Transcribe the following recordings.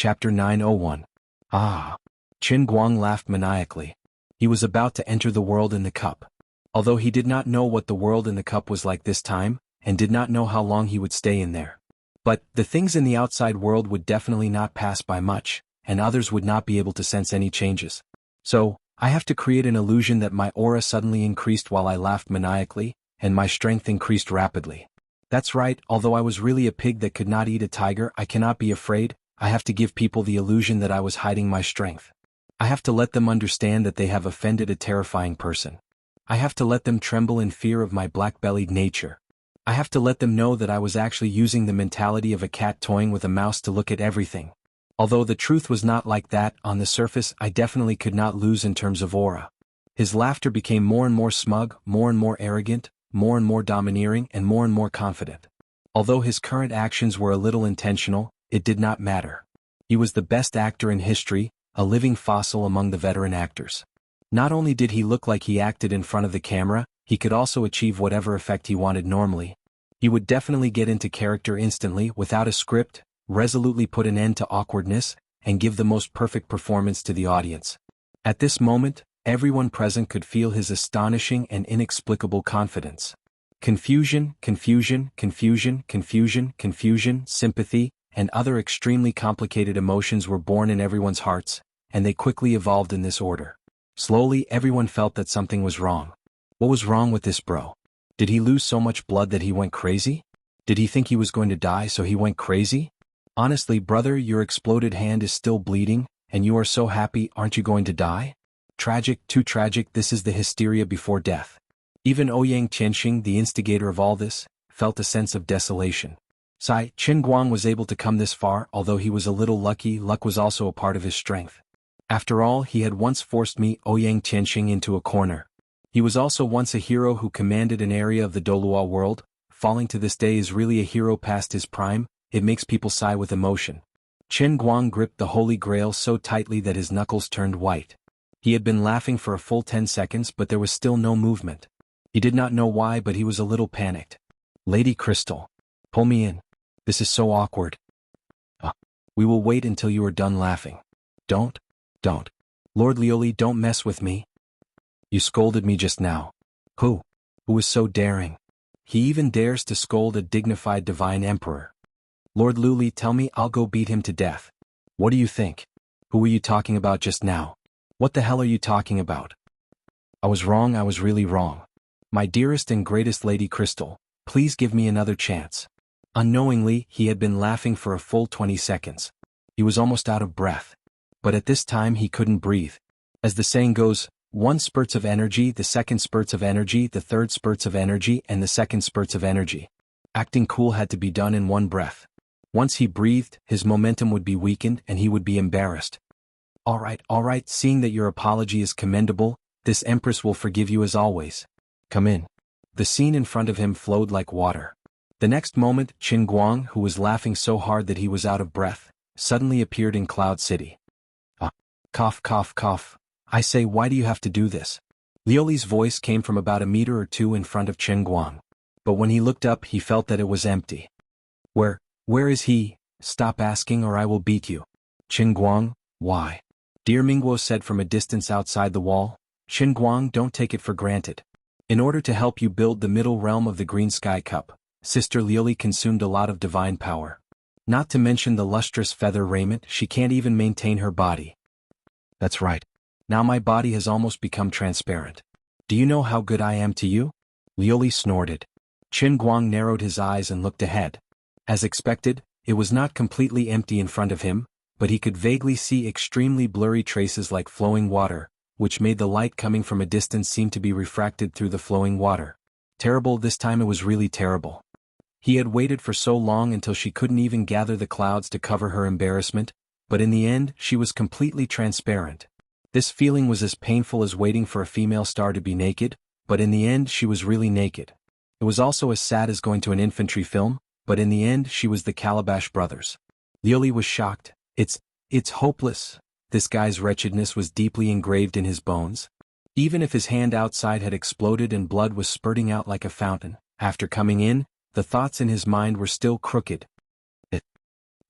Chapter 901. Ah. Qin Guang laughed maniacally. He was about to enter the world in the cup. Although he did not know what the world in the cup was like this time, and did not know how long he would stay in there. But the things in the outside world would definitely not pass by much, and others would not be able to sense any changes. So, I have to create an illusion that my aura suddenly increased while I laughed maniacally, and my strength increased rapidly. That's right, although I was really a pig that could not eat a tiger, I cannot be afraid. I have to give people the illusion that I was hiding my strength. I have to let them understand that they have offended a terrifying person. I have to let them tremble in fear of my black-bellied nature. I have to let them know that I was actually using the mentality of a cat toying with a mouse to look at everything. Although the truth was not like that, on the surface I definitely could not lose in terms of aura. His laughter became more and more smug, more and more arrogant, more and more domineering, and more confident. Although his current actions were a little intentional, it did not matter. He was the best actor in history, a living fossil among the veteran actors. Not only did he look like he acted in front of the camera, he could also achieve whatever effect he wanted normally. He would definitely get into character instantly, without a script, resolutely put an end to awkwardness, and give the most perfect performance to the audience. At this moment, everyone present could feel his astonishing and inexplicable confidence. Confusion, sympathy, and other extremely complicated emotions were born in everyone's hearts, and they quickly evolved in this order. Slowly, everyone felt that something was wrong. What was wrong with this bro? Did he lose so much blood that he went crazy? Did he think he was going to die so he went crazy? Honestly, brother, your exploded hand is still bleeding, and you are so happy, aren't you going to die? Tragic, too tragic, this is the hysteria before death. Even Ouyang Qianxing, the instigator of all this, felt a sense of desolation. Qin Guang was able to come this far, although he was a little lucky. Luck was also a part of his strength. After all, he had once forced me, Ouyang Qianxing, into a corner. He was also once a hero who commanded an area of the Dolua world. Falling to this day is really a hero past his prime. It makes people sigh with emotion. Qin Guang gripped the Holy Grail so tightly that his knuckles turned white. He had been laughing for a full 10 seconds, but there was still no movement. He did not know why, but he was a little panicked. Lady Crystal, pull me in. This is so awkward. We will wait until you are done laughing. Don't. Lord Lioli, don't mess with me. You scolded me just now. Who is so daring? He even dares to scold a dignified divine emperor. Lord Luli, tell me, I'll go beat him to death. What do you think? Who were you talking about just now? What the hell are you talking about? I was wrong, I was really wrong. My dearest and greatest Lady Crystal, please give me another chance. Unknowingly, he had been laughing for a full 20 seconds. He was almost out of breath. But at this time he couldn't breathe. As the saying goes, 1 spurts of energy, the 2nd spurts of energy, the 3rd spurts of energy, and the 2nd spurts of energy. Acting cool had to be done in one breath. Once he breathed, his momentum would be weakened and he would be embarrassed. All right, seeing that your apology is commendable, this empress will forgive you as always. Come in. The scene in front of him flowed like water. The next moment, Qin Guang, who was laughing so hard that he was out of breath, suddenly appeared in Cloud City. Cough. I say, why do you have to do this? Lioli's voice came from about a meter or two in front of Qin Guang. But when he looked up, he felt that it was empty. Where is he? Stop asking or I will beat you. Qin Guang, why? Dear Mingguo said from a distance outside the wall. Qin Guang, don't take it for granted. In order to help you build the middle realm of the Green Sky Cup, Sister Lioli consumed a lot of divine power. Not to mention the lustrous feather raiment, she can't even maintain her body. That's right. Now my body has almost become transparent. Do you know how good I am to you? Lioli snorted. Qin Guang narrowed his eyes and looked ahead. As expected, it was not completely empty in front of him, but he could vaguely see extremely blurry traces like flowing water, which made the light coming from a distance seem to be refracted through the flowing water. Terrible, this time it was really terrible. He had waited for so long until she couldn't even gather the clouds to cover her embarrassment, but in the end, she was completely transparent. This feeling was as painful as waiting for a female star to be naked, but in the end she was really naked. It was also as sad as going to an infantry film, but in the end she was the Calabash brothers. Lioli was shocked. It's hopeless. This guy's wretchedness was deeply engraved in his bones. Even if his hand outside had exploded and blood was spurting out like a fountain, after coming in, the thoughts in his mind were still crooked.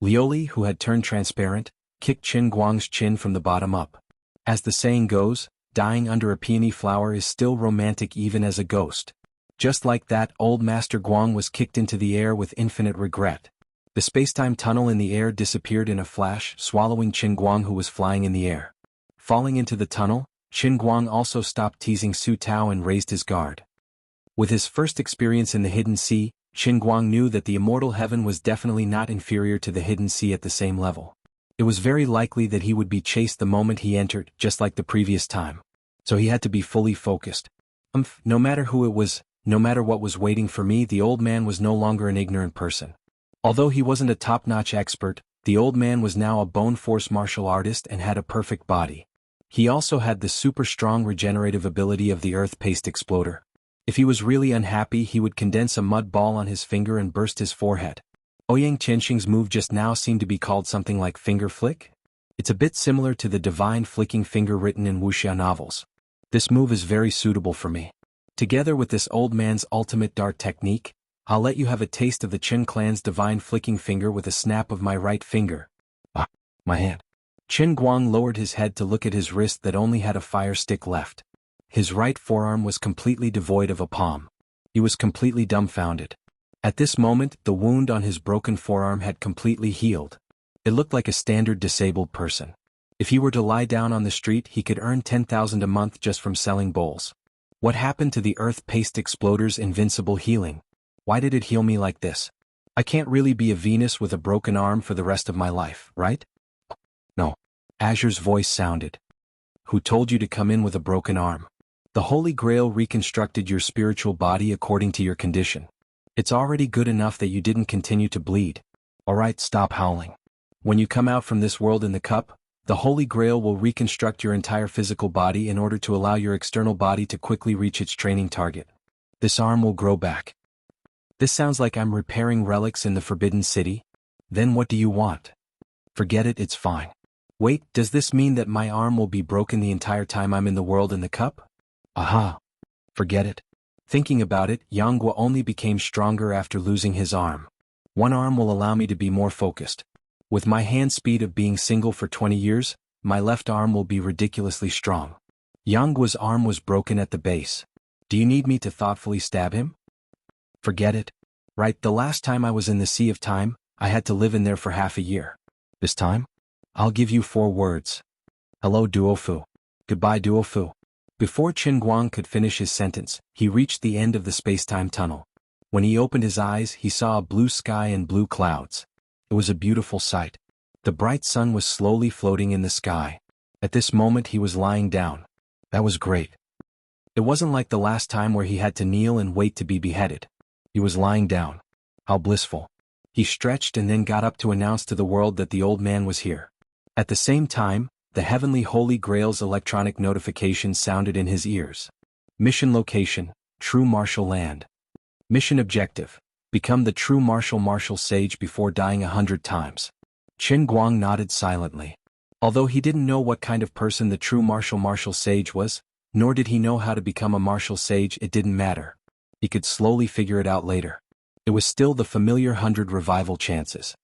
Lioli, who had turned transparent, kicked Qin Guang's chin from the bottom up. As the saying goes, dying under a peony flower is still romantic even as a ghost. Just like that, old Master Guang was kicked into the air with infinite regret. The spacetime tunnel in the air disappeared in a flash, swallowing Qin Guang, who was flying in the air. Falling into the tunnel, Qin Guang also stopped teasing Su Tao and raised his guard. With his first experience in the Hidden Sea, Qin Guang knew that the immortal heaven was definitely not inferior to the Hidden Sea at the same level. It was very likely that he would be chased the moment he entered, just like the previous time. So he had to be fully focused. No matter who it was, no matter what was waiting for me, the old man was no longer an ignorant person. Although he wasn't a top-notch expert, the old man was now a bone force martial artist and had a perfect body. He also had the super strong regenerative ability of the earth-paste exploder. If he was really unhappy, he would condense a mud ball on his finger and burst his forehead. Ouyang Qianxing's move just now seemed to be called something like finger flick. It's a bit similar to the divine flicking finger written in Wuxia novels. This move is very suitable for me. Together with this old man's ultimate dart technique, I'll let you have a taste of the Qin clan's divine flicking finger with a snap of my right finger. Ah, my hand. Qin Guang lowered his head to look at his wrist that only had a fire stick left. His right forearm was completely devoid of a palm. He was completely dumbfounded. At this moment, the wound on his broken forearm had completely healed. It looked like a standard disabled person. If he were to lie down on the street, he could earn 10,000 a month just from selling bowls. What happened to the earth-paste exploder's invincible healing? Why did it heal me like this? I can't really be a Venus with a broken arm for the rest of my life, right? No. Azure's voice sounded. Who told you to come in with a broken arm? The Holy Grail reconstructed your spiritual body according to your condition. It's already good enough that you didn't continue to bleed. Alright, stop howling. When you come out from this world in the cup, the Holy Grail will reconstruct your entire physical body in order to allow your external body to quickly reach its training target. This arm will grow back. This sounds like I'm repairing relics in the Forbidden City. Then what do you want? Forget it, it's fine. Wait, does this mean that my arm will be broken the entire time I'm in the world in the cup? Aha. Forget it. Thinking about it, Yang Guo only became stronger after losing his arm. One arm will allow me to be more focused. With my hand speed of being single for 20 years, my left arm will be ridiculously strong. Yang Guo's arm was broken at the base. Do you need me to thoughtfully stab him? Forget it. Right, the last time I was in the Sea of Time, I had to live in there for half a year. This time? I'll give you 4 words. Hello, Duofu. Goodbye, Duofu. Before Qin Guang could finish his sentence, he reached the end of the spacetime tunnel. When he opened his eyes, he saw a blue sky and blue clouds. It was a beautiful sight. The bright sun was slowly floating in the sky. At this moment he was lying down. That was great. It wasn't like the last time where he had to kneel and wait to be beheaded. He was lying down. How blissful. He stretched and then got up to announce to the world that the old man was here. At the same time, the heavenly Holy Grail's electronic notification sounded in his ears. Mission location, True Martial Land. Mission objective, become the true martial sage before dying 100 times. Qin Guang nodded silently. Although he didn't know what kind of person the true martial sage was, nor did he know how to become a martial sage, it didn't matter. He could slowly figure it out later. It was still the familiar 100 revival chances.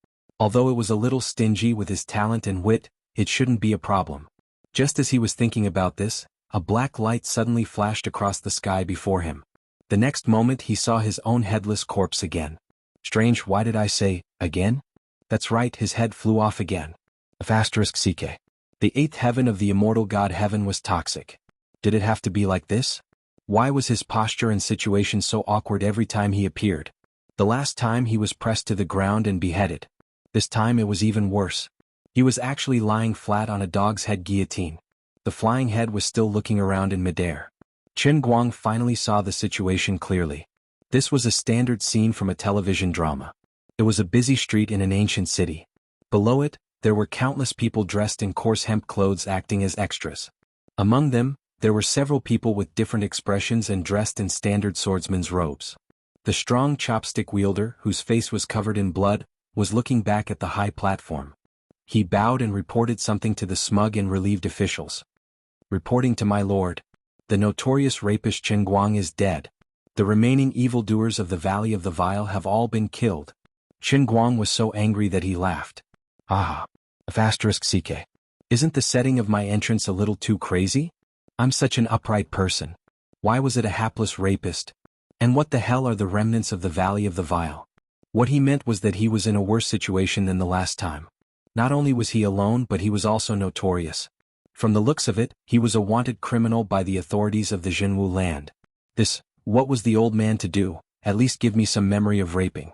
Although it was a little stingy with his talent and wit, it shouldn't be a problem. Just as he was thinking about this, a black light suddenly flashed across the sky before him. The next moment he saw his own headless corpse again. Strange, why did I say, again? That's right, his head flew off again. *CK. The 8th heaven of the immortal god heaven was toxic. Did it have to be like this? Why was his posture and situation so awkward every time he appeared? The last time he was pressed to the ground and beheaded. This time it was even worse. He was actually lying flat on a dog's head guillotine. The flying head was still looking around in midair. Qin Guang finally saw the situation clearly. This was a standard scene from a television drama. It was a busy street in an ancient city. Below it, there were countless people dressed in coarse hemp clothes acting as extras. Among them, there were several people with different expressions and dressed in standard swordsman's robes. The strong chopstick wielder, whose face was covered in blood, was looking back at the high platform. He bowed and reported something to the smug and relieved officials. Reporting to my lord. The notorious rapist Qin Guang is dead. The remaining evildoers of the Valley of the Vile have all been killed. Qin Guang was so angry that he laughed. Ah. *CK. Isn't the setting of my entrance a little too crazy? I'm such an upright person. Why was it a hapless rapist? And what the hell are the remnants of the Valley of the Vile? What he meant was that he was in a worse situation than the last time. Not only was he alone, but he was also notorious. From the looks of it, he was a wanted criminal by the authorities of the Jinwu land. What was the old man to do? At least give me some memory of raping.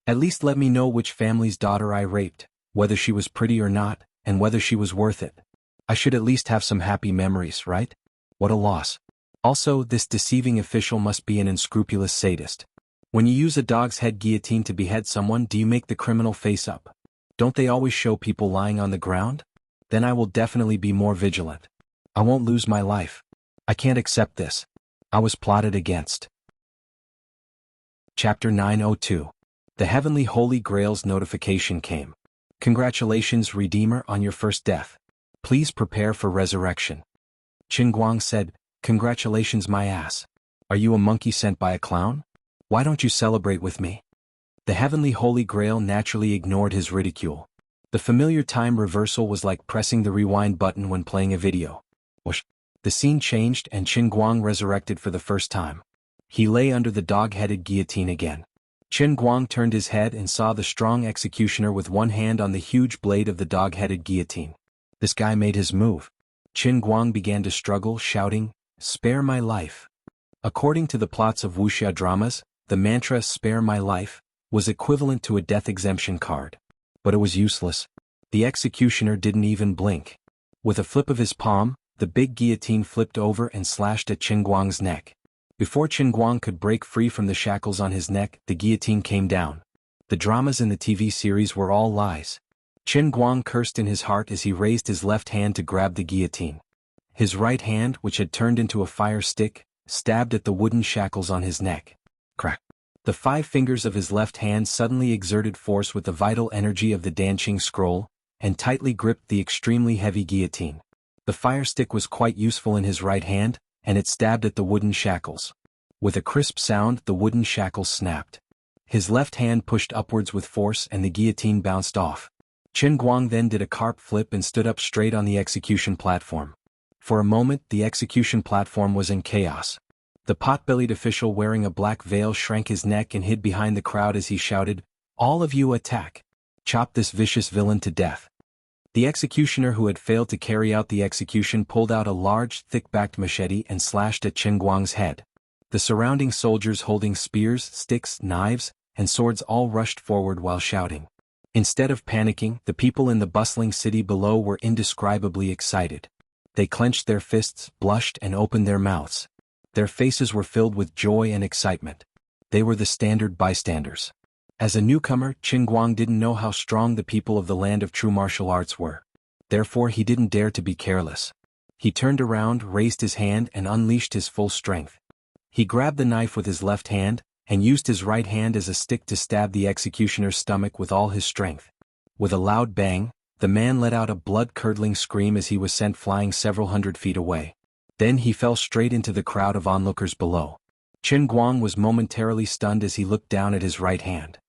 At least let me know which family's daughter I raped, whether she was pretty or not, and whether she was worth it. I should at least have some happy memories, right? What a loss. Also, this deceiving official must be an unscrupulous sadist. When you use a dog's head guillotine to behead someone, do you make the criminal face up? Don't they always show people lying on the ground? Then I will definitely be more vigilant. I won't lose my life. I can't accept this. I was plotted against. Chapter 902. The Heavenly Holy Grail's notification came. Congratulations, Redeemer, on your first death. Please prepare for resurrection. Qin Guang said, Congratulations my ass. Are you a monkey sent by a clown? Why don't you celebrate with me? The Heavenly Holy Grail naturally ignored his ridicule. The familiar time reversal was like pressing the rewind button when playing a video. Whoosh. The scene changed and Qin Guang resurrected for the first time. He lay under the dog-headed guillotine again. Qin Guang turned his head and saw the strong executioner with one hand on the huge blade of the dog-headed guillotine. This guy made his move. Qin Guang began to struggle, shouting, Spare my life. According to the plots of Wuxia dramas, the mantra "Spare my life" was equivalent to a death exemption card. But it was useless. The executioner didn't even blink. With a flip of his palm, the big guillotine flipped over and slashed at Qin Guang's neck. Before Qin Guang could break free from the shackles on his neck, the guillotine came down. The dramas in the TV series were all lies. Qin Guang cursed in his heart as he raised his left hand to grab the guillotine. His right hand, which had turned into a fire stick, stabbed at the wooden shackles on his neck. Crack. The 5 fingers of his left hand suddenly exerted force with the vital energy of the Danqing scroll, and tightly gripped the extremely heavy guillotine. The fire stick was quite useful in his right hand, and it stabbed at the wooden shackles. With a crisp sound, the wooden shackles snapped. His left hand pushed upwards with force and the guillotine bounced off. Qin Guang then did a carp flip and stood up straight on the execution platform. For a moment, the execution platform was in chaos. The pot-bellied official wearing a black veil shrank his neck and hid behind the crowd as he shouted, All of you attack! Chop this vicious villain to death. The executioner who had failed to carry out the execution pulled out a large, thick-backed machete and slashed at Qin Guang's head. The surrounding soldiers holding spears, sticks, knives, and swords all rushed forward while shouting. Instead of panicking, the people in the bustling city below were indescribably excited. They clenched their fists, blushed, and opened their mouths. Their faces were filled with joy and excitement. They were the standard bystanders. As a newcomer, Qin Guang didn't know how strong the people of the land of true martial arts were. Therefore he didn't dare to be careless. He turned around, raised his hand, and unleashed his full strength. He grabbed the knife with his left hand, and used his right hand as a stick to stab the executioner's stomach with all his strength. With a loud bang, the man let out a blood-curdling scream as he was sent flying several hundred feet away. Then he fell straight into the crowd of onlookers below. Qin Guang was momentarily stunned as he looked down at his right hand.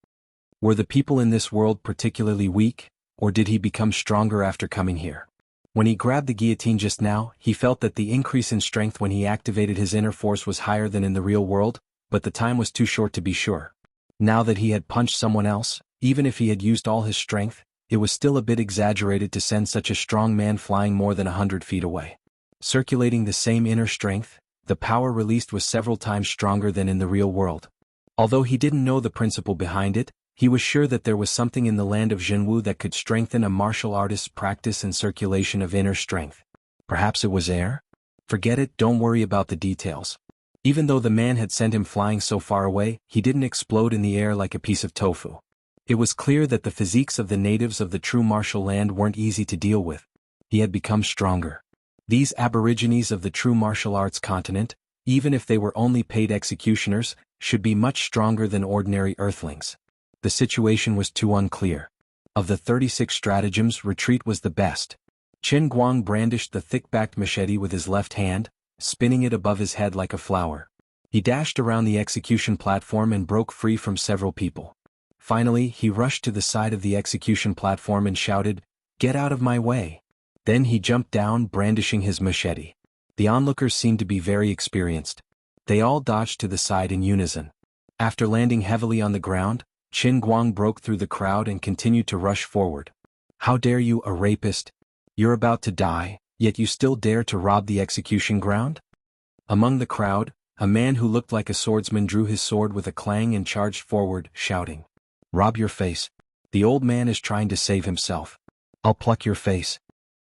Were the people in this world particularly weak, or did he become stronger after coming here? When he grabbed the guillotine just now, he felt that the increase in strength when he activated his inner force was higher than in the real world, but the time was too short to be sure. Now that he had punched someone else, even if he had used all his strength, it was still a bit exaggerated to send such a strong man flying more than 100 feet away. Circulating the same inner strength, the power released was several times stronger than in the real world. Although he didn't know the principle behind it, he was sure that there was something in the land of Jinwu that could strengthen a martial artist's practice and circulation of inner strength. Perhaps it was air? Forget it, don't worry about the details. Even though the man had sent him flying so far away, he didn't explode in the air like a piece of tofu. It was clear that the physiques of the natives of the true martial land weren't easy to deal with. He had become stronger. These aborigines of the true martial arts continent, even if they were only paid executioners, should be much stronger than ordinary earthlings. The situation was too unclear. Of the 36 stratagems, retreat was the best. Qin Guang brandished the thick-backed machete with his left hand, spinning it above his head like a flower. He dashed around the execution platform and broke free from several people. Finally, he rushed to the side of the execution platform and shouted, Get out of my way. Then he jumped down, brandishing his machete. The onlookers seemed to be very experienced. They all dodged to the side in unison. After landing heavily on the ground, Qin Guang broke through the crowd and continued to rush forward. How dare you, a rapist? You're about to die, yet you still dare to rob the execution ground? Among the crowd, a man who looked like a swordsman drew his sword with a clang and charged forward, shouting, "Rob your face. The old man is trying to save himself. I'll pluck your face."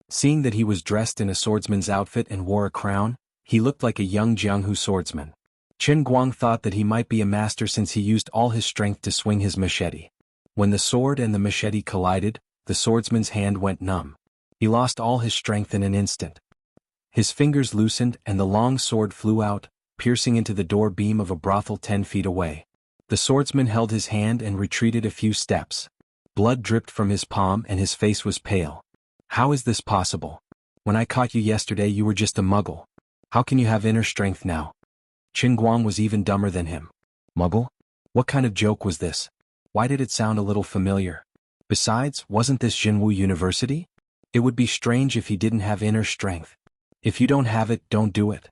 Seeing that he was dressed in a swordsman's outfit and wore a crown, he looked like a young Jianghu swordsman. Qin Guang thought that he might be a master since he used all his strength to swing his machete. When the sword and the machete collided, the swordsman's hand went numb. He lost all his strength in an instant. His fingers loosened and the long sword flew out, piercing into the door beam of a brothel 10 feet away. The swordsman held his hand and retreated a few steps. Blood dripped from his palm and his face was pale. How is this possible? When I caught you yesterday you were just a muggle. How can you have inner strength now? Qin Guang was even dumber than him. Muggle? What kind of joke was this? Why did it sound a little familiar? Besides, wasn't this Jinwu University? It would be strange if he didn't have inner strength. If you don't have it, don't do it.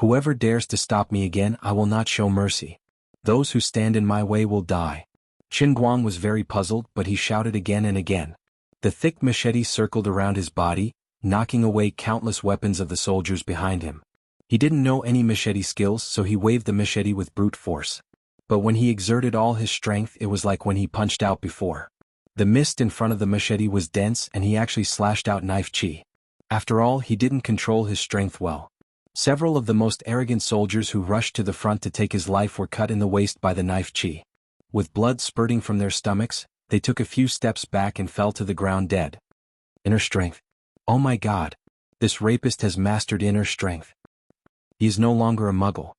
Whoever dares to stop me again, I will not show mercy. Those who stand in my way will die. Qin Guang was very puzzled, but he shouted again and again. The thick machete circled around his body, knocking away countless weapons of the soldiers behind him. He didn't know any machete skills, so he waved the machete with brute force. But when he exerted all his strength, it was like when he punched out before. The mist in front of the machete was dense and he actually slashed out knife chi. After all, he didn't control his strength well. Several of the most arrogant soldiers who rushed to the front to take his life were cut in the waist by the knife chi. With blood spurting from their stomachs, they took a few steps back and fell to the ground dead. Inner strength. Oh my God. This rapist has mastered inner strength. He is no longer a muggle.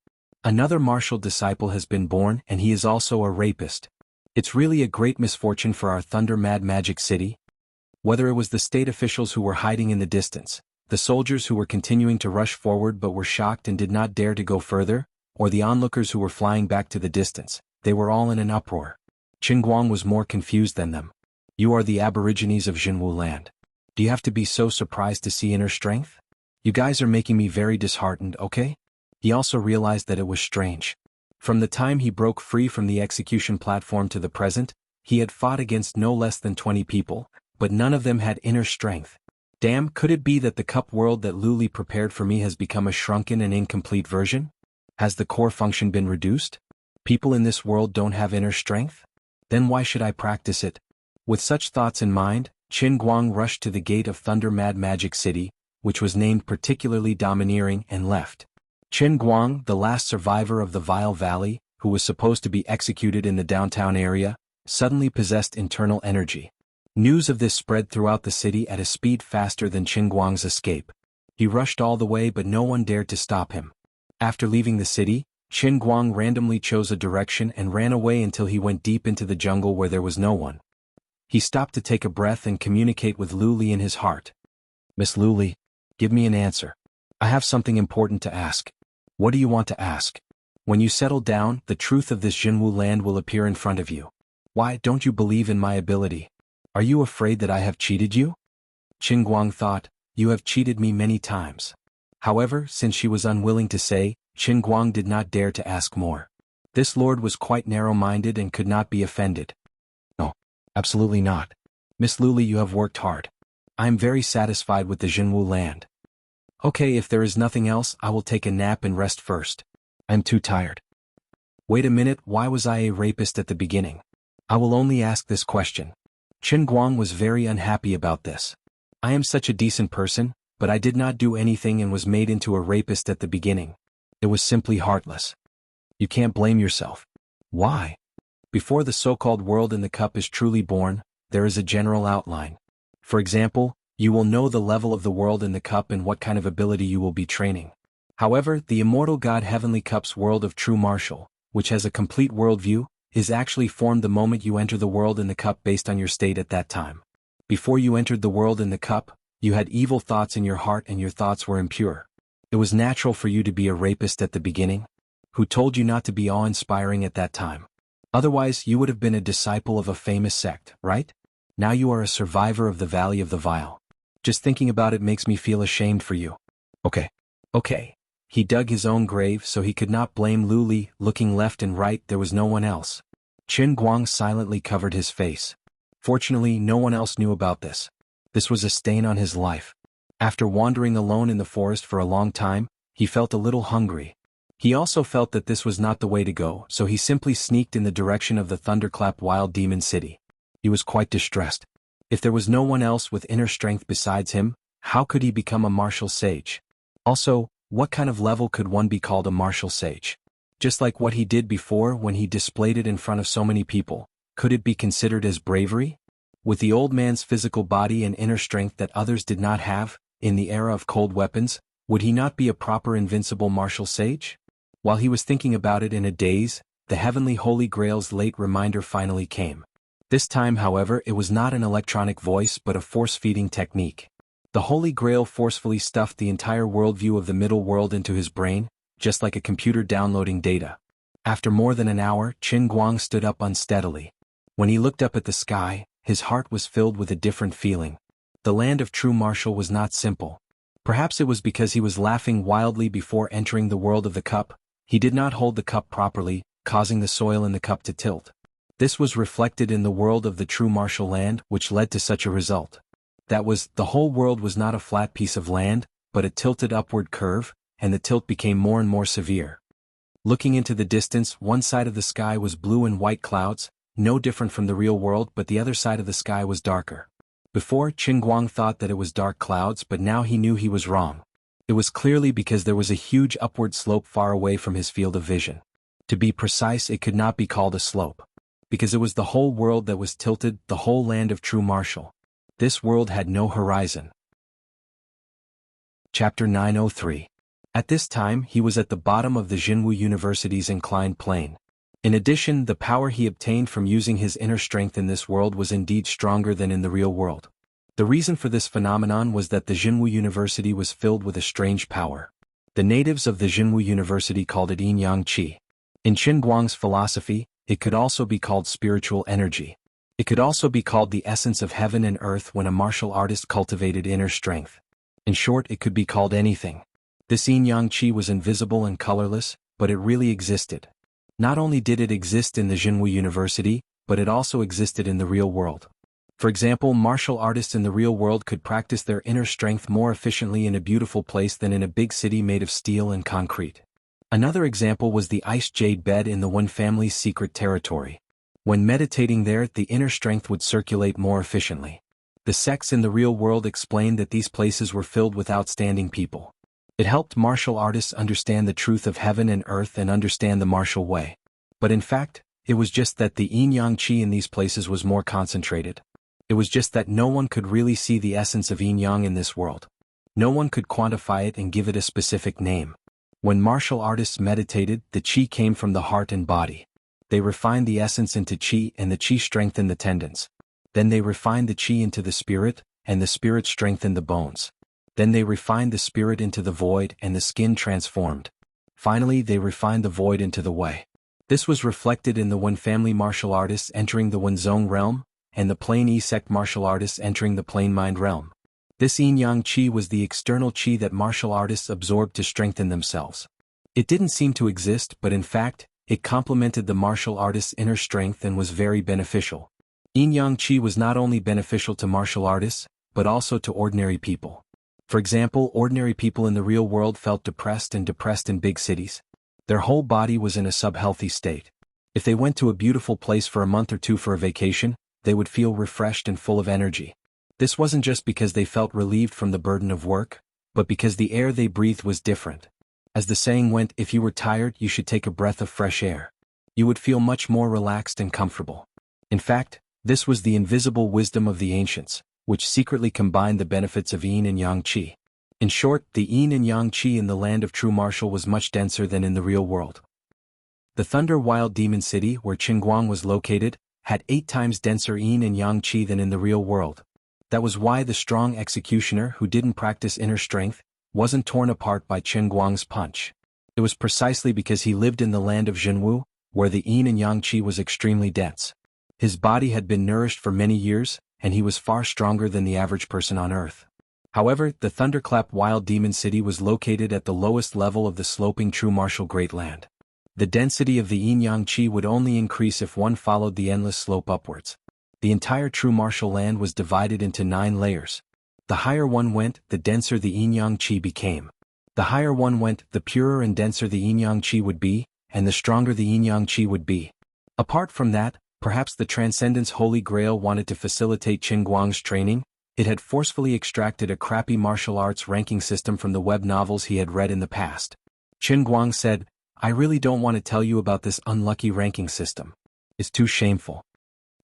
Another martial disciple has been born and he is also a rapist. It's really a great misfortune for our Thunder Mad Magic City. Whether it was the state officials who were hiding in the distance, the soldiers who were continuing to rush forward but were shocked and did not dare to go further, or the onlookers who were flying back to the distance, they were all in an uproar. Qin Guang was more confused than them. You are the aborigines of Jinwu land. Do you have to be so surprised to see inner strength? You guys are making me very disheartened, okay? He also realized that it was strange. From the time he broke free from the execution platform to the present, he had fought against no less than 20 people, but none of them had inner strength. Damn, could it be that the cup world that Luli prepared for me has become a shrunken and incomplete version? Has the core function been reduced? People in this world don't have inner strength? Then why should I practice it? With such thoughts in mind, Qin Guang rushed to the gate of Thunder Mad Magic City, which was named particularly domineering, and left. Qin Guang, the last survivor of the Vile Valley, who was supposed to be executed in the downtown area, suddenly possessed internal energy. News of this spread throughout the city at a speed faster than Qin Guang's escape. He rushed all the way but no one dared to stop him. After leaving the city, Qin Guang randomly chose a direction and ran away until he went deep into the jungle where there was no one. He stopped to take a breath and communicate with Luli in his heart. Miss Luli, give me an answer. I have something important to ask. What do you want to ask? When you settle down, the truth of this Jinwu land will appear in front of you. Why don't you believe in my ability? Are you afraid that I have cheated you? Qin Guang thought, you have cheated me many times. However, since she was unwilling to say, Qin Guang did not dare to ask more. This lord was quite narrow-minded and could not be offended. No, absolutely not. Miss Luli, you have worked hard. I am very satisfied with the Jinwu land. Okay, if there is nothing else, I will take a nap and rest first. I am too tired. Wait a minute, why was I a rapist at the beginning? I will only ask this question. Qin Guang was very unhappy about this. I am such a decent person, but I did not do anything and was made into a rapist at the beginning. It was simply heartless. You can't blame yourself. Why? Before the so-called world in the cup is truly born, there is a general outline. For example, you will know the level of the world in the cup and what kind of ability you will be training. However, the immortal God Heavenly Cup's world of true martial, which has a complete worldview, is actually formed the moment you enter the world in the cup based on your state at that time. Before you entered the world in the cup, you had evil thoughts in your heart and your thoughts were impure. It was natural for you to be a rapist at the beginning. Who told you not to be awe-inspiring at that time? Otherwise, you would have been a disciple of a famous sect, right? Now you are a survivor of the Valley of the Vile. Just thinking about it makes me feel ashamed for you. Okay. Okay. He dug his own grave so he could not blame Lu Li. Looking left and right, there was no one else. Qin Guang silently covered his face. Fortunately, no one else knew about this. This was a stain on his life. After wandering alone in the forest for a long time, he felt a little hungry. He also felt that this was not the way to go, so he simply sneaked in the direction of the Thunderclap Wild Demon City. He was quite distressed. If there was no one else with inner strength besides him, how could he become a martial sage? Also, what kind of level could one be called a martial sage? Just like what he did before when he displayed it in front of so many people, could it be considered as bravery? With the old man's physical body and inner strength that others did not have, in the era of cold weapons, would he not be a proper invincible martial sage? While he was thinking about it in a daze, the heavenly Holy Grail's late reminder finally came. This time, however, it was not an electronic voice but a force-feeding technique. The Holy Grail forcefully stuffed the entire worldview of the middle world into his brain, just like a computer downloading data. After more than an hour, Qin Guang stood up unsteadily. When he looked up at the sky, his heart was filled with a different feeling. The land of true martial was not simple. Perhaps it was because he was laughing wildly before entering the world of the cup. He did not hold the cup properly, causing the soil in the cup to tilt. This was reflected in the world of the true martial land, which led to such a result. That was, the whole world was not a flat piece of land, but a tilted upward curve, and the tilt became more and more severe. Looking into the distance, one side of the sky was blue and white clouds, no different from the real world, but the other side of the sky was darker. Before, Qin Guang thought that it was dark clouds, but now he knew he was wrong. It was clearly because there was a huge upward slope far away from his field of vision. To be precise, it could not be called a slope. Because it was the whole world that was tilted, the whole land of true martial. This world had no horizon. Chapter 903. At this time, he was at the bottom of the Jinwu University's inclined plane. In addition, the power he obtained from using his inner strength in this world was indeed stronger than in the real world. The reason for this phenomenon was that the Jinwu University was filled with a strange power. The natives of the Jinwu University called it Yin-Yang Qi. In Qin Guang's philosophy, it could also be called spiritual energy. It could also be called the essence of heaven and earth when a martial artist cultivated inner strength. In short, it could be called anything. This Yin-Yang Qi was invisible and colorless, but it really existed. Not only did it exist in the Jinwu University, but it also existed in the real world. For example, martial artists in the real world could practice their inner strength more efficiently in a beautiful place than in a big city made of steel and concrete. Another example was the iced jade bed in the Wen family's secret territory. When meditating there, the inner strength would circulate more efficiently. The sects in the real world explained that these places were filled with outstanding people. It helped martial artists understand the truth of heaven and earth and understand the martial way. But in fact, it was just that the yin-yang qi in these places was more concentrated. It was just that no one could really see the essence of yin-yang in this world. No one could quantify it and give it a specific name. When martial artists meditated, the qi came from the heart and body. They refined the essence into qi, and the qi strengthened the tendons. Then they refined the qi into the spirit, and the spirit strengthened the bones. Then they refined the spirit into the void, and the skin transformed. Finally, they refined the void into the way. This was reflected in the Wen family martial artists entering the Wenzong realm, and the Plain E sect martial artists entering the Plain Mind realm. This yin-yang qi was the external qi that martial artists absorbed to strengthen themselves. It didn't seem to exist, but in fact, it complemented the martial artist's inner strength and was very beneficial. Yin-yang qi was not only beneficial to martial artists, but also to ordinary people. For example, ordinary people in the real world felt depressed in big cities. Their whole body was in a sub-healthy state. If they went to a beautiful place for a month or two for a vacation, they would feel refreshed and full of energy. This wasn't just because they felt relieved from the burden of work, but because the air they breathed was different. As the saying went, if you were tired, you should take a breath of fresh air. You would feel much more relaxed and comfortable. In fact, this was the invisible wisdom of the ancients, which secretly combined the benefits of yin and yang qi. In short, the yin and yang qi in the land of true martial was much denser than in the real world. The Thunder Wild Demon City, where Qinguang was located, had 8 times denser yin and yang qi than in the real world. That was why the strong executioner who didn't practice inner strength wasn't torn apart by Qinguang's punch. It was precisely because he lived in the land of Jinwu, where the yin and yang qi was extremely dense. His body had been nourished for many years, and he was far stronger than the average person on Earth. However, the Thunderclap Wild Demon City was located at the lowest level of the sloping True Martial Great Land. The density of the yin-yang qi would only increase if one followed the endless slope upwards. The entire True Martial Land was divided into 9 layers. The higher one went, the denser the yin-yang qi became. The higher one went, the purer and denser the yin-yang qi would be, and the stronger the yin-yang qi would be. Apart from that, perhaps the Transcendence Holy Grail wanted to facilitate Qin Guang's training. It had forcefully extracted a crappy martial arts ranking system from the web novels he had read in the past. Qin Guang said, "I really don't want to tell you about this unlucky ranking system. It's too shameful."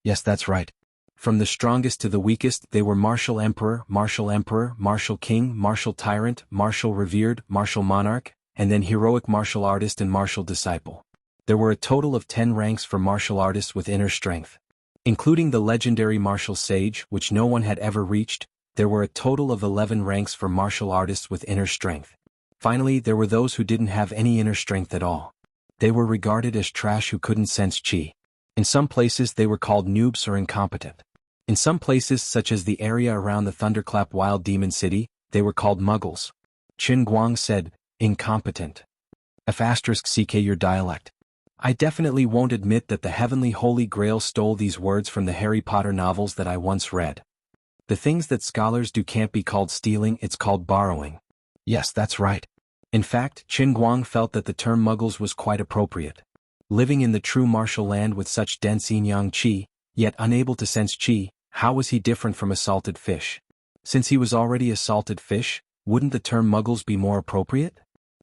Yes, that's right. From the strongest to the weakest, they were Martial Emperor, Martial King, Martial Tyrant, Martial Revered, Martial Monarch, and then Heroic Martial Artist and Martial Disciple. There were a total of 10 ranks for martial artists with inner strength. Including the legendary Martial Sage, which no one had ever reached, there were a total of 11 ranks for martial artists with inner strength. Finally, there were those who didn't have any inner strength at all. They were regarded as trash who couldn't sense qi. In some places they were called noobs or incompetent. In some places, such as the area around the Thunderclap Wild Demon City, they were called muggles. Qin Guang said, "Incompetent. *CK your dialect. I definitely won't admit that the Heavenly Holy Grail stole these words from the Harry Potter novels that I once read. The things that scholars do can't be called stealing, it's called borrowing." Yes, that's right. In fact, Qin Guang felt that the term muggles was quite appropriate. Living in the true martial land with such dense yin-yang qi, yet unable to sense qi, how was he different from a salted fish? Since he was already a salted fish, wouldn't the term muggles be more appropriate?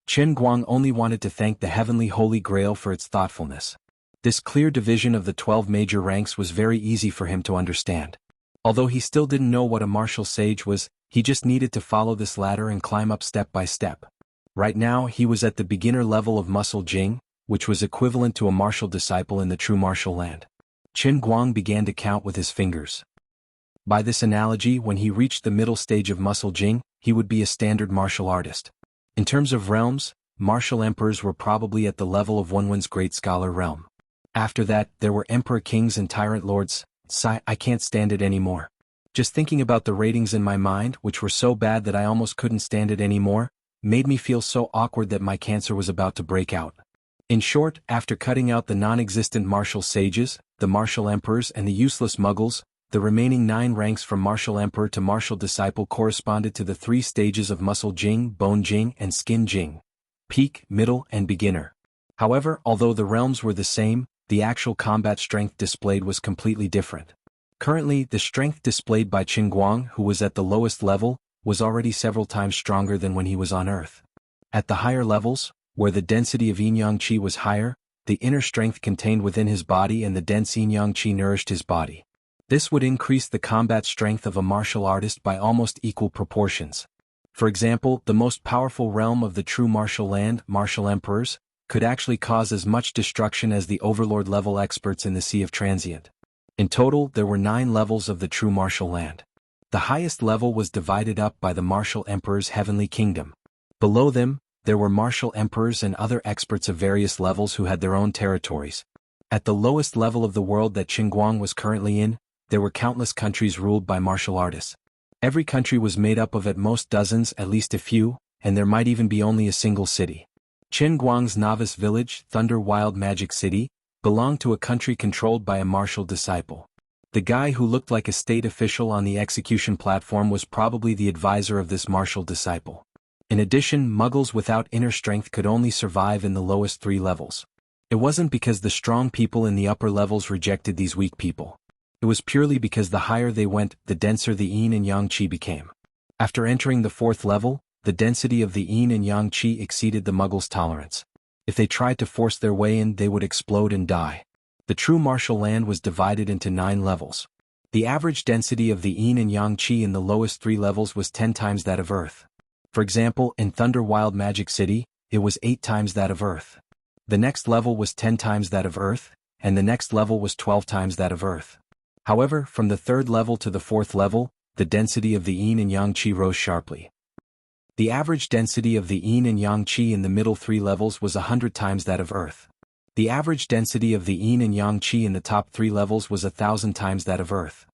Qin Guang only wanted to thank the Heavenly Holy Grail for its thoughtfulness. This clear division of the 12 major ranks was very easy for him to understand. Although he still didn't know what a martial sage was, he just needed to follow this ladder and climb up step by step. Right now, he was at the beginner level of Muscle Jing, which was equivalent to a martial disciple in the true martial land. Qin Guang began to count with his fingers. By this analogy, when he reached the middle stage of Muscle Jing, he would be a standard martial artist. In terms of realms, martial emperors were probably at the level of Wenwen's great scholar realm. After that, there were emperor kings and tyrant lords. I can't stand it anymore. Just thinking about the ratings in my mind, which were so bad that I almost couldn't stand it anymore, made me feel so awkward that my cancer was about to break out. In short, after cutting out the non-existent martial sages, the martial emperors and the useless muggles, the remaining 9 ranks from martial emperor to martial disciple corresponded to the 3 stages of Muscle Jing, Bone Jing, and Skin Jing: peak, middle, and beginner. However, although the realms were the same, the actual combat strength displayed was completely different. Currently, the strength displayed by Qin Guang, who was at the lowest level, was already several times stronger than when he was on Earth. At the higher levels, where the density of yin-yang qi was higher, the inner strength contained within his body and the dense yin-yang qi nourished his body. This would increase the combat strength of a martial artist by almost equal proportions. For example, the most powerful realm of the true martial land, martial emperors, could actually cause as much destruction as the overlord-level experts in the Sea of Transient. In total, there were 9 levels of the true martial land. The highest level was divided up by the martial emperor's heavenly kingdom. Below them, there were martial emperors and other experts of various levels who had their own territories. At the lowest level of the world that Qin Guang was currently in, there were countless countries ruled by martial artists. Every country was made up of at most dozens, at least a few, and there might even be only a single city. Qin Guang's novice village, Thunder Wild Magic City, belonged to a country controlled by a martial disciple. The guy who looked like a state official on the execution platform was probably the advisor of this martial disciple. In addition, muggles without inner strength could only survive in the lowest 3 levels. It wasn't because the strong people in the upper levels rejected these weak people. It was purely because the higher they went, the denser the yin and yang qi became. After entering the 4th level, the density of the yin and yang qi exceeded the muggles' tolerance. If they tried to force their way in, they would explode and die. The true martial land was divided into 9 levels. The average density of the yin and yang qi in the lowest 3 levels was 10 times that of Earth. For example, in Thunder Wild Magic City, it was 8 times that of Earth. The next level was 10 times that of Earth, and the next level was 12 times that of Earth. However, from the 3rd level to the 4th level, the density of the yin and yang qi rose sharply. The average density of the yin and yang qi in the middle 3 levels was 100 times that of Earth. The average density of the yin and yang qi in the top 3 levels was 1,000 times that of Earth.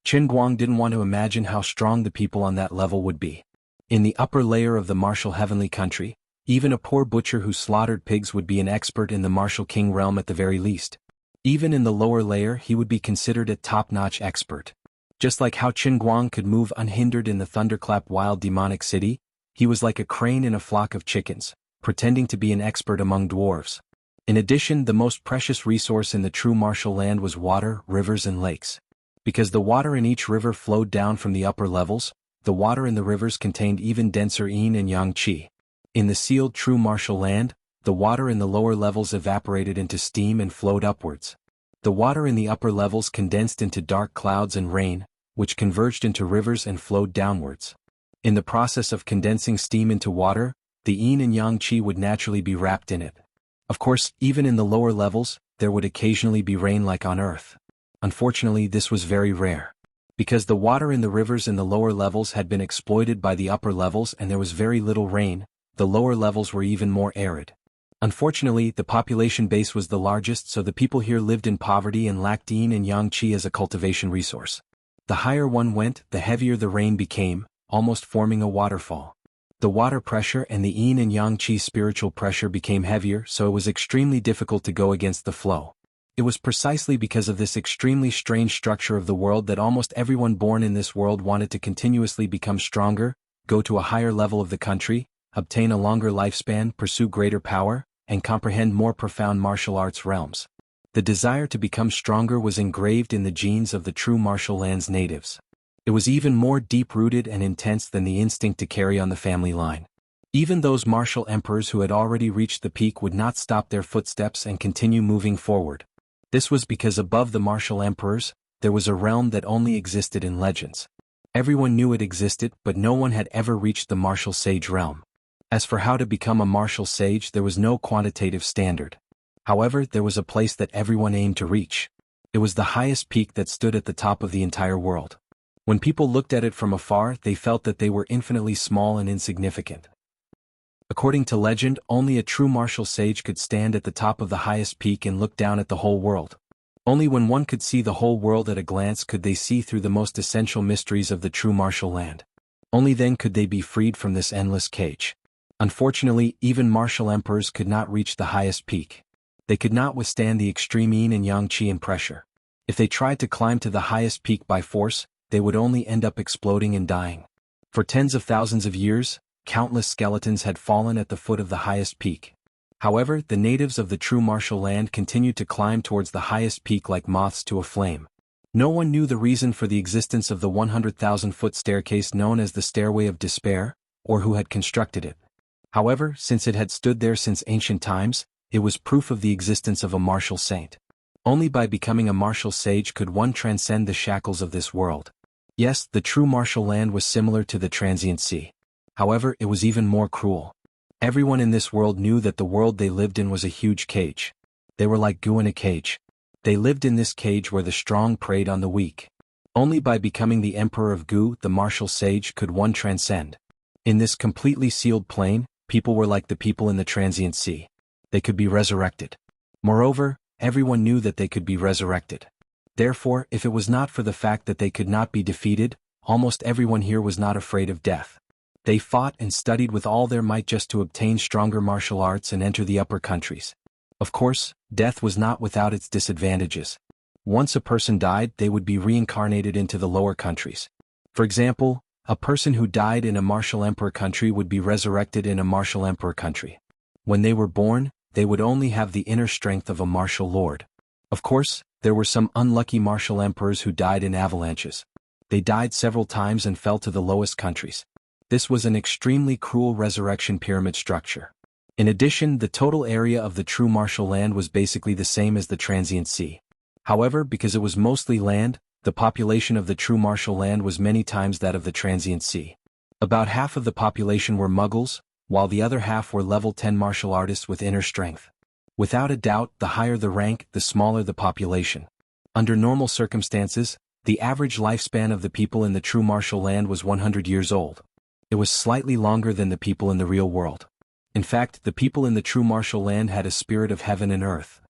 Qin Guang didn't want to imagine how strong the people on that level would be. In the upper layer of the martial heavenly country, even a poor butcher who slaughtered pigs would be an expert in the martial king realm at the very least. Even in the lower layer he would be considered a top-notch expert. Just like how Qin Guang could move unhindered in the thunderclap wild demonic city, he was like a crane in a flock of chickens, pretending to be an expert among dwarves. In addition, the most precious resource in the true martial land was water, rivers and lakes. Because the water in each river flowed down from the upper levels, the water in the rivers contained even denser yin and yang qi. In the sealed true martial land, the water in the lower levels evaporated into steam and flowed upwards. The water in the upper levels condensed into dark clouds and rain, which converged into rivers and flowed downwards. In the process of condensing steam into water, the yin and yang qi would naturally be wrapped in it. Of course, even in the lower levels, there would occasionally be rain like on Earth. Unfortunately, this was very rare. Because the water in the rivers in the lower levels had been exploited by the upper levels and there was very little rain, the lower levels were even more arid. Unfortunately, the population base was the largest, so the people here lived in poverty and lacked yin and yang qi as a cultivation resource. The higher one went, the heavier the rain became, almost forming a waterfall. The water pressure and the yin and yang qi spiritual pressure became heavier, so it was extremely difficult to go against the flow. It was precisely because of this extremely strange structure of the world that almost everyone born in this world wanted to continuously become stronger, go to a higher level of the country, obtain a longer lifespan, pursue greater power, and comprehend more profound martial arts realms. The desire to become stronger was engraved in the genes of the true martial land's natives. It was even more deep-rooted and intense than the instinct to carry on the family line. Even those martial emperors who had already reached the peak would not stop their footsteps and continue moving forward. This was because above the martial emperors, there was a realm that only existed in legends. Everyone knew it existed, but no one had ever reached the martial sage realm. As for how to become a martial sage, there was no quantitative standard. However, there was a place that everyone aimed to reach. It was the highest peak that stood at the top of the entire world. When people looked at it from afar, they felt that they were infinitely small and insignificant. According to legend, only a true martial sage could stand at the top of the highest peak and look down at the whole world. Only when one could see the whole world at a glance could they see through the most essential mysteries of the true martial land. Only then could they be freed from this endless cage. Unfortunately, even martial emperors could not reach the highest peak. They could not withstand the extreme yin and yang qi and pressure. If they tried to climb to the highest peak by force, they would only end up exploding and dying. For tens of thousands of years, countless skeletons had fallen at the foot of the highest peak. However, the natives of the true martial land continued to climb towards the highest peak like moths to a flame. No one knew the reason for the existence of the 100,000-foot staircase known as the Stairway of Despair, or who had constructed it. However, since it had stood there since ancient times, it was proof of the existence of a martial saint. Only by becoming a martial sage could one transcend the shackles of this world. Yes, the true martial land was similar to the transient sea. However, it was even more cruel. Everyone in this world knew that the world they lived in was a huge cage. They were like goo in a cage. They lived in this cage where the strong preyed on the weak. Only by becoming the emperor of goo, the martial sage, could one transcend. In this completely sealed plane, people were like the people in the transient sea. They could be resurrected. Moreover, everyone knew that they could be resurrected. Therefore, if it was not for the fact that they could not be defeated, almost everyone here was not afraid of death. They fought and studied with all their might just to obtain stronger martial arts and enter the upper countries. Of course, death was not without its disadvantages. Once a person died, they would be reincarnated into the lower countries. For example, a person who died in a martial emperor country would be resurrected in a martial emperor country. When they were born, they would only have the inner strength of a martial lord. Of course, there were some unlucky martial emperors who died in avalanches. They died several times and fell to the lowest countries. This was an extremely cruel resurrection pyramid structure. In addition, the total area of the true martial land was basically the same as the transient sea. However, because it was mostly land, the population of the true martial land was many times that of the transient sea. About half of the population were Muggles, while the other half were level 10 martial artists with inner strength. Without a doubt, the higher the rank, the smaller the population. Under normal circumstances, the average lifespan of the people in the true martial land was 100 years old. It was slightly longer than the people in the real world. In fact, the people in the true martial land had a spirit of heaven and earth.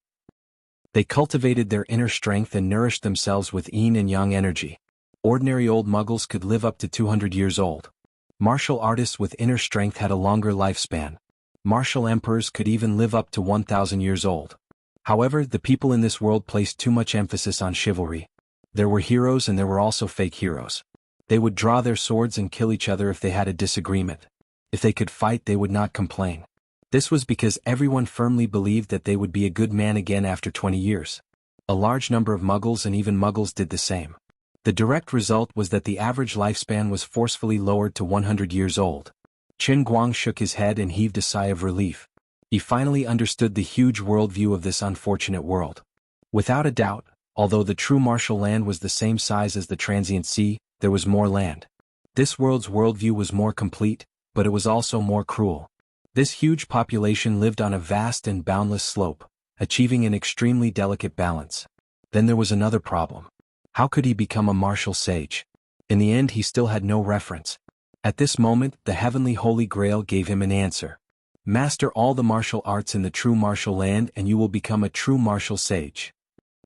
They cultivated their inner strength and nourished themselves with yin and yang energy. Ordinary old muggles could live up to 200 years old. Martial artists with inner strength had a longer lifespan. Martial emperors could even live up to 1,000 years old. However, the people in this world placed too much emphasis on chivalry. There were heroes and there were also fake heroes. They would draw their swords and kill each other if they had a disagreement. If they could fight, they would not complain. This was because everyone firmly believed that they would be a good man again after 20 years. A large number of muggles and even muggles did the same. The direct result was that the average lifespan was forcefully lowered to 100 years old. Qin Guang shook his head and heaved a sigh of relief. He finally understood the huge worldview of this unfortunate world. Without a doubt, although the true martial land was the same size as the transient sea, there was more land. This world's worldview was more complete, but it was also more cruel. This huge population lived on a vast and boundless slope, achieving an extremely delicate balance. Then there was another problem. How could he become a martial sage? In the end, he still had no reference. At this moment, the heavenly Holy Grail gave him an answer. Master all the martial arts in the true martial land and you will become a true martial sage.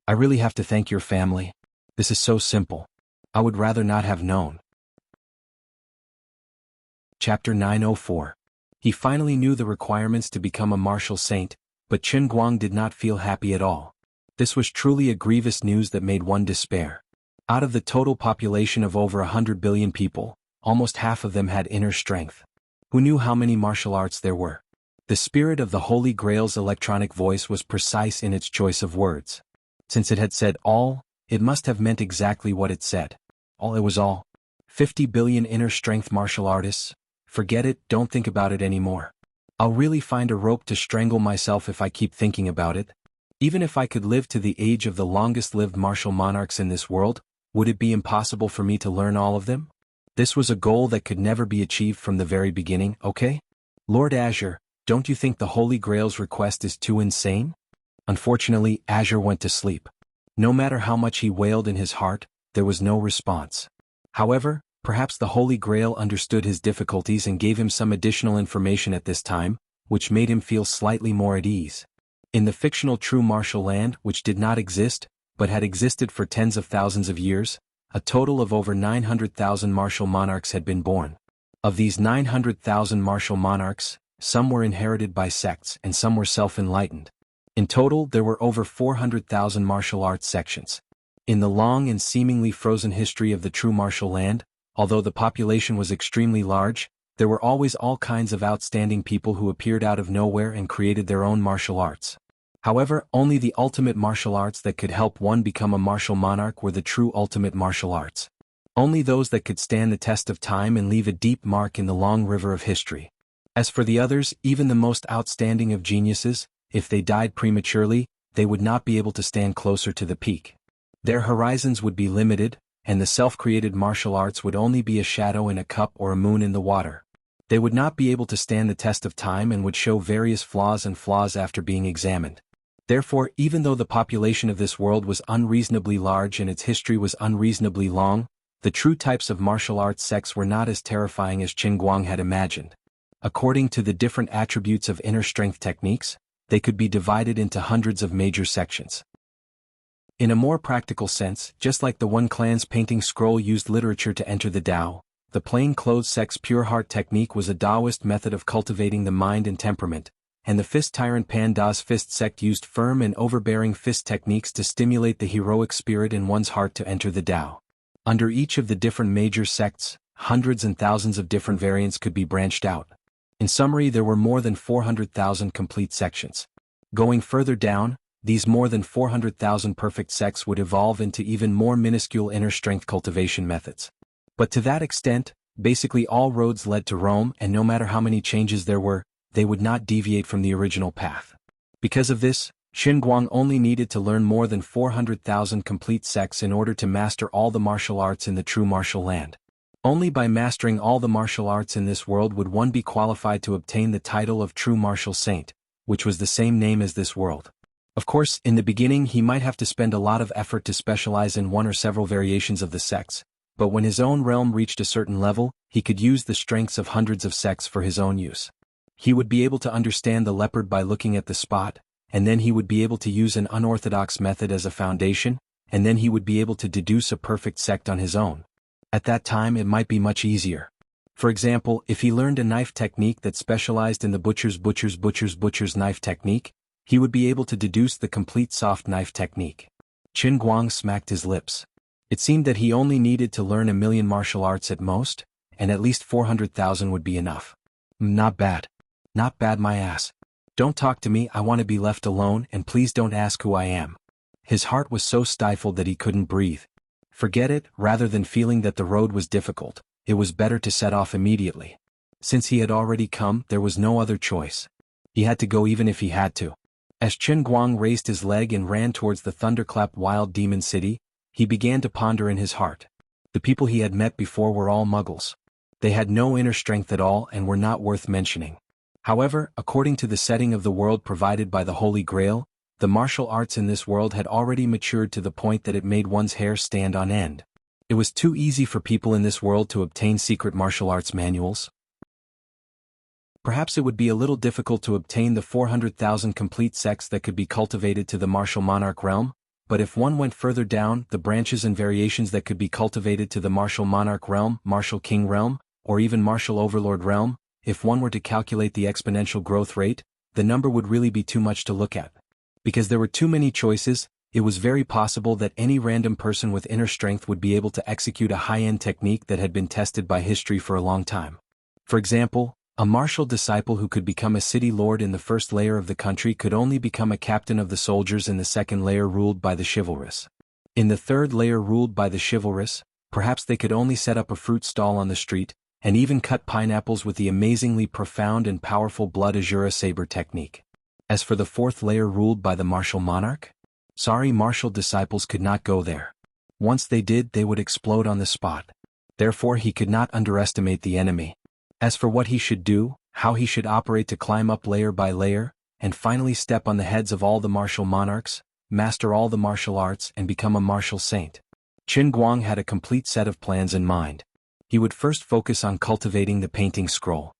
I really have to thank your family. This is so simple. I would rather not have known. Chapter 904. He finally knew the requirements to become a martial saint, but Qin Guang did not feel happy at all. This was truly a grievous news that made one despair. Out of the total population of over 100 billion people, almost half of them had inner strength. Who knew how many martial arts there were? The spirit of the Holy Grail's electronic voice was precise in its choice of words. Since it had said all, it must have meant exactly what it said. All, it was all. 50 billion inner strength martial artists? Forget it, don't think about it anymore. I'll really find a rope to strangle myself if I keep thinking about it. Even if I could live to the age of the longest-lived martial monarchs in this world, would it be impossible for me to learn all of them? This was a goal that could never be achieved from the very beginning, okay? Lord Azure, don't you think the Holy Grail's request is too insane? Unfortunately, Azure went to sleep. No matter how much he wailed in his heart, there was no response. However, perhaps the Holy Grail understood his difficulties and gave him some additional information at this time, which made him feel slightly more at ease. In the fictional true martial land, which did not exist, but had existed for tens of thousands of years, a total of over 900,000 martial monarchs had been born. Of these 900,000 martial monarchs, some were inherited by sects and some were self-enlightened. In total, there were over 400,000 martial arts sections. In the long and seemingly frozen history of the true martial land, although the population was extremely large, there were always all kinds of outstanding people who appeared out of nowhere and created their own martial arts. However, only the ultimate martial arts that could help one become a martial monarch were the true ultimate martial arts. Only those that could stand the test of time and leave a deep mark in the long river of history. As for the others, even the most outstanding of geniuses, if they died prematurely, they would not be able to stand closer to the peak. Their horizons would be limited, and the self-created martial arts would only be a shadow in a cup or a moon in the water. They would not be able to stand the test of time and would show various flaws after being examined. Therefore, even though the population of this world was unreasonably large and its history was unreasonably long, the true types of martial arts sects were not as terrifying as Qin Guang had imagined. According to the different attributes of inner strength techniques, they could be divided into hundreds of major sections. In a more practical sense, just like the One Clan's painting scroll used literature to enter the Tao, the plain-clothes sect's pure heart technique was a Taoist method of cultivating the mind and temperament, and the fist tyrant Panda's fist sect used firm and overbearing fist techniques to stimulate the heroic spirit in one's heart to enter the Tao. Under each of the different major sects, hundreds and thousands of different variants could be branched out. In summary, there were more than 400,000 complete sections. Going further down, these more than 400,000 perfect sects would evolve into even more minuscule inner strength cultivation methods. But to that extent, basically all roads led to Rome, and no matter how many changes there were, they would not deviate from the original path. Because of this, Qin Guang only needed to learn more than 400,000 complete sects in order to master all the martial arts in the true martial land. Only by mastering all the martial arts in this world would one be qualified to obtain the title of true martial saint, which was the same name as this world. Of course, in the beginning he might have to spend a lot of effort to specialize in one or several variations of the sects, but when his own realm reached a certain level, he could use the strengths of hundreds of sects for his own use. He would be able to understand the leopard by looking at the spot, and then he would be able to use an unorthodox method as a foundation, and then he would be able to deduce a perfect sect on his own. At that time it might be much easier. For example, if he learned a knife technique that specialized in the butcher's knife technique, he would be able to deduce the complete soft knife technique. Qin Guang smacked his lips. It seemed that he only needed to learn 1,000,000 martial arts at most, and at least 400,000 would be enough. Not bad. Not bad, my ass. Don't talk to me, I want to be left alone, and please don't ask who I am. His heart was so stifled that he couldn't breathe. Forget it, rather than feeling that the road was difficult, it was better to set off immediately. Since he had already come, there was no other choice. He had to go even if he had to. As Qin Guang raised his leg and ran towards the thunderclap wild demon city, he began to ponder in his heart. The people he had met before were all muggles. They had no inner strength at all and were not worth mentioning. However, according to the setting of the world provided by the Holy Grail, the martial arts in this world had already matured to the point that it made one's hair stand on end. It was too easy for people in this world to obtain secret martial arts manuals. Perhaps it would be a little difficult to obtain the 400,000 complete sects that could be cultivated to the martial monarch realm, but if one went further down, the branches and variations that could be cultivated to the martial monarch realm, martial king realm, or even martial overlord realm, if one were to calculate the exponential growth rate, the number would really be too much to look at. Because there were too many choices, it was very possible that any random person with inner strength would be able to execute a high-end technique that had been tested by history for a long time. For example, a martial disciple who could become a city lord in the first layer of the country could only become a captain of the soldiers in the second layer ruled by the chivalrous. In the third layer ruled by the chivalrous, perhaps they could only set up a fruit stall on the street, and even cut pineapples with the amazingly profound and powerful blood azura saber technique. As for the fourth layer ruled by the martial monarch, sorry, martial disciples could not go there. Once they did, they would explode on the spot. Therefore he could not underestimate the enemy. As for what he should do, how he should operate to climb up layer by layer, and finally step on the heads of all the martial monarchs, master all the martial arts and become a martial saint. Qin Guang had a complete set of plans in mind. He would first focus on cultivating the painting scroll.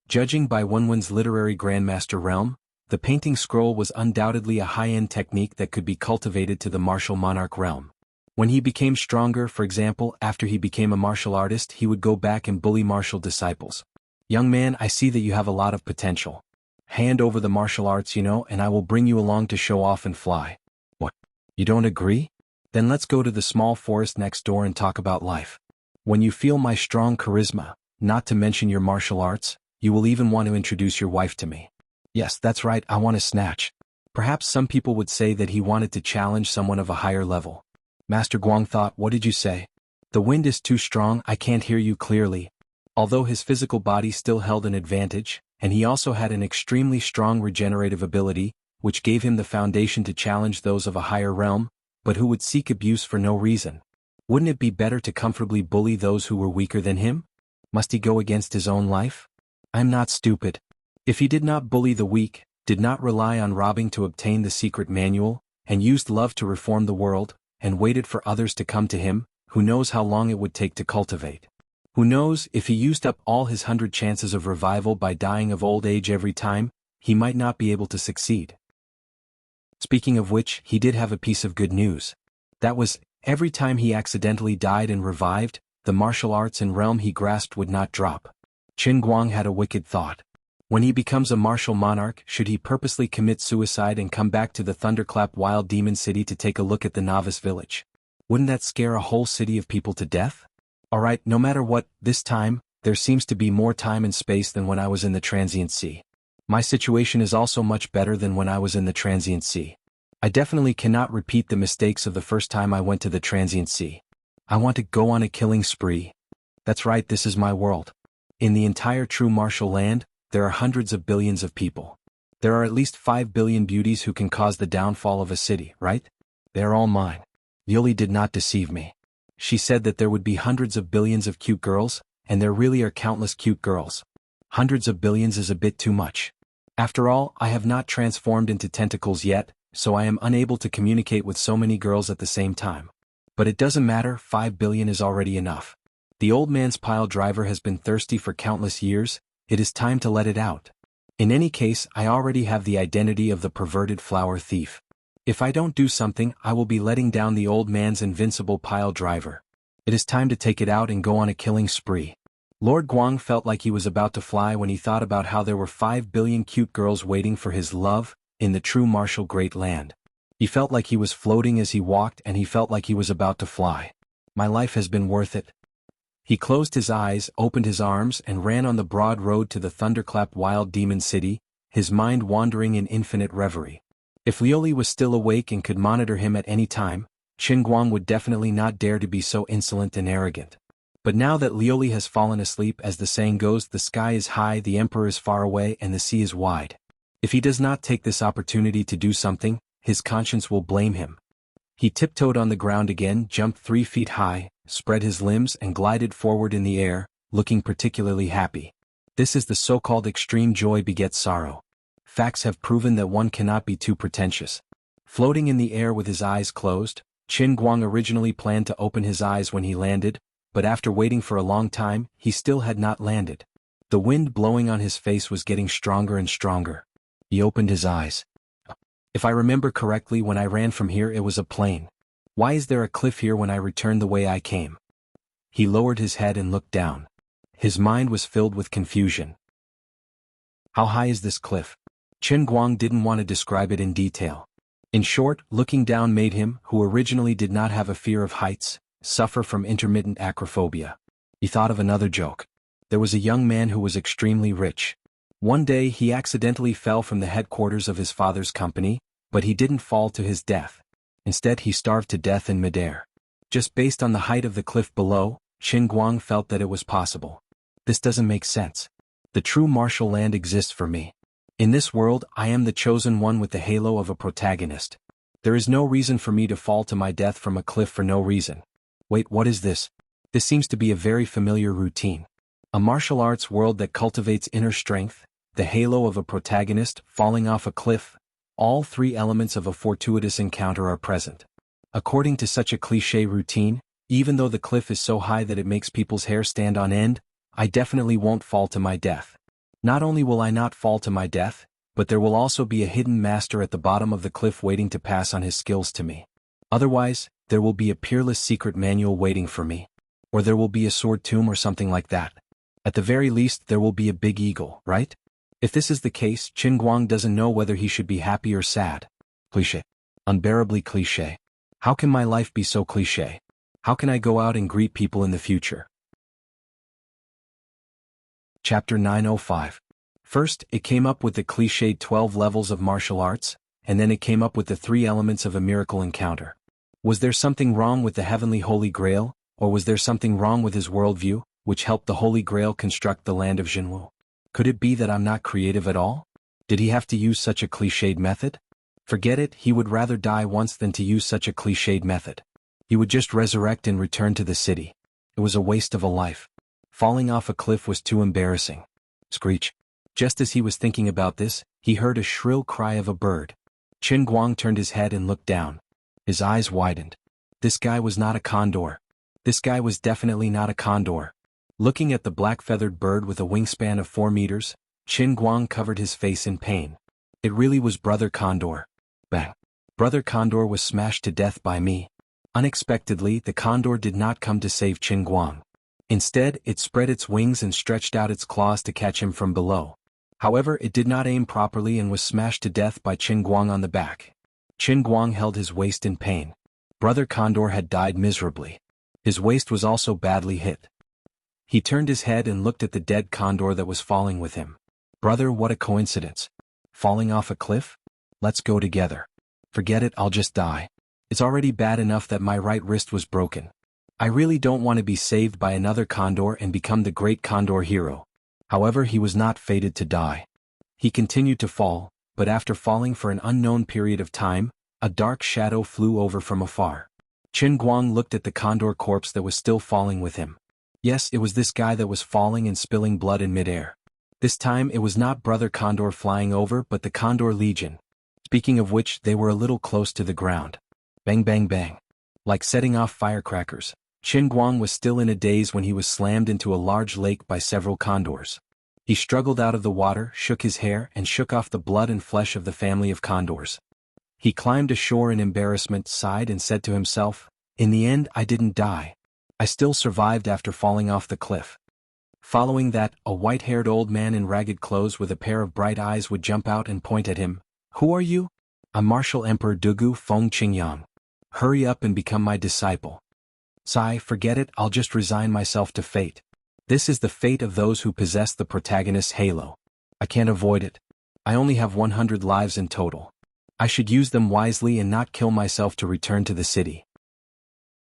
Judging by Wenwen's literary grandmaster realm, the painting scroll was undoubtedly a high-end technique that could be cultivated to the martial monarch realm. When he became stronger, for example, after he became a martial artist, he would go back and bully martial disciples. Young man, I see that you have a lot of potential. Hand over the martial arts, and I will bring you along to show off and fly. What? You don't agree? Then let's go to the small forest next door and talk about life. When you feel my strong charisma, not to mention your martial arts, you will even want to introduce your wife to me. Yes, that's right, I want to snatch. Perhaps some people would say that he wanted to challenge someone of a higher level. Master Guang thought, what did you say? The wind is too strong, I can't hear you clearly. Although his physical body still held an advantage, and he also had an extremely strong regenerative ability, which gave him the foundation to challenge those of a higher realm, but who would seek abuse for no reason. Wouldn't it be better to comfortably bully those who were weaker than him? Must he go against his own life? I'm not stupid. If he did not bully the weak, did not rely on robbing to obtain the secret manual, and used love to reform the world, and waited for others to come to him, who knows how long it would take to cultivate. Who knows, if he used up all his 100 chances of revival by dying of old age every time, he might not be able to succeed. Speaking of which, he did have a piece of good news. That was, every time he accidentally died and revived, the martial arts and realm he grasped would not drop. Qin Guang had a wicked thought. When he becomes a martial monarch, should he purposely commit suicide and come back to the Thunderclap Wild Demon City to take a look at the novice village? Wouldn't that scare a whole city of people to death? Alright, no matter what, this time, there seems to be more time and space than when I was in the Transient Sea. My situation is also much better than when I was in the Transient Sea. I definitely cannot repeat the mistakes of the first time I went to the Transient Sea. I want to go on a killing spree. That's right, this is my world. In the entire true martial land, there are hundreds of billions of people. There are at least 5 billion beauties who can cause the downfall of a city, right? They are all mine. Yuli did not deceive me. She said that there would be hundreds of billions of cute girls, and there really are countless cute girls. Hundreds of billions is a bit too much. After all, I have not transformed into tentacles yet, so I am unable to communicate with so many girls at the same time. But it doesn't matter, 5 billion is already enough. The old man's pile driver has been thirsty for countless years, it is time to let it out. In any case, I already have the identity of the perverted flower thief. If I don't do something, I will be letting down the old man's invincible pile driver. It is time to take it out and go on a killing spree. Lord Guang felt like he was about to fly when he thought about how there were 5 billion cute girls waiting for his love, in the true martial great land. He felt like he was floating as he walked, and he felt like he was about to fly. My life has been worth it. He closed his eyes, opened his arms, and ran on the broad road to the thunderclap wild demon city, his mind wandering in infinite reverie. If Liuli was still awake and could monitor him at any time, Qin Guang would definitely not dare to be so insolent and arrogant. But now that Liuli has fallen asleep, as the saying goes, the sky is high, the emperor is far away, and the sea is wide. If he does not take this opportunity to do something, his conscience will blame him. He tiptoed on the ground again, jumped 3 feet high, spread his limbs and glided forward in the air, looking particularly happy. This is the so-called extreme joy begets sorrow. Facts have proven that one cannot be too pretentious. Floating in the air with his eyes closed, Qin Guang originally planned to open his eyes when he landed, but after waiting for a long time, he still had not landed. The wind blowing on his face was getting stronger and stronger. He opened his eyes. If I remember correctly, when I ran from here it was a plain. Why is there a cliff here when I returned the way I came? He lowered his head and looked down. His mind was filled with confusion. How high is this cliff? Qin Guang didn't want to describe it in detail. In short, looking down made him, who originally did not have a fear of heights, suffer from intermittent acrophobia. He thought of another joke. There was a young man who was extremely rich. One day he accidentally fell from the headquarters of his father's company, but he didn't fall to his death. Instead he starved to death in midair. Just based on the height of the cliff below, Qin Guang felt that it was possible. This doesn't make sense. The true martial land exists for me. In this world, I am the chosen one with the halo of a protagonist. There is no reason for me to fall to my death from a cliff for no reason. Wait, what is this? This seems to be a very familiar routine. A martial arts world that cultivates inner strength, the halo of a protagonist, falling off a cliff. All 3 elements of a fortuitous encounter are present. According to such a cliché routine, even though the cliff is so high that it makes people's hair stand on end, I definitely won't fall to my death. Not only will I not fall to my death, but there will also be a hidden master at the bottom of the cliff waiting to pass on his skills to me. Otherwise, there will be a peerless secret manual waiting for me. Or there will be a sword tomb or something like that. At the very least, there will be a big eagle, right? If this is the case, Qin Guang doesn't know whether he should be happy or sad. Cliché. Unbearably cliché. How can my life be so cliché? How can I go out and greet people in the future? Chapter 905. First, it came up with the cliched 12 levels of martial arts, and then it came up with the 3 elements of a miracle encounter. Was there something wrong with the heavenly Holy Grail, or was there something wrong with his worldview, which helped the Holy Grail construct the land of Jinwu? Could it be that I'm not creative at all? Did he have to use such a cliched method? Forget it, he would rather die once than to use such a cliched method. He would just resurrect and return to the city. It was a waste of a life. Falling off a cliff was too embarrassing. Screech. Just as he was thinking about this, he heard a shrill cry of a bird. Qin Guang turned his head and looked down. His eyes widened. This guy was not a condor. This guy was definitely not a condor. Looking at the black-feathered bird with a wingspan of 4 meters, Qin Guang covered his face in pain. It really was Brother Condor. Bang. Brother Condor was smashed to death by me. Unexpectedly, the condor did not come to save Qin Guang. Instead, it spread its wings and stretched out its claws to catch him from below. However, it did not aim properly and was smashed to death by Qin Guang on the back. Qin Guang held his waist in pain. Brother Condor had died miserably. His waist was also badly hit. He turned his head and looked at the dead condor that was falling with him. Brother, what a coincidence. Falling off a cliff? Let's go together. Forget it, I'll just die. It's already bad enough that my right wrist was broken. I really don't want to be saved by another condor and become the great condor hero. However, he was not fated to die. He continued to fall, but after falling for an unknown period of time, a dark shadow flew over from afar. Qin Guang looked at the condor corpse that was still falling with him. Yes, it was this guy that was falling and spilling blood in midair. This time it was not Brother Condor flying over but the Condor Legion. Speaking of which, they were a little close to the ground. Bang bang bang. Like setting off firecrackers, Qin Guang was still in a daze when he was slammed into a large lake by several condors. He struggled out of the water, shook his hair, and shook off the blood and flesh of the family of condors. He climbed ashore in embarrassment, sighed and said to himself, "In the end I didn't die. I still survived after falling off the cliff." Following that, a white-haired old man in ragged clothes with a pair of bright eyes would jump out and point at him. "Who are you?" "I'm Martial Emperor Dugu Feng Qingyang. Hurry up and become my disciple." "Sai, forget it, I'll just resign myself to fate. This is the fate of those who possess the protagonist's halo. I can't avoid it. I only have 100 lives in total. I should use them wisely and not kill myself to return to the city.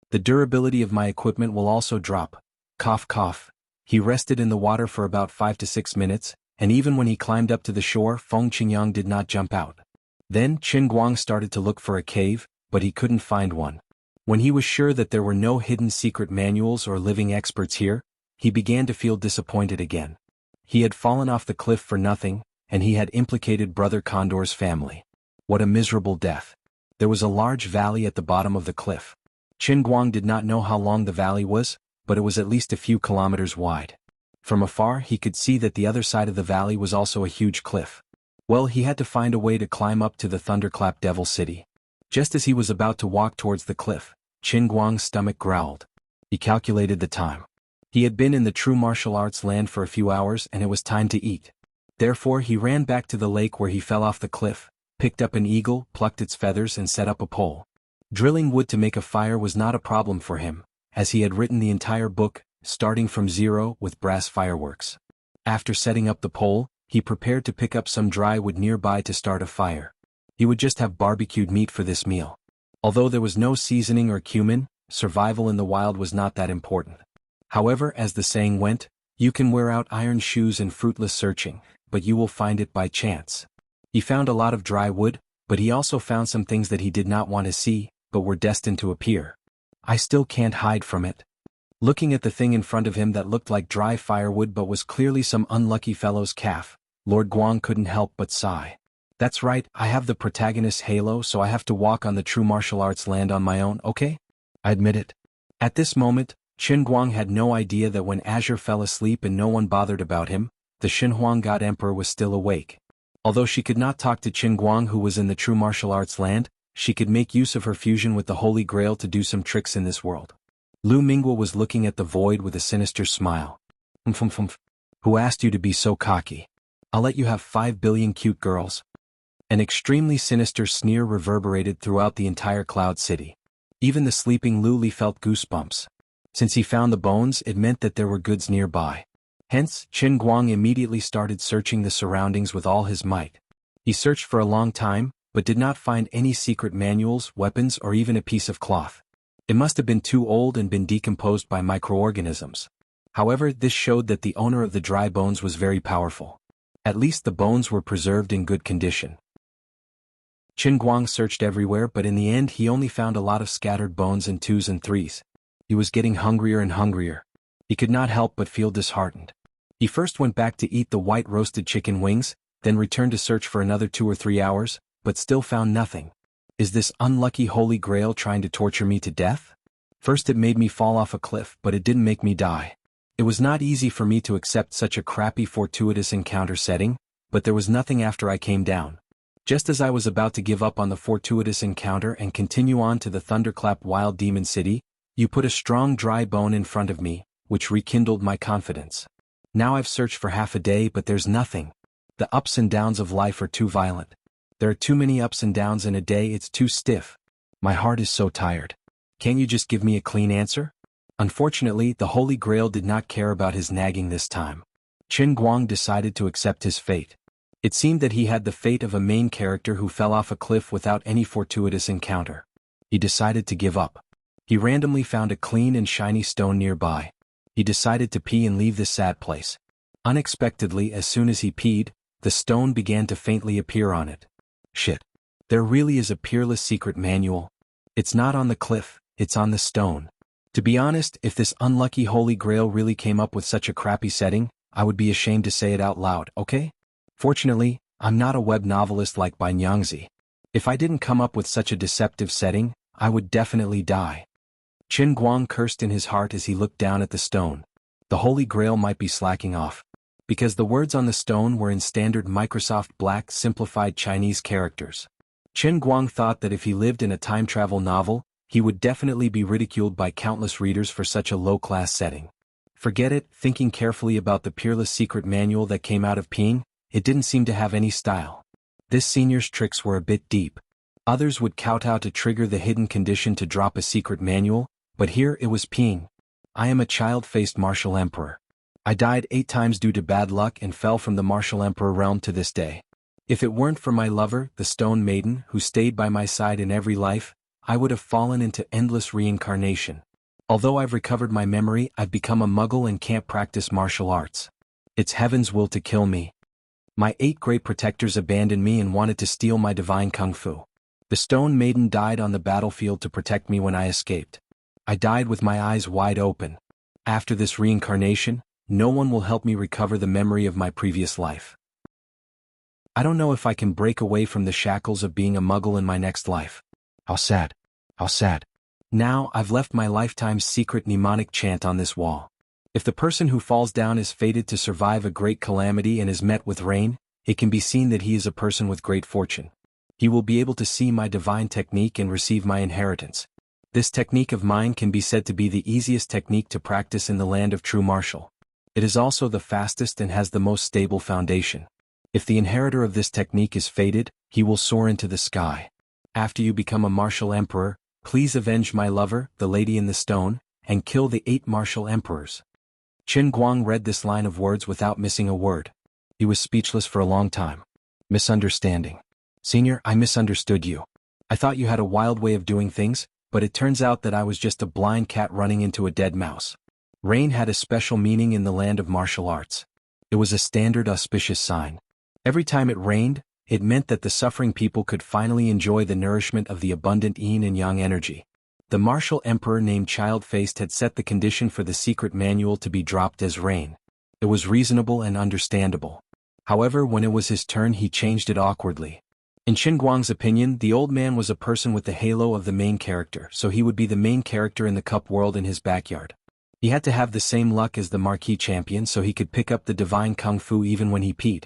The durability of my equipment will also drop." Cough cough. He rested in the water for about 5 to 6 minutes, and even when he climbed up to the shore, Feng Qingyang did not jump out. Then Qin Guang started to look for a cave, but he couldn't find one. When he was sure that there were no hidden secret manuals or living experts here, he began to feel disappointed again. He had fallen off the cliff for nothing, and he had implicated Brother Condor's family. What a miserable death. There was a large valley at the bottom of the cliff. Qin Guang did not know how long the valley was, but it was at least a few kilometers wide. From afar he could see that the other side of the valley was also a huge cliff. Well, he had to find a way to climb up to the Thunderclap Devil City. Just as he was about to walk towards the cliff, Qin Guang's stomach growled. He calculated the time. He had been in the true martial arts land for a few hours and it was time to eat. Therefore he ran back to the lake where he fell off the cliff, picked up an eagle, plucked its feathers and set up a pole. Drilling wood to make a fire was not a problem for him, as he had written the entire book, starting from zero with brass fireworks. After setting up the pole, he prepared to pick up some dry wood nearby to start a fire. He would just have barbecued meat for this meal. Although there was no seasoning or cumin, survival in the wild was not that important. However, as the saying went, you can wear out iron shoes in fruitless searching, but you will find it by chance. He found a lot of dry wood, but he also found some things that he did not want to see, but were destined to appear. I still can't hide from it. Looking at the thing in front of him that looked like dry firewood but was clearly some unlucky fellow's calf, Lord Guang couldn't help but sigh. That's right, I have the protagonist's halo, so I have to walk on the true martial arts land on my own, okay? I admit it. At this moment, Qin Guang had no idea that when Azure fell asleep and no one bothered about him, the Xinhuang God Emperor was still awake. Although she could not talk to Qin Guang who was in the true martial arts land, she could make use of her fusion with the Holy Grail to do some tricks in this world. Lu Mingguo was looking at the void with a sinister smile. Who asked you to be so cocky? I'll let you have 5 billion cute girls. An extremely sinister sneer reverberated throughout the entire Cloud City. Even the sleeping Lu Li felt goosebumps. Since he found the bones, it meant that there were goods nearby. Hence, Qin Guang immediately started searching the surroundings with all his might. He searched for a long time, but did not find any secret manuals, weapons, or even a piece of cloth. It must have been too old and been decomposed by microorganisms. However, this showed that the owner of the dry bones was very powerful. At least the bones were preserved in good condition. Qin Guang searched everywhere, but in the end he only found a lot of scattered bones in 2s and 3s. He was getting hungrier and hungrier. He could not help but feel disheartened. He first went back to eat the white roasted chicken wings, then returned to search for another 2 or 3 hours, but still found nothing. Is this unlucky Holy Grail trying to torture me to death? First it made me fall off a cliff, but it didn't make me die. It was not easy for me to accept such a crappy fortuitous encounter setting, but there was nothing after I came down. Just as I was about to give up on the fortuitous encounter and continue on to the Thunderclap Wild Demon City, you put a strong dry bone in front of me, which rekindled my confidence. Now I've searched for half a day but there's nothing. The ups and downs of life are too violent. There are too many ups and downs in a day, it's too stiff. My heart is so tired. Can't you just give me a clean answer? Unfortunately, the Holy Grail did not care about his nagging this time. Qin Guang decided to accept his fate. It seemed that he had the fate of a main character who fell off a cliff without any fortuitous encounter. He decided to give up. He randomly found a clean and shiny stone nearby. He decided to pee and leave this sad place. Unexpectedly, as soon as he peed, the stone began to faintly appear on it. Shit. There really is a peerless secret manual. It's not on the cliff, it's on the stone. To be honest, if this unlucky Holy Grail really came up with such a crappy setting, I would be ashamed to say it out loud, okay? Fortunately, I'm not a web novelist like Bai Nyangzi. If I didn't come up with such a deceptive setting, I would definitely die. Qin Guang cursed in his heart as he looked down at the stone. The Holy Grail might be slacking off. Because the words on the stone were in standard Microsoft Black simplified Chinese characters. Chen Guang thought that if he lived in a time travel novel, he would definitely be ridiculed by countless readers for such a low-class setting. Forget it. Thinking carefully about the peerless secret manual that came out of peeing, it didn't seem to have any style. This senior's tricks were a bit deep. Others would kowtow to trigger the hidden condition to drop a secret manual, but here it was peeing. I am a child-faced martial emperor. I died 8 times due to bad luck and fell from the martial emperor realm to this day. If it weren't for my lover, the stone maiden, who stayed by my side in every life, I would have fallen into endless reincarnation. Although I've recovered my memory, I've become a muggle and can't practice martial arts. It's heaven's will to kill me. My 8 great protectors abandoned me and wanted to steal my divine kung fu. The stone maiden died on the battlefield to protect me when I escaped. I died with my eyes wide open. After this reincarnation, no one will help me recover the memory of my previous life. I don't know if I can break away from the shackles of being a muggle in my next life. How sad. How sad. Now I've left my lifetime's secret mnemonic chant on this wall. If the person who falls down is fated to survive a great calamity and is met with rain, it can be seen that he is a person with great fortune. He will be able to see my divine technique and receive my inheritance. This technique of mine can be said to be the easiest technique to practice in the land of true martial. It is also the fastest and has the most stable foundation. If the inheritor of this technique is fated, he will soar into the sky. After you become a martial emperor, please avenge my lover, the lady in the stone, and kill the 8 martial emperors. Chen Guang read this line of words without missing a word. He was speechless for a long time. Misunderstanding. Senior, I misunderstood you. I thought you had a wild way of doing things, but it turns out that I was just a blind cat running into a dead mouse. Rain had a special meaning in the land of martial arts. It was a standard auspicious sign. Every time it rained, it meant that the suffering people could finally enjoy the nourishment of the abundant yin and yang energy. The martial emperor named Child-Faced had set the condition for the secret manual to be dropped as rain. It was reasonable and understandable. However, when it was his turn, he changed it awkwardly. In Chen Guang's opinion, the old man was a person with the halo of the main character, so he would be the main character in the cup world in his backyard. He had to have the same luck as the marquee champion so he could pick up the divine kung fu even when he peed.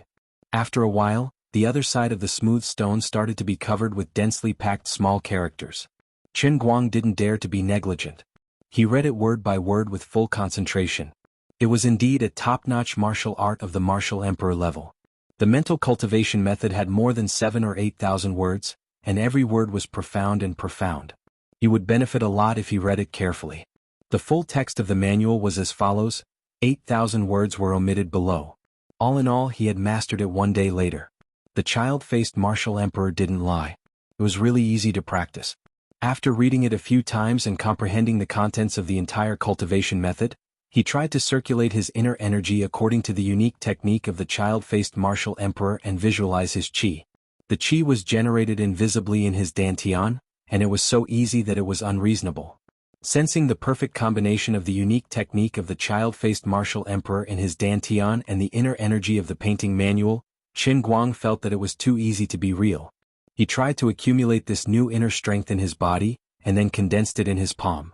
After a while, the other side of the smooth stone started to be covered with densely packed small characters. Chen Guang didn't dare to be negligent. He read it word by word with full concentration. It was indeed a top-notch martial art of the martial emperor level. The mental cultivation method had more than 7,000 or 8,000 words, and every word was profound and profound. He would benefit a lot if he read it carefully. The full text of the manual was as follows. 8,000 words were omitted below. All in all, he had mastered it one day later. The child-faced martial emperor didn't lie. It was really easy to practice. After reading it a few times and comprehending the contents of the entire cultivation method, he tried to circulate his inner energy according to the unique technique of the child-faced martial emperor and visualize his qi. The qi was generated invisibly in his dantian, and it was so easy that it was unreasonable. Sensing the perfect combination of the unique technique of the child-faced martial emperor in his dantian and the inner energy of the painting manual, Chen Guang felt that it was too easy to be real. He tried to accumulate this new inner strength in his body, and then condensed it in his palm.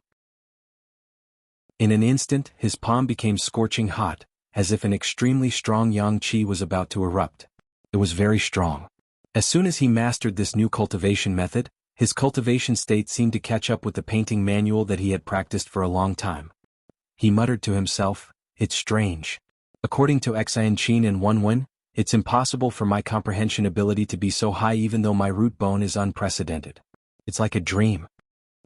In an instant, his palm became scorching hot, as if an extremely strong yang qi was about to erupt. It was very strong. As soon as he mastered this new cultivation method, his cultivation state seemed to catch up with the painting manual that he had practiced for a long time. He muttered to himself, "It's strange. According to Xian Qin and Wenwen, it's impossible for my comprehension ability to be so high even though my root bone is unprecedented. It's like a dream."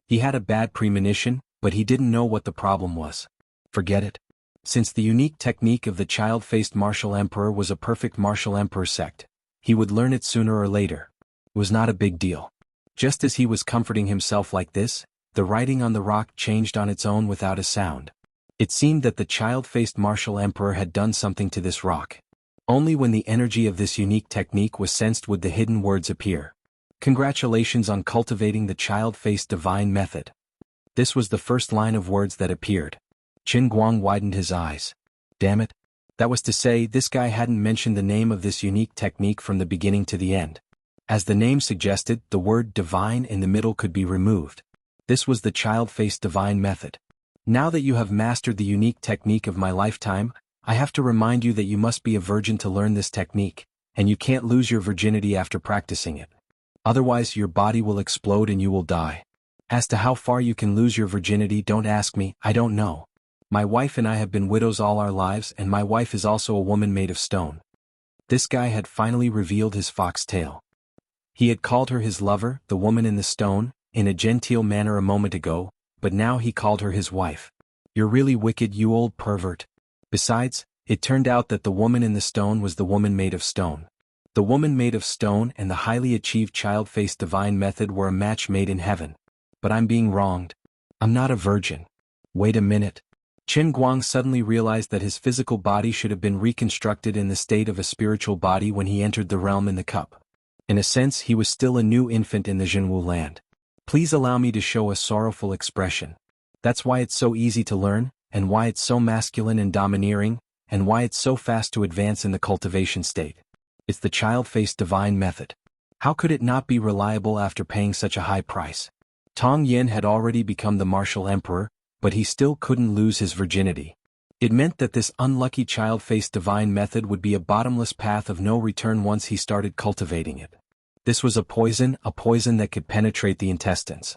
He had a bad premonition, but he didn't know what the problem was. Forget it. Since the unique technique of the child-faced martial emperor was a perfect martial emperor sect, he would learn it sooner or later. It was not a big deal. Just as he was comforting himself like this, the writing on the rock changed on its own without a sound. It seemed that the child-faced martial emperor had done something to this rock. Only when the energy of this unique technique was sensed would the hidden words appear. Congratulations on cultivating the child-faced divine method. This was the first line of words that appeared. Chen Guang widened his eyes. Damn it. That was to say, this guy hadn't mentioned the name of this unique technique from the beginning to the end. As the name suggested, the word divine in the middle could be removed. This was the child-faced divine method. Now that you have mastered the unique technique of my lifetime, I have to remind you that you must be a virgin to learn this technique, and you can't lose your virginity after practicing it. Otherwise your body will explode and you will die. As to how far you can lose your virginity, don't ask me, I don't know. My wife and I have been widows all our lives, and my wife is also a woman made of stone. This guy had finally revealed his fox tail. He had called her his lover, the woman in the stone, in a genteel manner a moment ago, but now he called her his wife. You're really wicked, you old pervert. Besides, it turned out that the woman in the stone was the woman made of stone. The woman made of stone and the highly achieved child-faced divine method were a match made in heaven. But I'm being wronged. I'm not a virgin. Wait a minute. Chen Guang suddenly realized that his physical body should have been reconstructed in the state of a spiritual body when he entered the realm in the cup. In a sense, he was still a new infant in the Zhenwu land. Please allow me to show a sorrowful expression. That's why it's so easy to learn, and why it's so masculine and domineering, and why it's so fast to advance in the cultivation state. It's the child-faced divine method. How could it not be reliable after paying such a high price? Tong Yin had already become the martial emperor, but he still couldn't lose his virginity. It meant that this unlucky child-faced divine method would be a bottomless path of no return once he started cultivating it. This was a poison that could penetrate the intestines.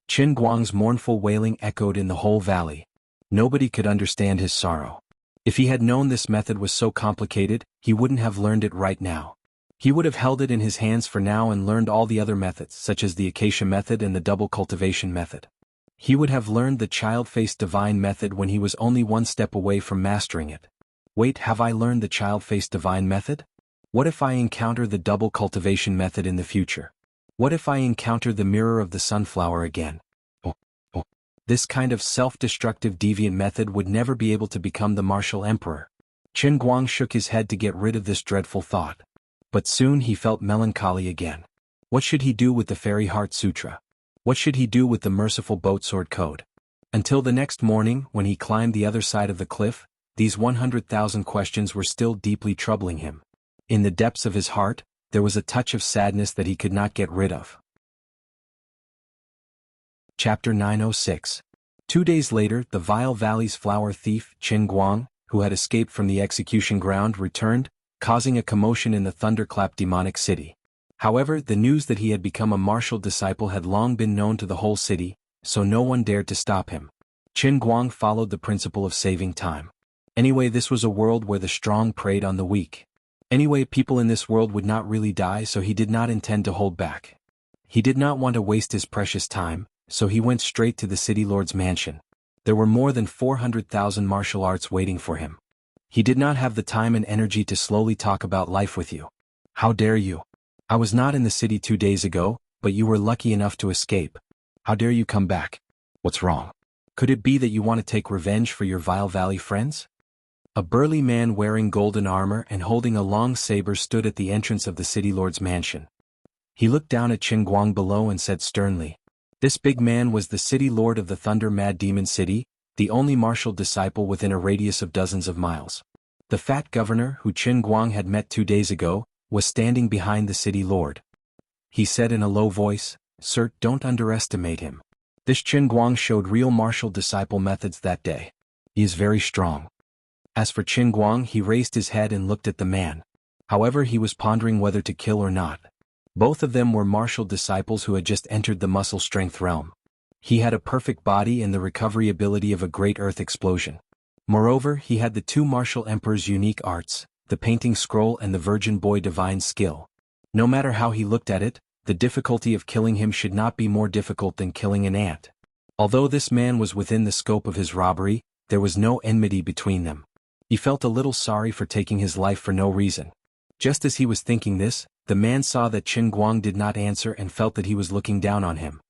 Qin Guang's mournful wailing echoed in the whole valley. Nobody could understand his sorrow. If he had known this method was so complicated, he wouldn't have learned it right now. He would have held it in his hands for now and learned all the other methods, such as the acacia method and the double cultivation method. He would have learned the child-faced divine method when he was only one step away from mastering it. Wait, have I learned the child-faced divine method? What if I encounter the double cultivation method in the future? What if I encounter the mirror of the sunflower again? This kind of self-destructive deviant method would never be able to become the martial emperor. Qin Guang shook his head to get rid of this dreadful thought. But soon he felt melancholy again. What should he do with the Fairy Heart Sutra? What should he do with the Merciful Boat Sword Code? Until the next morning, when he climbed the other side of the cliff, these 100,000 questions were still deeply troubling him. In the depths of his heart, there was a touch of sadness that he could not get rid of. Chapter 906. 2 days later, the Vile Valley's flower thief, Qin Guang, who had escaped from the execution ground, returned, causing a commotion in the thunderclap demonic city. However, the news that he had become a martial disciple had long been known to the whole city, so no one dared to stop him. Qin Guang followed the principle of saving time. Anyway, this was a world where the strong preyed on the weak. Anyway, people in this world would not really die, so he did not intend to hold back. He did not want to waste his precious time, so he went straight to the city lord's mansion. There were more than 400,000 martial arts waiting for him. He did not have the time and energy to slowly talk about life with you. How dare you? I was not in the city 2 days ago, but you were lucky enough to escape. How dare you come back? What's wrong? Could it be that you want to take revenge for your Vile Valley friends? A burly man wearing golden armor and holding a long saber stood at the entrance of the city lord's mansion. He looked down at Qin Guang below and said sternly. This big man was the city lord of the Thunder Mad Demon City, the only martial disciple within a radius of dozens of miles. The fat governor, who Qin Guang had met 2 days ago, was standing behind the city lord. He said in a low voice, "Sir, don't underestimate him. This Qin Guang showed real martial disciple methods that day. He is very strong." As for Qin Guang, he raised his head and looked at the man. However, he was pondering whether to kill or not. Both of them were martial disciples who had just entered the muscle strength realm. He had a perfect body and the recovery ability of a great earth explosion. Moreover, he had the 2 martial emperor's unique arts, the painting scroll and the virgin boy divine skill. No matter how he looked at it, the difficulty of killing him should not be more difficult than killing an ant. Although this man was within the scope of his robbery, there was no enmity between them. He felt a little sorry for taking his life for no reason. Just as he was thinking this, the man saw that Qin Guang did not answer and felt that he was looking down on him.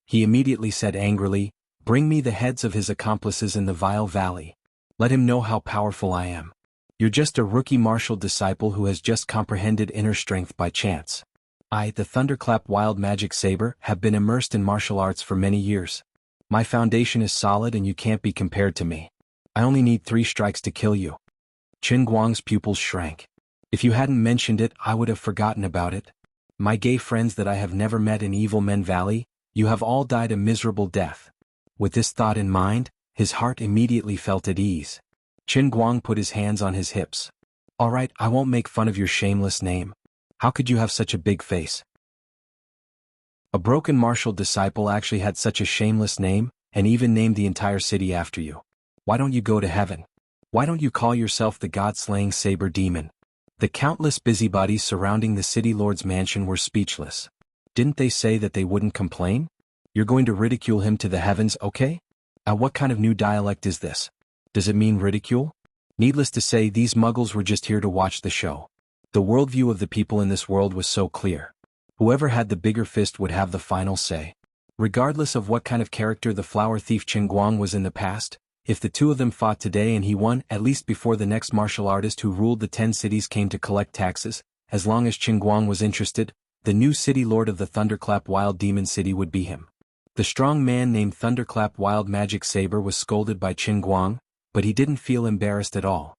He immediately said angrily, "Bring me the heads of his accomplices in the Vile Valley. Let him know how powerful I am. You're just a rookie martial disciple who has just comprehended inner strength by chance. I, the Thunderclap Wild Magic Saber, have been immersed in martial arts for many years. My foundation is solid and you can't be compared to me. I only need 3 strikes to kill you." Qin Guang's pupils shrank. If you hadn't mentioned it, I would have forgotten about it. My gay friends that I have never met in Evil Men Valley, you have all died a miserable death. With this thought in mind, his heart immediately felt at ease. Qin Guang put his hands on his hips. "All right, I won't make fun of your shameless name. How could you have such a big face? A broken martial disciple actually had such a shameless name, and even named the entire city after you. Why don't you go to heaven? Why don't you call yourself the god-slaying saber demon? The countless busybodies surrounding the city lord's mansion were speechless. Didn't they say that they wouldn't complain? You're going to ridicule him to the heavens, okay? What kind of new dialect is this? Does it mean ridicule? Needless to say, these muggles were just here to watch the show. The worldview of the people in this world was so clear. Whoever had the bigger fist would have the final say. Regardless of what kind of character the flower thief Qin Guang was in the past, if the two of them fought today and he won, at least before the next martial artist who ruled the 10 cities came to collect taxes, as long as Qin Guang was interested, the new city lord of the Thunderclap Wild Demon City would be him. The strong man named Thunderclap Wild Magic Saber was scolded by Qin Guang, but he didn't feel embarrassed at all.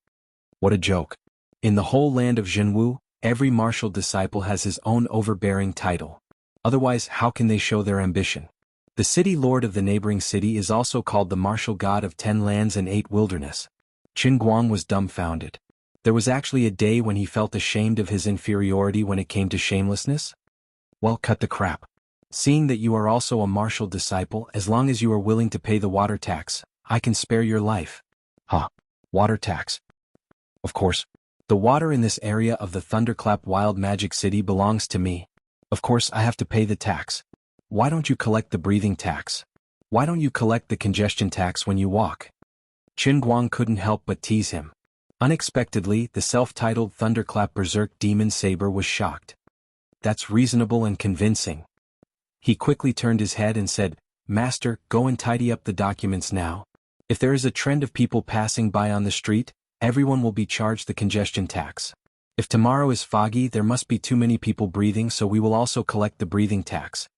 What a joke. In the whole land of Zhenwu, every martial disciple has his own overbearing title. Otherwise, how can they show their ambition? The city lord of the neighboring city is also called the martial god of 10 lands and 8 wilderness. Qin Guang was dumbfounded. There was actually a day when he felt ashamed of his inferiority when it came to shamelessness? Well, cut the crap. Seeing that you are also a martial disciple, as long as you are willing to pay the water tax, I can spare your life. Huh. Water tax. Of course. The water in this area of the Thunderclap Wild Magic City belongs to me. Of course I have to pay the tax. Why don't you collect the breathing tax? Why don't you collect the congestion tax when you walk? Qin Guang couldn't help but tease him. Unexpectedly, the self-titled Thunderclap Berserk Demon Saber was shocked. That's reasonable and convincing. He quickly turned his head and said, Master, go and tidy up the documents now. If there is a trend of people passing by on the street, everyone will be charged the congestion tax. If tomorrow is foggy, there must be too many people breathing, so we will also collect the breathing tax.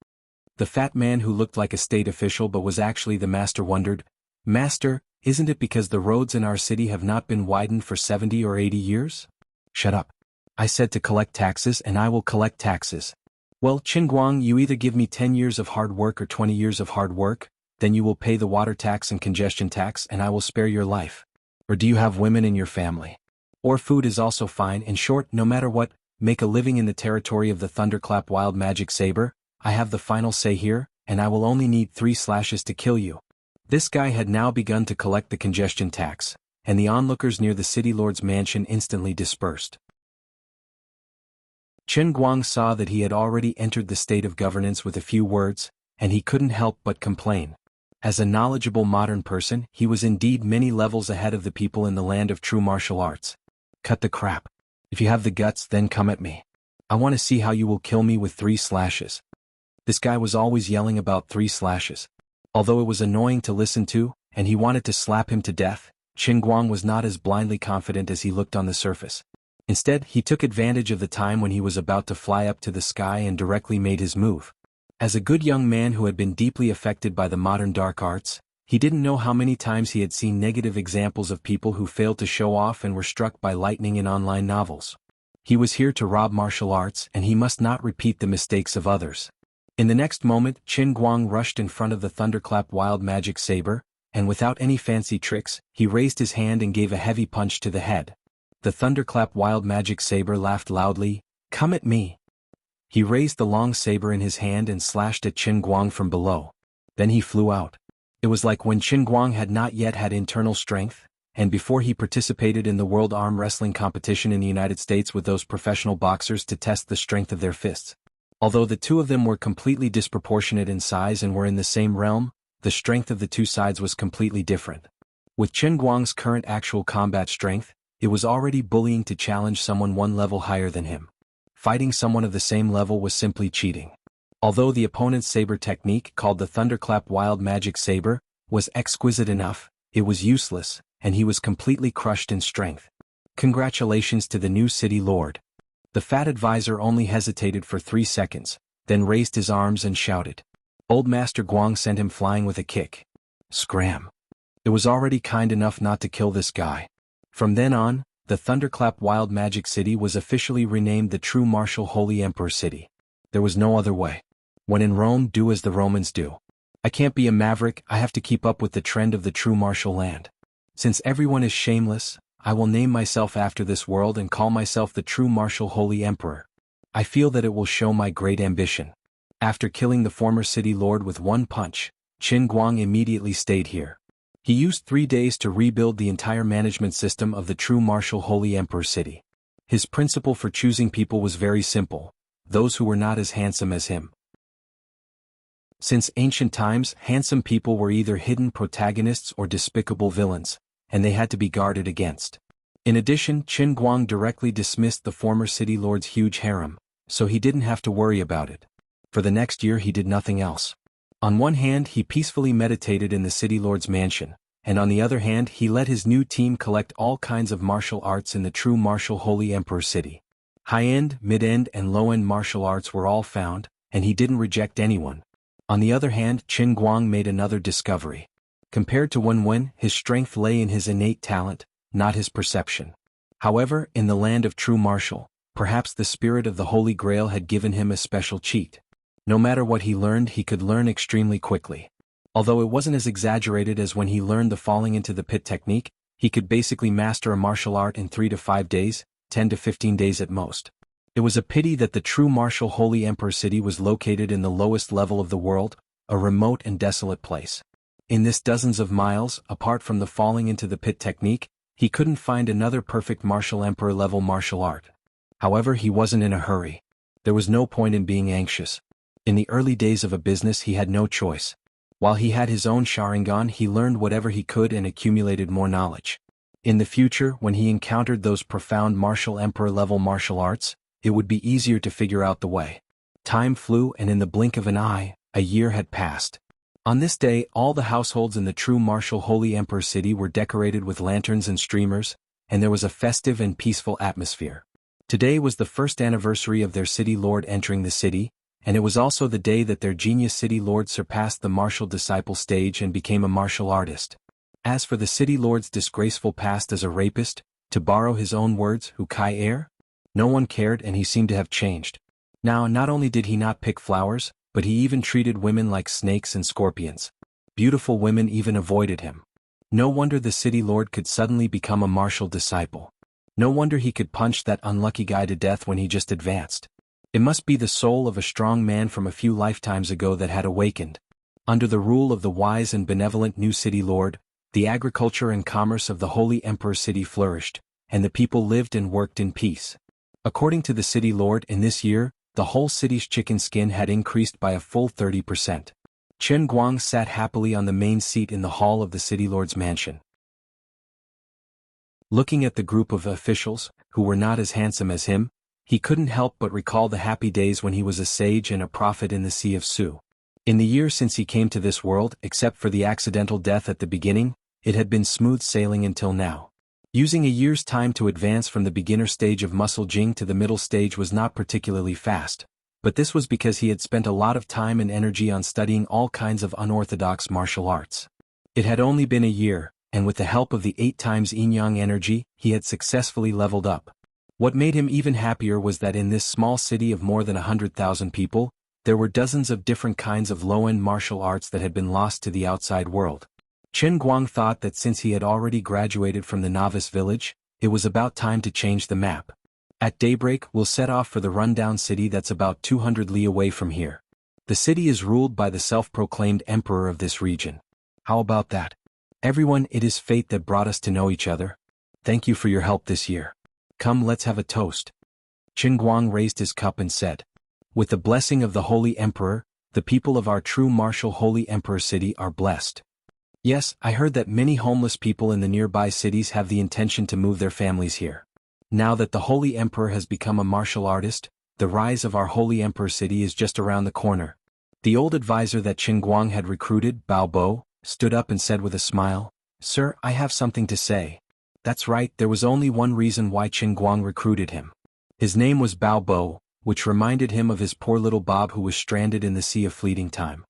The fat man who looked like a state official but was actually the master wondered, Master, isn't it because the roads in our city have not been widened for 70 or 80 years? Shut up. I said to collect taxes and I will collect taxes. Well, Qin Guang, you either give me 10 years of hard work or 20 years of hard work, then you will pay the water tax and congestion tax and I will spare your life. Or do you have women in your family? Or food is also fine. In short, no matter what, make a living in the territory of the Thunderclap Wild Magic Saber. I have the final say here, and I will only need 3 slashes to kill you. This guy had now begun to collect the congestion tax, and the onlookers near the city lord's mansion instantly dispersed. Qin Guang saw that he had already entered the state of governance with a few words, and he couldn't help but complain. As a knowledgeable modern person, he was indeed many levels ahead of the people in the land of true martial arts. Cut the crap. If you have the guts, then come at me. I want to see how you will kill me with 3 slashes. This guy was always yelling about 3 slashes. Although it was annoying to listen to, and he wanted to slap him to death, Qin Guang was not as blindly confident as he looked on the surface. Instead, he took advantage of the time when he was about to fly up to the sky and directly made his move. As a good young man who had been deeply affected by the modern dark arts, he didn't know how many times he had seen negative examples of people who failed to show off and were struck by lightning in online novels. He was here to rob martial arts, and he must not repeat the mistakes of others. In the next moment, Qin Guang rushed in front of the Thunderclap Wild Magic Saber, and without any fancy tricks, he raised his hand and gave a heavy punch to the head. The Thunderclap Wild Magic Saber laughed loudly, "Come at me." He raised the long saber in his hand and slashed at Qin Guang from below. Then he flew out. It was like when Qin Guang had not yet had internal strength, and before he participated in the World Arm Wrestling competition in the United States with those professional boxers to test the strength of their fists. Although the two of them were completely disproportionate in size and were in the same realm, the strength of the two sides was completely different. With Qin Guang's current actual combat strength, it was already bullying to challenge someone one level higher than him. Fighting someone of the same level was simply cheating. Although the opponent's saber technique, called the Thunderclap Wild Magic Saber, was exquisite enough, it was useless, and he was completely crushed in strength. Congratulations to the new city lord. The fat advisor only hesitated for 3 seconds, then raised his arms and shouted. Old Master Guang sent him flying with a kick. Scram. It was already kind enough not to kill this guy. From then on, the Thunderclap Wild Magic City was officially renamed the True Martial Holy Emperor City. There was no other way. When in Rome, do as the Romans do. I can't be a maverick, I have to keep up with the trend of the true martial land. Since everyone is shameless, I will name myself after this world and call myself the True Martial Holy Emperor. I feel that it will show my great ambition. After killing the former city lord with one punch, Qin Guang immediately stayed here. He used 3 days to rebuild the entire management system of the true martial Holy Emperor city. His principle for choosing people was very simple: those who were not as handsome as him. Since ancient times, handsome people were either hidden protagonists or despicable villains, and they had to be guarded against. In addition, Qin Guang directly dismissed the former city lord's huge harem, so he didn't have to worry about it. For the next year he did nothing else. On one hand, he peacefully meditated in the city lord's mansion, and on the other hand he let his new team collect all kinds of martial arts in the true martial Holy Emperor city. High-end, mid-end and low-end martial arts were all found, and he didn't reject anyone. On the other hand, Qin Guang made another discovery. Compared to Wen, his strength lay in his innate talent, not his perception. However, in the land of true martial, perhaps the spirit of the Holy Grail had given him a special cheat. No matter what he learned, he could learn extremely quickly. Although it wasn't as exaggerated as when he learned the falling into the pit technique, he could basically master a martial art in 3 to 5 days, 10 to 15 days at most. It was a pity that the true martial Holy Emperor city was located in the lowest level of the world, a remote and desolate place. In this dozens of miles, apart from the falling into the pit technique, he couldn't find another perfect martial emperor level martial art. However, he wasn't in a hurry. There was no point in being anxious. In the early days of a business he had no choice. While he had his own Sharingan, he learned whatever he could and accumulated more knowledge. In the future, when he encountered those profound martial emperor level martial arts, it would be easier to figure out the way. Time flew, and in the blink of an eye, a year had passed. On this day, all the households in the true martial Holy Emperor city were decorated with lanterns and streamers, and there was a festive and peaceful atmosphere. Today was the first anniversary of their city lord entering the city, and it was also the day that their genius city lord surpassed the martial disciple stage and became a martial artist. As for the city lord's disgraceful past as a rapist, to borrow his own words, who kai air? No one cared, and he seemed to have changed. Now, not only did he not pick flowers, but he even treated women like snakes and scorpions. Beautiful women even avoided him. No wonder the city lord could suddenly become a martial disciple. No wonder he could punch that unlucky guy to death when he just advanced. It must be the soul of a strong man from a few lifetimes ago that had awakened. Under the rule of the wise and benevolent new city lord, the agriculture and commerce of the Holy Emperor city flourished, and the people lived and worked in peace. According to the city lord, in this year, the whole city's chicken skin had increased by a full 30%. Qin Guang sat happily on the main seat in the hall of the city lord's mansion. Looking at the group of officials, who were not as handsome as him, he couldn't help but recall the happy days when he was a sage and a prophet in the Sea of Su. In the year since he came to this world, except for the accidental death at the beginning, it had been smooth sailing until now. Using a year's time to advance from the beginner stage of muscle jing to the middle stage was not particularly fast, but this was because he had spent a lot of time and energy on studying all kinds of unorthodox martial arts. It had only been a year, and with the help of the 8 times yin-yang energy, he had successfully leveled up. What made him even happier was that in this small city of more than 100,000 people, there were dozens of different kinds of low-end martial arts that had been lost to the outside world. Qin Guang thought that since he had already graduated from the novice village, it was about time to change the map. At daybreak, we'll set off for the rundown city that's about 200 li away from here. The city is ruled by the self-proclaimed emperor of this region. How about that? Everyone, it is fate that brought us to know each other. Thank you for your help this year. Come, let's have a toast. Qin Guang raised his cup and said, "With the blessing of the Holy Emperor, the people of our true martial Holy Emperor city are blessed. Yes, I heard that many homeless people in the nearby cities have the intention to move their families here. Now that the Holy Emperor has become a martial artist, the rise of our Holy Emperor city is just around the corner." The old advisor that Qin Guang had recruited, Bao Bo, stood up and said with a smile, "Sir, I have something to say." That's right, there was only one reason why Qin Guang recruited him. His name was Bao Bo, which reminded him of his poor little Bob who was stranded in the sea of fleeting time.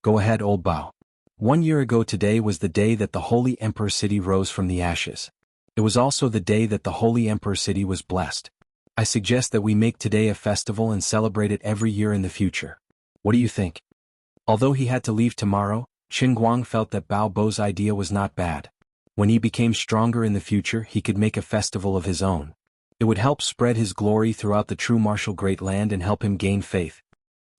Go ahead, old Bao. 1 year ago today was the day that the Holy Emperor city rose from the ashes. It was also the day that the Holy Emperor city was blessed. I suggest that we make today a festival and celebrate it every year in the future. What do you think? Although he had to leave tomorrow, Qin Guang felt that Bao Bo's idea was not bad. When he became stronger in the future, he could make a festival of his own. It would help spread his glory throughout the true martial great land and help him gain faith.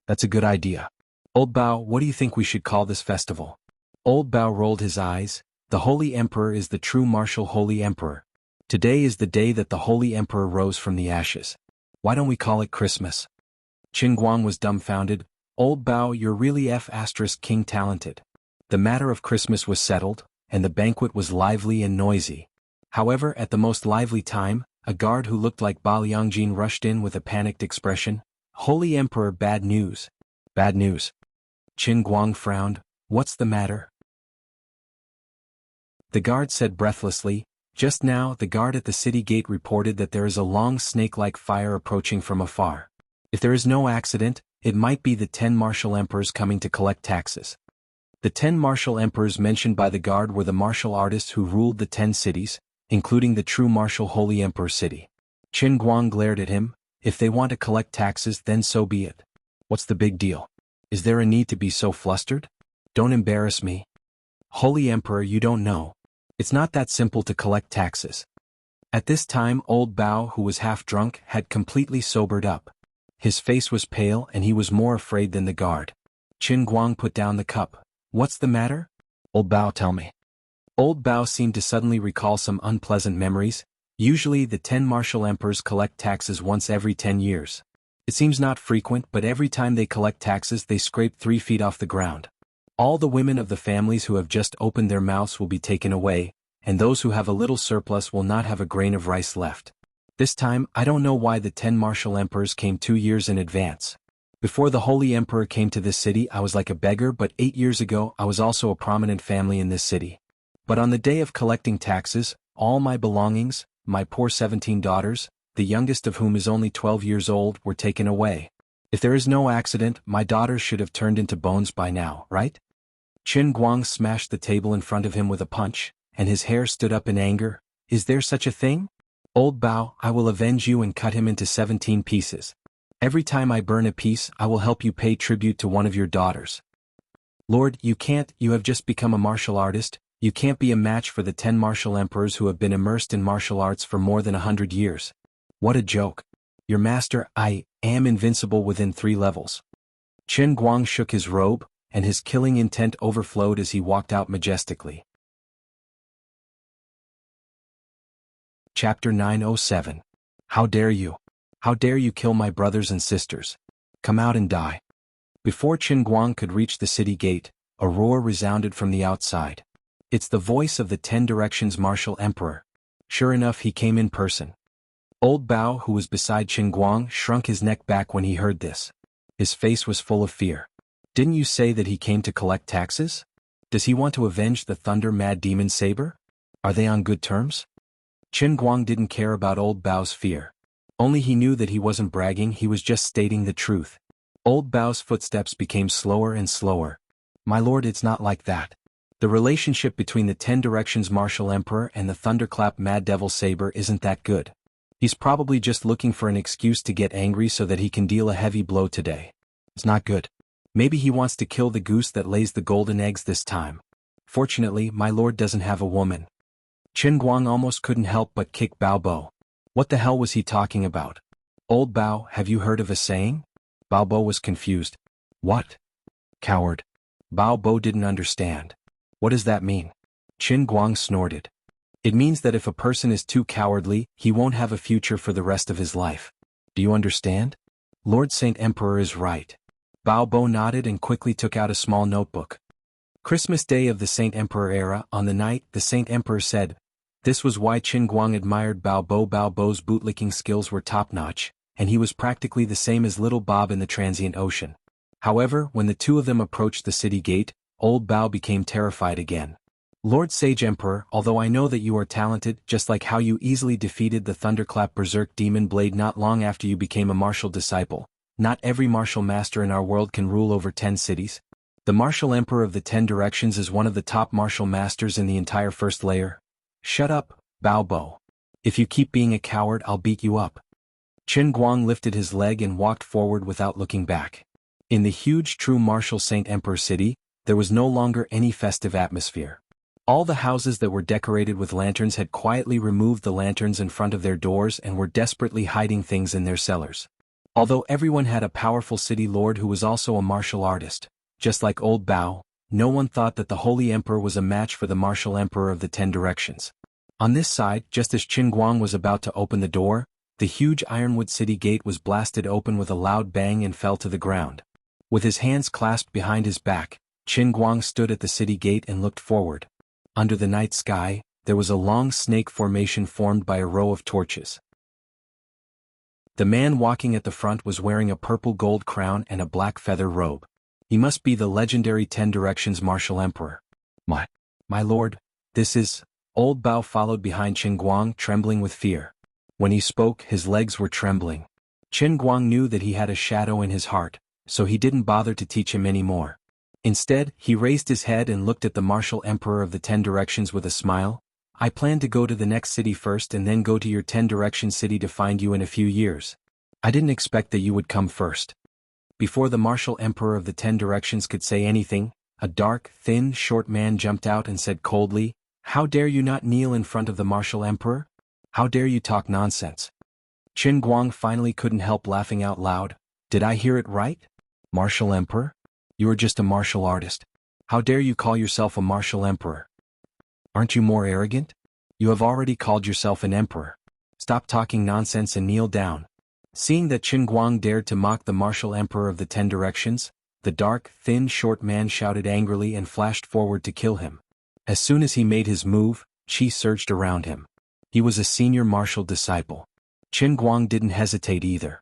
That's a good idea. Old Bao, what do you think we should call this festival? Old Bao rolled his eyes. The Holy Emperor is the true martial Holy Emperor. Today is the day that the Holy Emperor rose from the ashes. Why don't we call it Christmas? Qin Guang was dumbfounded. Old Bao, you're really King talented. The matter of Christmas was settled, and the banquet was lively and noisy. However, at the most lively time, a guard who looked like Ba Liangjin rushed in with a panicked expression. Holy Emperor, bad news. Bad news. Qin Guang frowned. What's the matter? The guard said breathlessly. Just now, the guard at the city gate reported that there is a long snake-like fire approaching from afar. If there is no accident, it might be the 10 martial emperors coming to collect taxes. The 10 martial emperors mentioned by the guard were the martial artists who ruled the 10 cities, including the true martial Holy Emperor city. Qin Guang glared at him. If they want to collect taxes, then so be it. What's the big deal? Is there a need to be so flustered? Don't embarrass me. Holy Emperor, you don't know. It's not that simple to collect taxes. At this time, Old Bao, who was half drunk, had completely sobered up. His face was pale and he was more afraid than the guard. Qin Guang put down the cup. What's the matter? Old Bao, tell me. Old Bao seemed to suddenly recall some unpleasant memories. Usually the 10 martial emperors collect taxes once every 10 years. It seems not frequent, but every time they collect taxes they scrape 3 feet off the ground. All the women of the families who have just opened their mouths will be taken away, and those who have a little surplus will not have a grain of rice left. This time, I don't know why the 10 martial emperors came 2 years in advance. Before the Holy Emperor came to this city I was like a beggar, but 8 years ago I was also a prominent family in this city. But on the day of collecting taxes, all my belongings, my poor 17 daughters, the youngest of whom is only 12 years old, were taken away. If there is no accident, my daughters should have turned into bones by now, right? Qin Guang smashed the table in front of him with a punch, and his hair stood up in anger. Is there such a thing? Old Bao, I will avenge you and cut him into 17 pieces. Every time I burn a piece, I will help you pay tribute to one of your daughters. Lord, you can't, you have just become a martial artist, you can't be a match for the 10 martial emperors who have been immersed in martial arts for more than 100 years. What a joke. Your master, I am invincible within 3 levels. Qin Guang shook his robe, and his killing intent overflowed as he walked out majestically. Chapter 907. How dare you? How dare you kill my brothers and sisters? Come out and die. Before Qin Guang could reach the city gate, a roar resounded from the outside. It's the voice of the 10 Directions Martial Emperor. Sure enough, he came in person. Old Bao, who was beside Qin Guang, shrunk his neck back when he heard this. His face was full of fear. Didn't you say that he came to collect taxes? Does he want to avenge the thunder-mad demon saber? Are they on good terms? Qin Guang didn't care about Old Bao's fear. Only he knew that he wasn't bragging, he was just stating the truth. Old Bao's footsteps became slower and slower. My lord, it's not like that. The relationship between the 10 Directions Martial Emperor and the Thunderclap Mad Devil Saber isn't that good. He's probably just looking for an excuse to get angry so that he can deal a heavy blow today. It's not good. Maybe he wants to kill the goose that lays the golden eggs this time. Fortunately, my lord doesn't have a woman. Qin Guang almost couldn't help but kick Bao Bo. What the hell was he talking about? Old Bao, have you heard of a saying? Bao Bo was confused. What? Coward. Bao Bo didn't understand. What does that mean? Qin Guang snorted. It means that if a person is too cowardly, he won't have a future for the rest of his life. Do you understand? Lord Saint Emperor is right. Bao Bo nodded and quickly took out a small notebook. Christmas Day of the Saint Emperor era, on the night, the Saint Emperor said. This was why Qin Guang admired Bao Bo. Bao Bo's bootlicking skills were top-notch, and he was practically the same as Little Bob in the transient ocean. However, when the two of them approached the city gate, Old Bao became terrified again. Lord Sage Emperor, although I know that you are talented, just like how you easily defeated the Thunderclap Berserk Demon Blade not long after you became a martial disciple, not every martial master in our world can rule over 10 cities. The Martial Emperor of the 10 Directions is one of the top martial masters in the entire first layer. Shut up, Bao Bo. If you keep being a coward, I'll beat you up. Qin Guang lifted his leg and walked forward without looking back. In the huge true martial Saint Emperor city, there was no longer any festive atmosphere. All the houses that were decorated with lanterns had quietly removed the lanterns in front of their doors and were desperately hiding things in their cellars. Although everyone had a powerful city lord who was also a martial artist, just like old Bao, no one thought that the Holy Emperor was a match for the martial emperor of the 10 directions. On this side, just as Qin Guang was about to open the door, the huge ironwood city gate was blasted open with a loud bang and fell to the ground. With his hands clasped behind his back, Qin Guang stood at the city gate and looked forward. Under the night sky, there was a long snake formation formed by a row of torches. The man walking at the front was wearing a purple gold crown and a black feather robe. He must be the legendary 10 Directions martial emperor. My lord, this is... Old Bao followed behind Qin Guang, trembling with fear. When he spoke, his legs were trembling. Qin Guang knew that he had a shadow in his heart, so he didn't bother to teach him any more. Instead, he raised his head and looked at the martial emperor of the 10 Directions with a smile. I plan to go to the next city first and then go to your 10 Directions city to find you in a few years. I didn't expect that you would come first. Before the martial emperor of the 10 Directions could say anything, a dark, thin, short man jumped out and said coldly, "How dare you not kneel in front of the martial emperor? How dare you talk nonsense?" Qin Guang finally couldn't help laughing out loud. Did I hear it right? Martial emperor? You are just a martial artist. How dare you call yourself a martial emperor? Aren't you more arrogant? You have already called yourself an emperor. Stop talking nonsense and kneel down. Seeing that Qin Guang dared to mock the martial emperor of the 10 Directions, the dark, thin, short man shouted angrily and flashed forward to kill him. As soon as he made his move, Qi surged around him. He was a senior martial disciple. Qin Guang didn't hesitate either.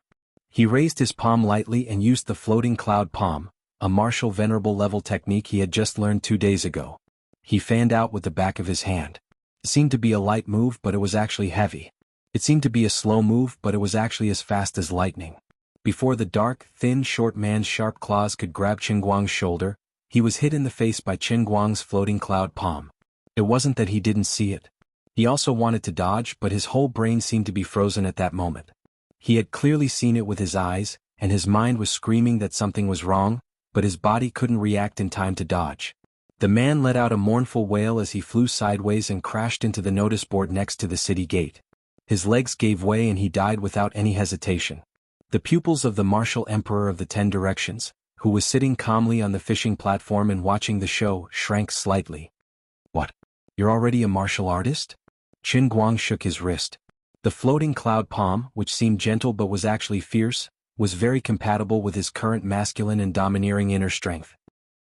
He raised his palm lightly and used the floating cloud palm, a martial venerable level technique he had just learned 2 days ago. He fanned out with the back of his hand. It seemed to be a light move, but it was actually heavy. It seemed to be a slow move, but it was actually as fast as lightning. Before the dark, thin, short man's sharp claws could grab Qin Guang's shoulder, he was hit in the face by Qin Guang's floating cloud palm. It wasn't that he didn't see it. He also wanted to dodge, but his whole brain seemed to be frozen at that moment. He had clearly seen it with his eyes, and his mind was screaming that something was wrong, but his body couldn't react in time to dodge. The man let out a mournful wail as he flew sideways and crashed into the notice board next to the city gate. His legs gave way and he died without any hesitation. The pupils of the martial emperor of the 10 Directions, who was sitting calmly on the fishing platform and watching the show, shrank slightly. What? You're already a martial artist? Qin Guang shook his wrist. The floating cloud palm, which seemed gentle but was actually fierce, was very compatible with his current masculine and domineering inner strength.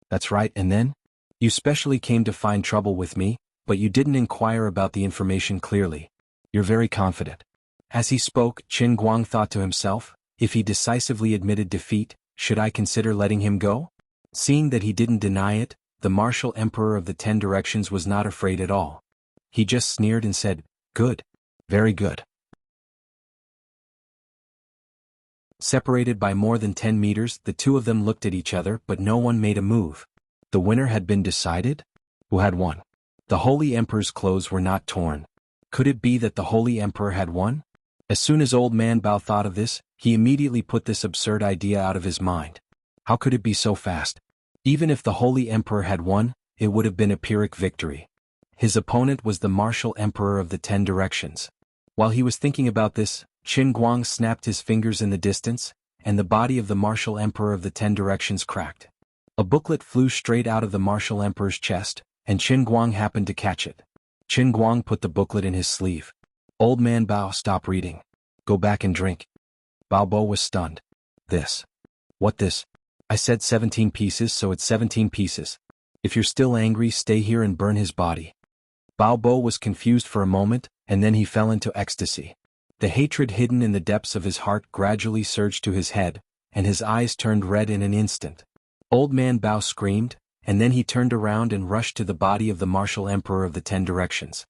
That's right, and then? You specially came to find trouble with me, but you didn't inquire about the information clearly. You're very confident. As he spoke, Qin Guang thought to himself, if he decisively admitted defeat, should I consider letting him go? Seeing that he didn't deny it, the martial emperor of the 10 Directions was not afraid at all. He just sneered and said, "Good. Very good." Separated by more than 10 meters, the two of them looked at each other, but no one made a move. The winner had been decided? Who had won? The Holy Emperor's clothes were not torn. Could it be that the Holy Emperor had won? As soon as Old Man Bao thought of this, he immediately put this absurd idea out of his mind. How could it be so fast? Even if the Holy Emperor had won, it would have been a Pyrrhic victory. His opponent was the martial emperor of the 10 Directions. While he was thinking about this, Qin Guang snapped his fingers in the distance, and the body of the martial emperor of the 10 Directions cracked. A booklet flew straight out of the martial emperor's chest, and Qin Guang happened to catch it. Qin Guang put the booklet in his sleeve. Old Man Bao, stop reading. Go back and drink. Bao Bo was stunned. This. What this? I said 17 pieces, so it's 17 pieces. If you're still angry, stay here and burn his body. Bao Bo was confused for a moment, and then he fell into ecstasy. The hatred hidden in the depths of his heart gradually surged to his head, and his eyes turned red in an instant. Old Man Bao screamed, and then he turned around and rushed to the body of the martial emperor of the 10 Directions.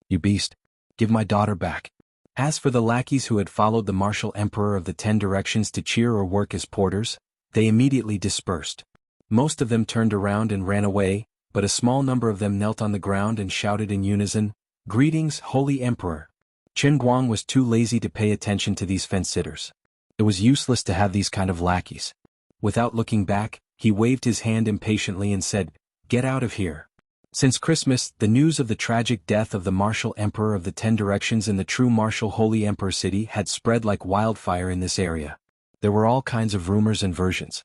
You beast! Give my daughter back. As for the lackeys who had followed the martial emperor of the 10 Directions to cheer or work as porters, they immediately dispersed. Most of them turned around and ran away, but a small number of them knelt on the ground and shouted in unison, "Greetings, Holy Emperor." Qin Guang was too lazy to pay attention to these fence-sitters. It was useless to have these kind of lackeys. Without looking back, he waved his hand impatiently and said, "Get out of here." Since Christmas, the news of the tragic death of the martial emperor of the 10 Directions in the true martial Holy Emperor city had spread like wildfire in this area. There were all kinds of rumors and versions.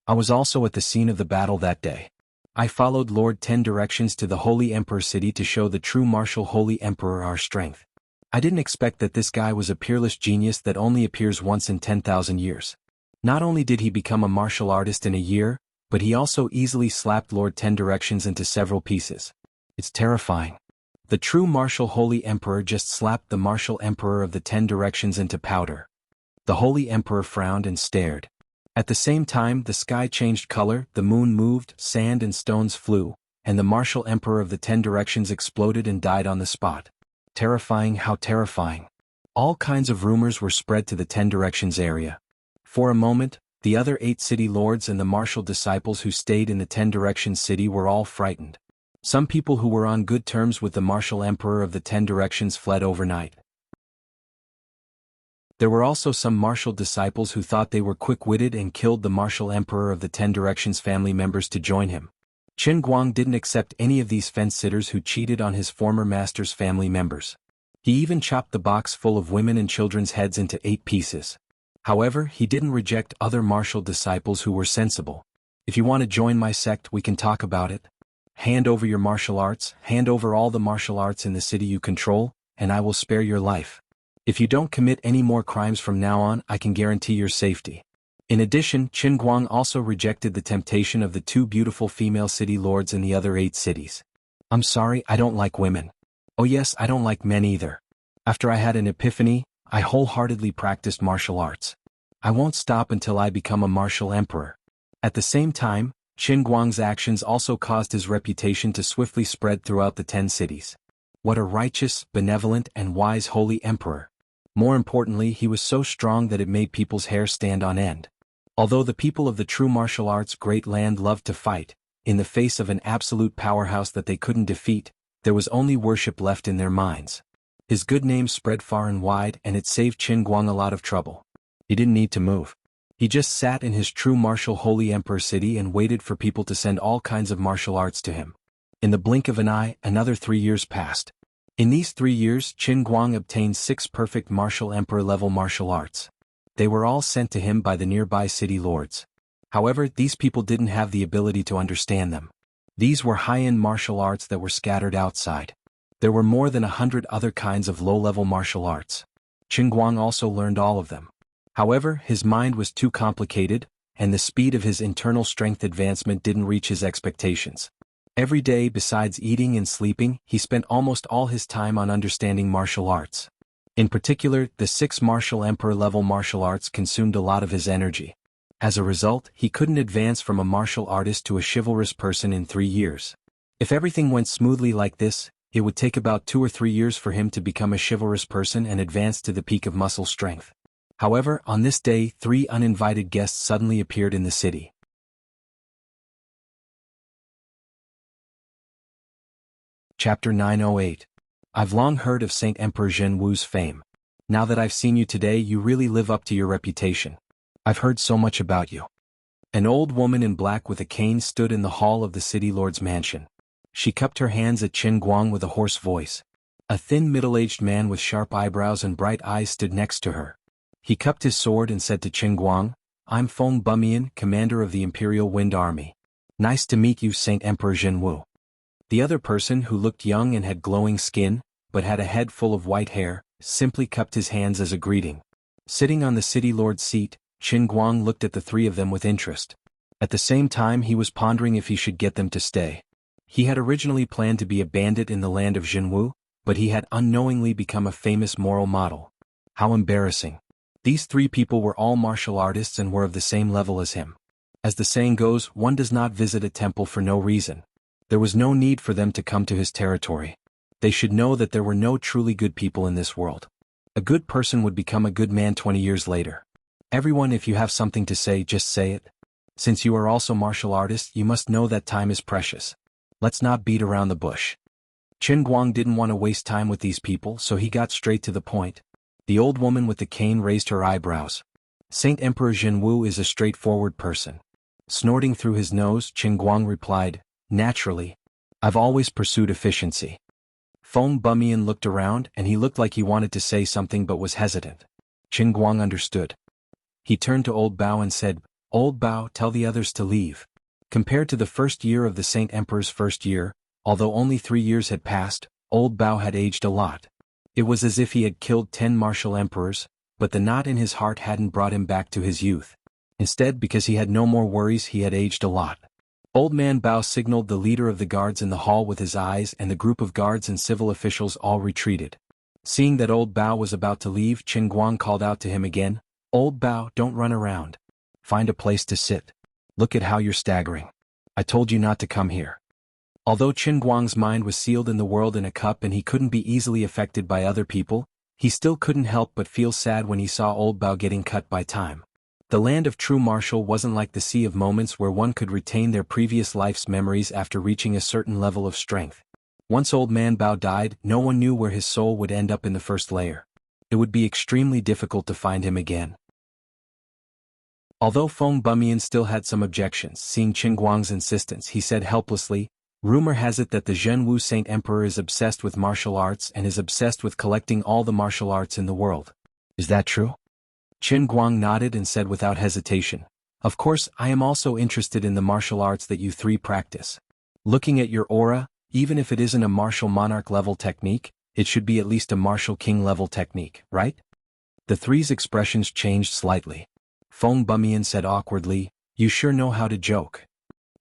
I was also at the scene of the battle that day. I followed Lord 10 directions to the Holy Emperor city to show the true martial Holy Emperor our strength. I didn't expect that this guy was a peerless genius that only appears once in 10,000 years. Not only did he become a martial artist in a year, but he also easily slapped Lord 10 directions into several pieces. It's terrifying. The true martial Holy Emperor just slapped the martial Emperor of the 10 directions into powder. The Holy Emperor frowned and stared. At the same time, the sky changed color, the moon moved, sand and stones flew, and the martial Emperor of the 10 directions exploded and died on the spot. Terrifying, how terrifying. All kinds of rumors were spread to the 10 directions area. For a moment, the other 8 city lords and the martial disciples who stayed in the 10 directions city were all frightened. Some people who were on good terms with the martial Emperor of the 10 directions fled overnight. There were also some martial disciples who thought they were quick-witted and killed the martial Emperor of the 10 directions family members to join him. Qin Guang didn't accept any of these fence-sitters who cheated on his former master's family members. He even chopped the box full of women and children's heads into 8 pieces. However, he didn't reject other martial disciples who were sensible. If you want to join my sect, we can talk about it. Hand over your martial arts, hand over all the martial arts in the city you control, and I will spare your life. If you don't commit any more crimes from now on, I can guarantee your safety. In addition, Qin Guang also rejected the temptation of the 2 beautiful female city lords in the other 8 cities. I'm sorry, I don't like women. Oh yes, I don't like men either. After I had an epiphany, I wholeheartedly practiced martial arts. I won't stop until I become a martial emperor. At the same time, Qin Guang's actions also caused his reputation to swiftly spread throughout the 10 cities. What a righteous, benevolent, and wise holy emperor. More importantly, he was so strong that it made people's hair stand on end. Although the people of the true martial arts great land loved to fight, in the face of an absolute powerhouse that they couldn't defeat, there was only worship left in their minds. His good name spread far and wide, and it saved Qin Guang a lot of trouble. He didn't need to move. He just sat in his true martial holy emperor city and waited for people to send all kinds of martial arts to him. In the blink of an eye, another 3 years passed. In these 3 years, Qin Guang obtained 6 perfect martial emperor-level martial arts. They were all sent to him by the nearby city lords. However, these people didn't have the ability to understand them. These were high-end martial arts that were scattered outside. There were more than 100 other kinds of low-level martial arts. Qin Guang also learned all of them. However, his mind was too complicated, and the speed of his internal strength advancement didn't reach his expectations. Every day, besides eating and sleeping, he spent almost all his time on understanding martial arts. In particular, the 6 martial emperor-level martial arts consumed a lot of his energy. As a result, he couldn't advance from a martial artist to a chivalrous person in 3 years. If everything went smoothly like this, it would take about 2 or 3 years for him to become a chivalrous person and advance to the peak of muscle strength. However, on this day, 3 uninvited guests suddenly appeared in the city. Chapter 908. I've long heard of Saint Emperor Zhen Wu's fame. Now that I've seen you today, you really live up to your reputation. I've heard so much about you. An old woman in black with a cane stood in the hall of the city lord's mansion. She cupped her hands at Qin Guang with a hoarse voice. A thin middle-aged man with sharp eyebrows and bright eyes stood next to her. He cupped his sword and said to Qin Guang, "I'm Feng Bumian, commander of the Imperial Wind Army. Nice to meet you, Saint Emperor Zhen Wu." The other person, who looked young and had glowing skin, but had a head full of white hair, simply cupped his hands as a greeting. Sitting on the city lord's seat, Qin Guang looked at the 3 of them with interest. At the same time, he was pondering if he should get them to stay. He had originally planned to be a bandit in the land of Zhen Wu, but he had unknowingly become a famous moral model. How embarrassing. These 3 people were all martial artists and were of the same level as him. As the saying goes, one does not visit a temple for no reason. There was no need for them to come to his territory. They should know that there were no truly good people in this world. A good person would become a good man 20 years later. Everyone, if you have something to say, just say it. Since you are also martial artists, you must know that time is precious. Let's not beat around the bush. Qin Guang didn't want to waste time with these people, so he got straight to the point. The old woman with the cane raised her eyebrows. Saint Emperor Zhen Wu is a straightforward person. Snorting through his nose, Qin Guang replied, "Naturally. I've always pursued efficiency." Feng Bumian looked around, and he looked like he wanted to say something but was hesitant. Qin Guang understood. He turned to Old Bao and said, "Old Bao, tell the others to leave." Compared to the first year of the Saint Emperor's first year, although only 3 years had passed, Old Bao had aged a lot. It was as if he had killed 10 martial emperors, but the knot in his heart hadn't brought him back to his youth. Instead, because he had no more worries, he had aged a lot. Old Man Bao signaled the leader of the guards in the hall with his eyes, and the group of guards and civil officials all retreated. Seeing that Old Bao was about to leave, Qin Guang called out to him again, "Old Bao, don't run around. Find a place to sit. Look at how you're staggering. I told you not to come here." Although Qin Guang's mind was sealed in the world in a cup and he couldn't be easily affected by other people, he still couldn't help but feel sad when he saw Old Bao getting cut by time. The land of true martial wasn't like the sea of moments where one could retain their previous life's memories after reaching a certain level of strength. Once Old Man Bao died, no one knew where his soul would end up in the first layer. It would be extremely difficult to find him again. Although Feng Bumian still had some objections, seeing Qin Guang's insistence, he said helplessly, "Rumor has it that the Zhenwu Saint Emperor is obsessed with martial arts and is obsessed with collecting all the martial arts in the world. Is that true?" Qin Guang nodded and said without hesitation, "Of course, I am also interested in the martial arts that you three practice. Looking at your aura, even if it isn't a martial monarch level technique, it should be at least a martial king level technique, right?" The three's expressions changed slightly. Feng Bumian said awkwardly, "You sure know how to joke.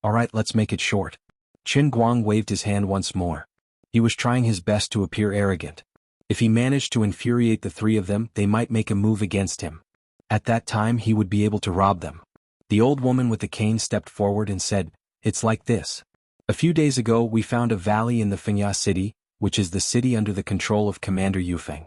Alright, let's make it short." Qin Guang waved his hand once more. He was trying his best to appear arrogant. If he managed to infuriate the three of them, they might make a move against him. At that time he would be able to rob them. The old woman with the cane stepped forward and said, "It's like this. A few days ago we found a valley in the Fengya city, which is the city under the control of Commander Yufeng."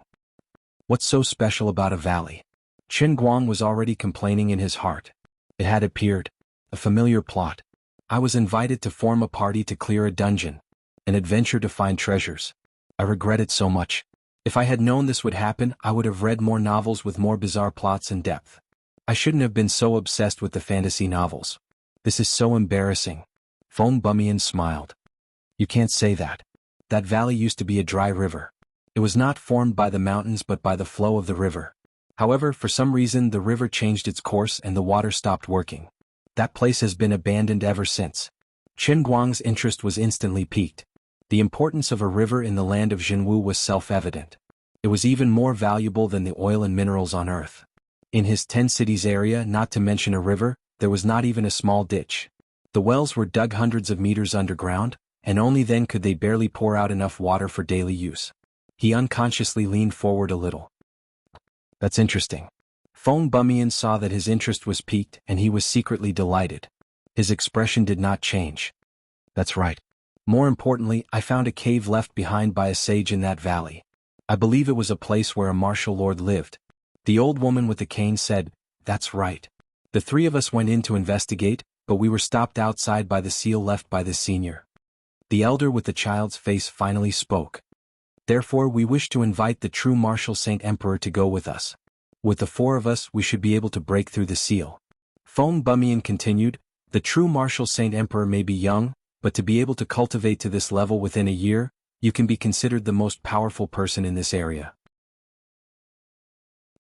What's so special about a valley? Qin Guang was already complaining in his heart. It had appeared. A familiar plot. I was invited to form a party to clear a dungeon. An adventure to find treasures. I regret it so much. If I had known this would happen, I would have read more novels with more bizarre plots and depth. I shouldn't have been so obsessed with the fantasy novels. This is so embarrassing. Feng Bumian smiled. You can't say that. That valley used to be a dry river. It was not formed by the mountains but by the flow of the river. However, for some reason the river changed its course and the water stopped working. That place has been abandoned ever since. Qin Guang's interest was instantly piqued. The importance of a river in the land of Zhenwu was self-evident. It was even more valuable than the oil and minerals on Earth. In his 10 cities area, not to mention a river, there was not even a small ditch. The wells were dug hundreds of meters underground, and only then could they barely pour out enough water for daily use. He unconsciously leaned forward a little. That's interesting. Feng Bumian saw that his interest was piqued and he was secretly delighted. His expression did not change. That's right. More importantly, I found a cave left behind by a sage in that valley. I believe it was a place where a martial lord lived. The old woman with the cane said, "That's right. The three of us went in to investigate, but we were stopped outside by the seal left by the senior." The elder with the child's face finally spoke. "Therefore we wish to invite the true martial Saint Emperor to go with us. With the 4 of us we should be able to break through the seal." Feng Bumian continued, "The true martial Saint Emperor may be young, but to be able to cultivate to this level within a year, you can be considered the most powerful person in this area.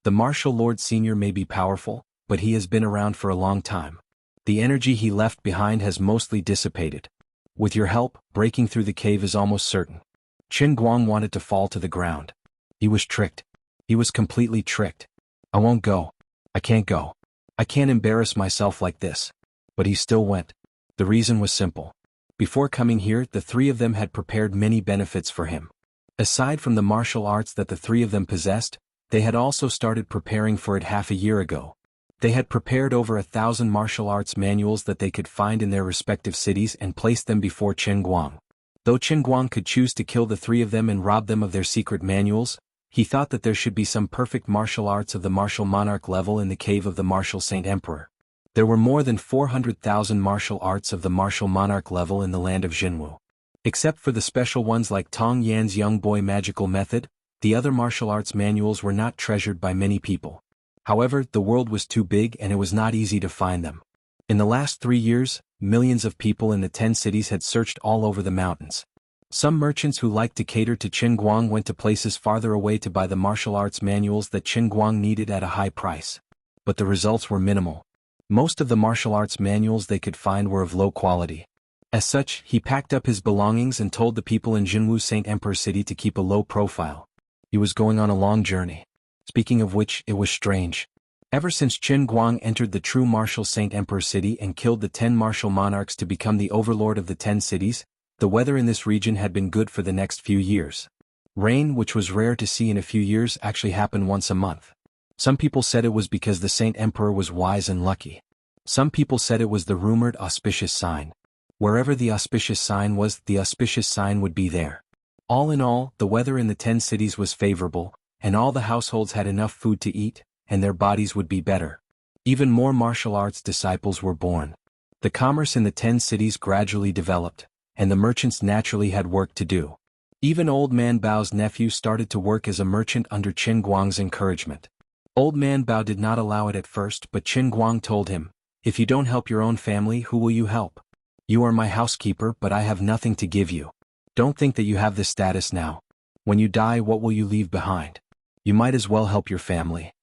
The martial lord senior may be powerful, but he has been around for a long time. The energy he left behind has mostly dissipated. With your help, breaking through the cave is almost certain." Qin Guang wanted to fall to the ground. He was tricked. He was completely tricked. "I won't go. I can't go. I can't embarrass myself like this." But he still went. The reason was simple. Before coming here, the 3 of them had prepared many benefits for him. Aside from the martial arts that the 3 of them possessed, they had also started preparing for it half a year ago. They had prepared over 1,000 martial arts manuals that they could find in their respective cities and placed them before Qin Guang. Though Qin Guang could choose to kill the 3 of them and rob them of their secret manuals, he thought that there should be some perfect martial arts of the martial monarch level in the cave of the martial Saint Emperor. There were more than 400,000 martial arts of the martial monarch level in the land of Zhenwu. Except for the special ones like Tong Yan's young boy magical method, the other martial arts manuals were not treasured by many people. However, the world was too big and it was not easy to find them. In the last 3 years, millions of people in the 10 cities had searched all over the mountains. Some merchants who liked to cater to Qin Guang went to places farther away to buy the martial arts manuals that Qin Guang needed at a high price. but the results were minimal. Most of the martial arts manuals they could find were of low quality. As such, he packed up his belongings and told the people in Jinwu Saint Emperor City to keep a low profile. He was going on a long journey. Speaking of which, it was strange. Ever since Qin Guang entered the true martial Saint Emperor City and killed the 10 martial monarchs to become the overlord of the 10 cities, the weather in this region had been good for the next few years. Rain, which was rare to see in a few years, actually happened once a month. Some people said it was because the Saint Emperor was wise and lucky. Some people said it was the rumored auspicious sign. Wherever the auspicious sign was, the auspicious sign would be there. All in all, the weather in the 10 cities was favorable, and all the households had enough food to eat, and their bodies would be better. Even more martial arts disciples were born. The commerce in the 10 cities gradually developed, and the merchants naturally had work to do. Even Old Man Bao's nephew started to work as a merchant under Qin Guang's encouragement. Old Man Bao did not allow it at first, but Qin Guang told him, "If you don't help your own family, who will you help? You are my housekeeper, but I have nothing to give you. Don't think that you have this status now. When you die, what will you leave behind? You might as well help your family.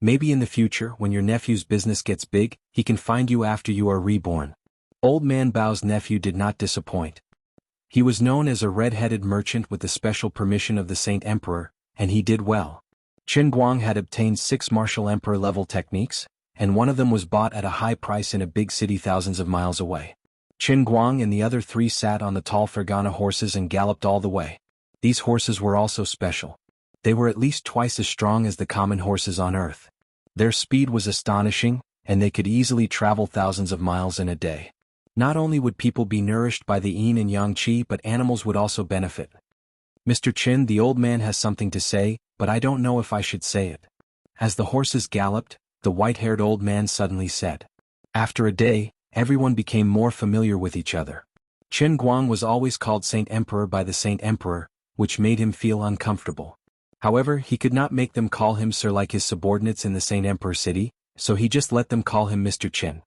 Maybe in the future, when your nephew's business gets big, he can find you after you are reborn." Old Man Bao's nephew did not disappoint. He was known as a red-headed merchant with the special permission of the Saint Emperor, and he did well. Qin Guang had obtained 6 martial emperor-level techniques, and one of them was bought at a high price in a big city thousands of miles away. Qin Guang and the other 3 sat on the tall Fergana horses and galloped all the way. These horses were also special. They were at least twice as strong as the common horses on Earth. Their speed was astonishing, and they could easily travel thousands of miles in a day. Not only would people be nourished by the yin and yang qi, but animals would also benefit. "Mr. Qin, the old man has something to say, but I don't know if I should say it." As the horses galloped, the white-haired old man suddenly said. After a day, everyone became more familiar with each other. Qin Guang was always called Saint Emperor by the Saint Emperor, which made him feel uncomfortable. However, he could not make them call him Sir like his subordinates in the Saint Emperor City, so he just let them call him Mr. Qin.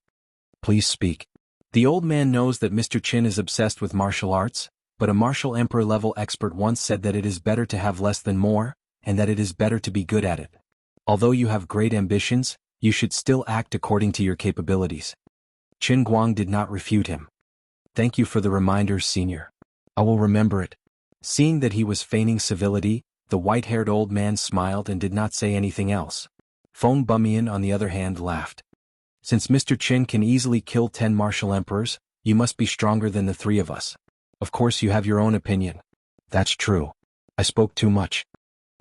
"Please speak." The old man knows that Mr. Qin is obsessed with martial arts, but a martial emperor-level expert once said that it is better to have less than more, and that it is better to be good at it. Although you have great ambitions, you should still act according to your capabilities. Qin Guang did not refute him. "Thank you for the reminder, senior. I will remember it." Seeing that he was feigning civility, the white-haired old man smiled and did not say anything else. Feng Bumian, on the other hand, laughed. "Since Mr. Qin can easily kill 10 martial emperors, you must be stronger than the 3 of us. Of course you have your own opinion." "That's true. I spoke too much."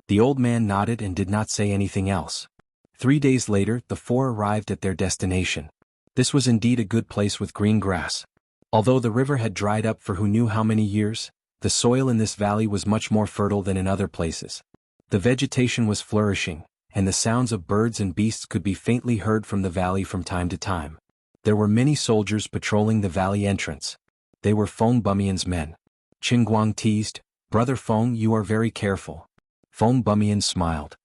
The old man nodded and did not say anything else. 3 days later, the 4 arrived at their destination. This was indeed a good place with green grass. Although the river had dried up for who knew how many years, the soil in this valley was much more fertile than in other places. The vegetation was flourishing, and the sounds of birds and beasts could be faintly heard from the valley from time to time. There were many soldiers patrolling the valley entrance. They were Feng Bumian's men. Qin Guang teased, "Brother Feng, you are very careful." Feng Bumian smiled.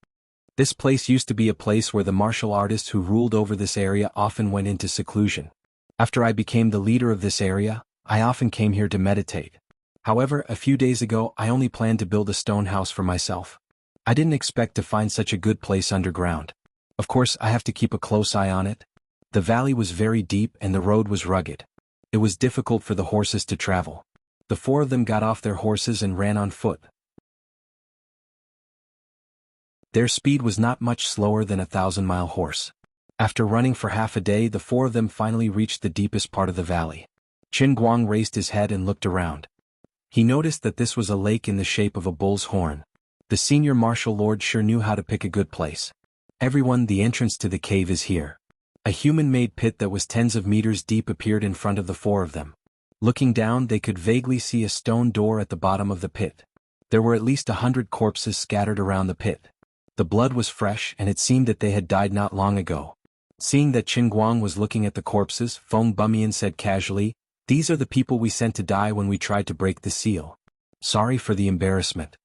This place used to be a place where the martial artists who ruled over this area often went into seclusion. After I became the leader of this area, I often came here to meditate. However, a few days ago I only planned to build a stone house for myself. I didn't expect to find such a good place underground. Of course, I have to keep a close eye on it. The valley was very deep and the road was rugged. It was difficult for the horses to travel. The 4 of them got off their horses and ran on foot. Their speed was not much slower than a 1,000-mile horse. After running for half a day, the 4 of them finally reached the deepest part of the valley. Qin Guang raised his head and looked around. He noticed that this was a lake in the shape of a bull's horn. The senior martial lord sure knew how to pick a good place. "Everyone, the entrance to the cave is here." A human-made pit that was tens of meters deep appeared in front of the 4 of them. Looking down, they could vaguely see a stone door at the bottom of the pit. There were at least 100 corpses scattered around the pit. The blood was fresh and it seemed that they had died not long ago. Seeing that Qin Guang was looking at the corpses, Feng Bumian said casually, "These are the people we sent to die when we tried to break the seal. Sorry for the embarrassment."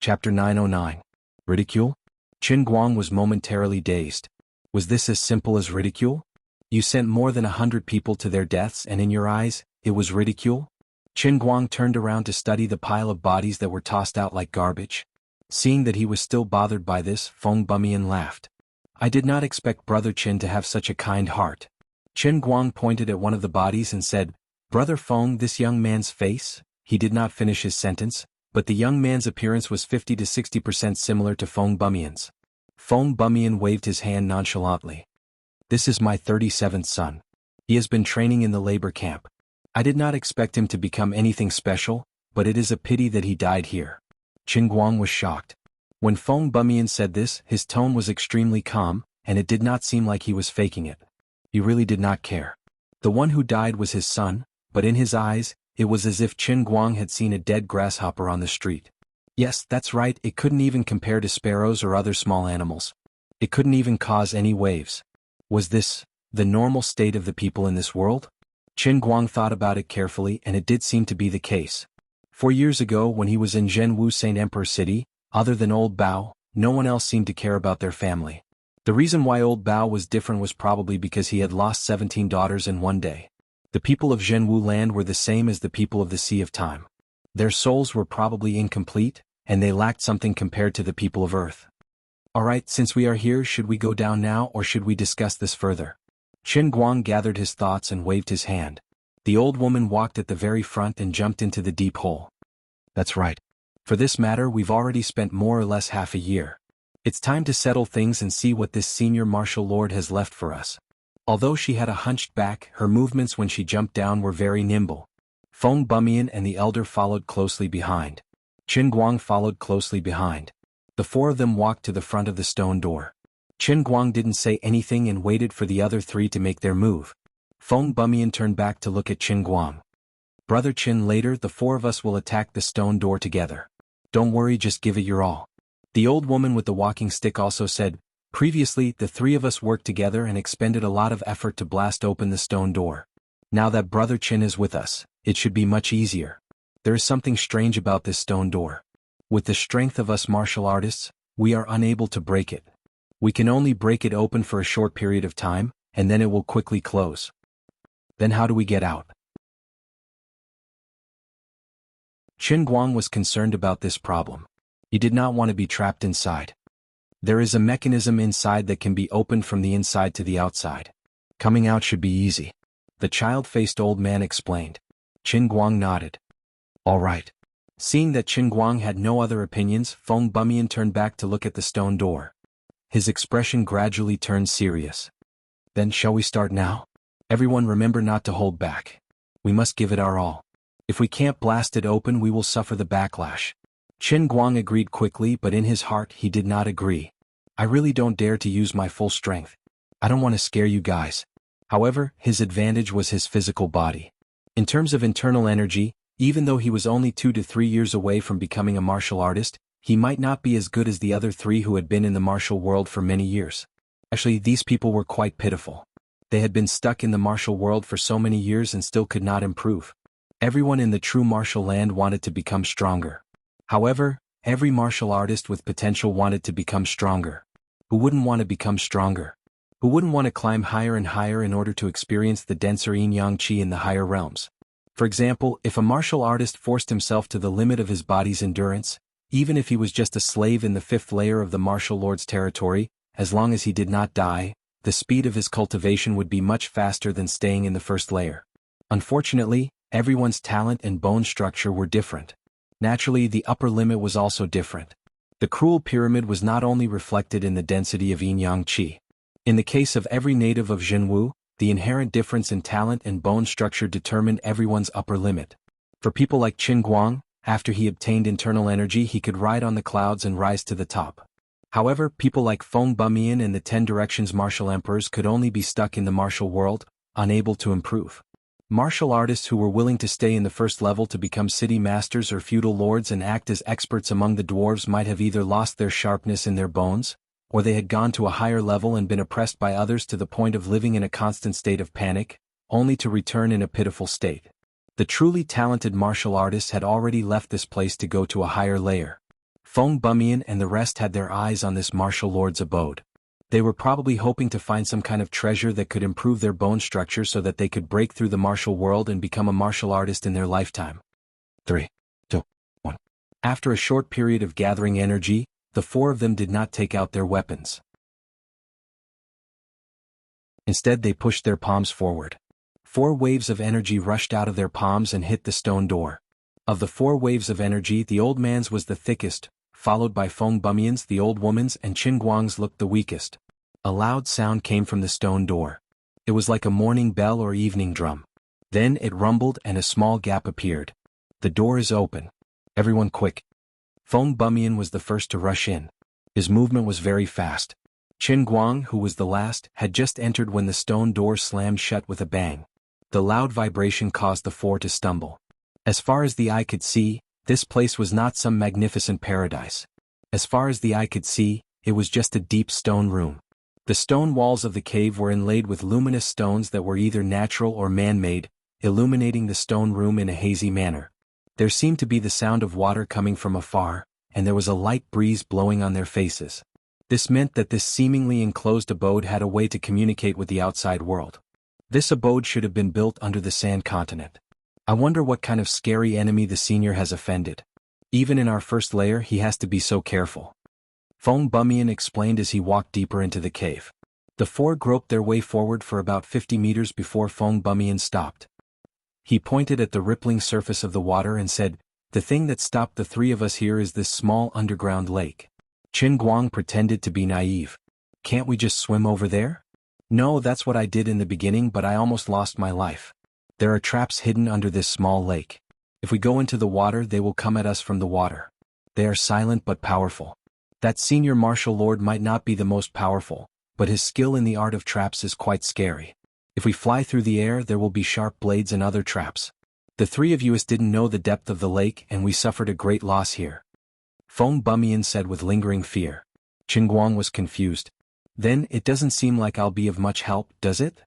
Chapter 909. Ridicule? Qin Guang was momentarily dazed. Was this as simple as ridicule? You sent more than 100 people to their deaths and in your eyes, it was ridicule? Qin Guang turned around to study the pile of bodies that were tossed out like garbage. Seeing that he was still bothered by this, Feng Bumian laughed. I did not expect Brother Qin to have such a kind heart. Qin Guang pointed at one of the bodies and said, Brother Feng, this young man's face? He did not finish his sentence, but the young man's appearance was 50 to 60% similar to Feng Bumian's. Feng Bumian waved his hand nonchalantly. This is my 37th son. He has been training in the labor camp. I did not expect him to become anything special, but it is a pity that he died here. Qin Guang was shocked. When Feng Bumian said this, his tone was extremely calm, and it did not seem like he was faking it. He really did not care. The one who died was his son, but in his eyes, it was as if Qin Guang had seen a dead grasshopper on the street. Yes, that's right, it couldn't even compare to sparrows or other small animals. It couldn't even cause any waves. Was this the normal state of the people in this world? Qin Guang thought about it carefully, and it did seem to be the case. 4 years ago when he was in Zhenwu Saint Emperor City, other than Old Bao, no one else seemed to care about their family. The reason why Old Bao was different was probably because he had lost 17 daughters in one day. The people of Zhenwu land were the same as the people of the Sea of Time. Their souls were probably incomplete, and they lacked something compared to the people of Earth. Alright, since we are here, should we go down now or should we discuss this further? Qin Guang gathered his thoughts and waved his hand. The old woman walked at the very front and jumped into the deep hole. That's right. For this matter, we've already spent more or less half a year. It's time to settle things and see what this senior martial lord has left for us. Although she had a hunched back, her movements when she jumped down were very nimble. Feng Bumian and the elder followed closely behind. Qin Guang followed closely behind. The four of them walked to the front of the stone door. Qin Guang didn't say anything and waited for the other three to make their move. Feng Bumian turned back to look at Qin Guang. Brother Qin, later the four of us will attack the stone door together. Don't worry, just give it your all. The old woman with the walking stick also said, previously the three of us worked together and expended a lot of effort to blast open the stone door. Now that Brother Qin is with us, it should be much easier. There is something strange about this stone door. With the strength of us martial artists, we are unable to break it. We can only break it open for a short period of time, and then it will quickly close. Then how do we get out? Qin Guang was concerned about this problem. He did not want to be trapped inside. There is a mechanism inside that can be opened from the inside to the outside. Coming out should be easy. The child-faced old man explained. Qin Guang nodded. All right. Seeing that Qin Guang had no other opinions, Feng Bumian turned back to look at the stone door. His expression gradually turned serious. Then shall we start now? Everyone remember not to hold back. We must give it our all. If we can't blast it open, we will suffer the backlash. Qin Guang agreed quickly, but in his heart he did not agree. I really don't dare to use my full strength. I don't want to scare you guys. However, his advantage was his physical body. In terms of internal energy, even though he was only 2 to 3 years away from becoming a martial artist, he might not be as good as the other three who had been in the martial world for many years. Actually, these people were quite pitiful. They had been stuck in the martial world for so many years and still could not improve. Everyone in the true martial land wanted to become stronger. However, every martial artist with potential wanted to become stronger. Who wouldn't want to become stronger? Who wouldn't want to climb higher and higher in order to experience the denser yin-yang qi in the higher realms? For example, if a martial artist forced himself to the limit of his body's endurance, even if he was just a slave in the 5th layer of the martial lord's territory, as long as he did not die, the speed of his cultivation would be much faster than staying in the 1st layer. Unfortunately, everyone's talent and bone structure were different. Naturally, the upper limit was also different. The cruel pyramid was not only reflected in the density of yin-yang qi. In the case of every native of Zhenwu, the inherent difference in talent and bone structure determined everyone's upper limit. For people like Qin Guang, after he obtained internal energy, he could ride on the clouds and rise to the top. However, people like Feng Bumian and the 10 Directions martial emperors could only be stuck in the martial world, unable to improve. Martial artists who were willing to stay in the 1st level to become city masters or feudal lords and act as experts among the dwarves might have either lost their sharpness in their bones, or they had gone to a higher level and been oppressed by others to the point of living in a constant state of panic, only to return in a pitiful state. The truly talented martial artists had already left this place to go to a higher layer. Feng Bumian and the rest had their eyes on this martial lord's abode. They were probably hoping to find some kind of treasure that could improve their bone structure so that they could break through the martial world and become a martial artist in their lifetime. 3, 2, 1. After a short period of gathering energy, the four of them did not take out their weapons. Instead, they pushed their palms forward. 4 waves of energy rushed out of their palms and hit the stone door. Of the 4 waves of energy, the old man's was the thickest, followed by Feng Bumian's, the old woman's, and Qin Guang's looked the weakest. A loud sound came from the stone door. It was like a morning bell or evening drum. Then it rumbled and a small gap appeared. The door is open. Everyone quick. Feng Bumian was the first to rush in. His movement was very fast. Qin Guang, who was the last, had just entered when the stone door slammed shut with a bang. The loud vibration caused the 4 to stumble. As far as the eye could see, this place was not some magnificent paradise. As far as the eye could see, it was just a deep stone room. The stone walls of the cave were inlaid with luminous stones that were either natural or man-made, illuminating the stone room in a hazy manner. There seemed to be the sound of water coming from afar, and there was a light breeze blowing on their faces. This meant that this seemingly enclosed abode had a way to communicate with the outside world. This abode should have been built under the sand continent. I wonder what kind of scary enemy the senior has offended. Even in our first layer he has to be so careful. Feng Bumian explained as he walked deeper into the cave. The 4 groped their way forward for about 50 meters before Feng Bumian stopped. He pointed at the rippling surface of the water and said, "The thing that stopped the 3 of us here is this small underground lake." Qin Guang pretended to be naive. "Can't we just swim over there?" "No, that's what I did in the beginning, but I almost lost my life. There are traps hidden under this small lake. If we go into the water, they will come at us from the water. They are silent but powerful. That senior martial lord might not be the most powerful, but his skill in the art of traps is quite scary. If we fly through the air, there will be sharp blades and other traps. The 3 of us didn't know the depth of the lake and we suffered a great loss here." Feng Bumian said with lingering fear. Qin Guang was confused. "Then it doesn't seem like I'll be of much help, does it?"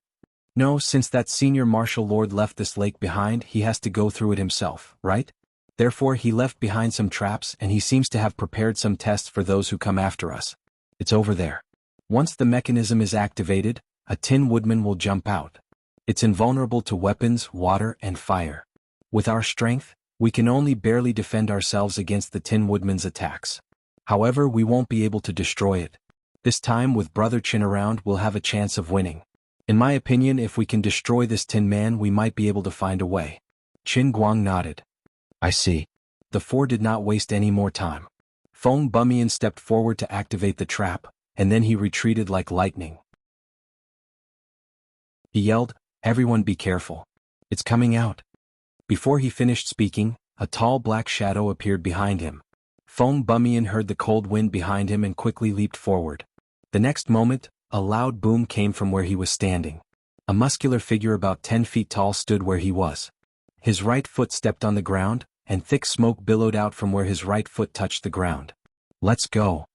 "No, since that senior martial lord left this lake behind, he has to go through it himself, right? Therefore he left behind some traps and he seems to have prepared some tests for those who come after us. It's over there. Once the mechanism is activated, a Tin Woodman will jump out. It's invulnerable to weapons, water, and fire. With our strength, we can only barely defend ourselves against the Tin Woodman's attacks. However, we won't be able to destroy it. This time with Brother Qin around, we'll have a chance of winning. In my opinion, if we can destroy this Tin Man, we might be able to find a way." Qin Guang nodded. "I see." The 4 did not waste any more time. Feng Bumian stepped forward to activate the trap, and then he retreated like lightning. He yelled, "Everyone be careful. It's coming out." Before he finished speaking, a tall black shadow appeared behind him. Feng Bumian heard the cold wind behind him and quickly leaped forward. The next moment, a loud boom came from where he was standing. A muscular figure about 10 feet tall stood where he was. His right foot stepped on the ground, and thick smoke billowed out from where his right foot touched the ground. "Let's go."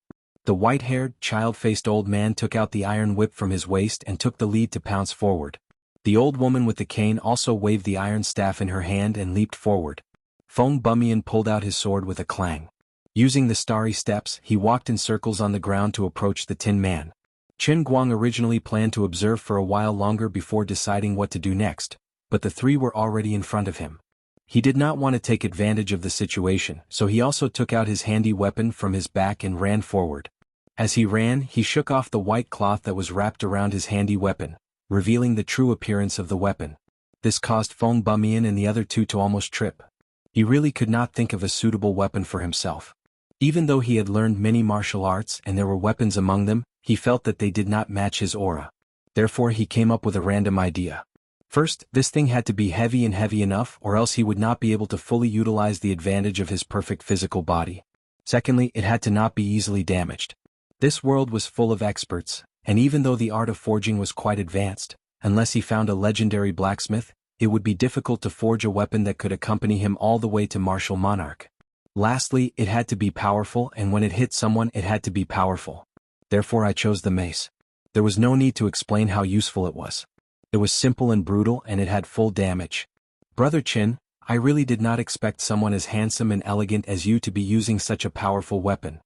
The white-haired, child-faced old man took out the iron whip from his waist and took the lead to pounce forward. The old woman with the cane also waved the iron staff in her hand and leaped forward. Feng Bumian pulled out his sword with a clang. Using the starry steps, he walked in circles on the ground to approach the Tin Man. Qin Guang originally planned to observe for a while longer before deciding what to do next, but the 3 were already in front of him. He did not want to take advantage of the situation, so he also took out his handy weapon from his back and ran forward. As he ran, he shook off the white cloth that was wrapped around his handy weapon, revealing the true appearance of the weapon. This caused Feng Bumian and the other 2 to almost trip. He really could not think of a suitable weapon for himself. Even though he had learned many martial arts and there were weapons among them, he felt that they did not match his aura. Therefore he came up with a random idea. First, this thing had to be heavy and heavy enough, or else he would not be able to fully utilize the advantage of his perfect physical body. Secondly, it had to not be easily damaged. This world was full of experts, and even though the art of forging was quite advanced, unless he found a legendary blacksmith, it would be difficult to forge a weapon that could accompany him all the way to martial monarch. Lastly, it had to be powerful, and when it hit someone, it had to be powerful. Therefore I chose the mace. There was no need to explain how useful it was. It was simple and brutal, and it had full damage. Brother Qin, I really did not expect someone as handsome and elegant as you to be using such a powerful weapon.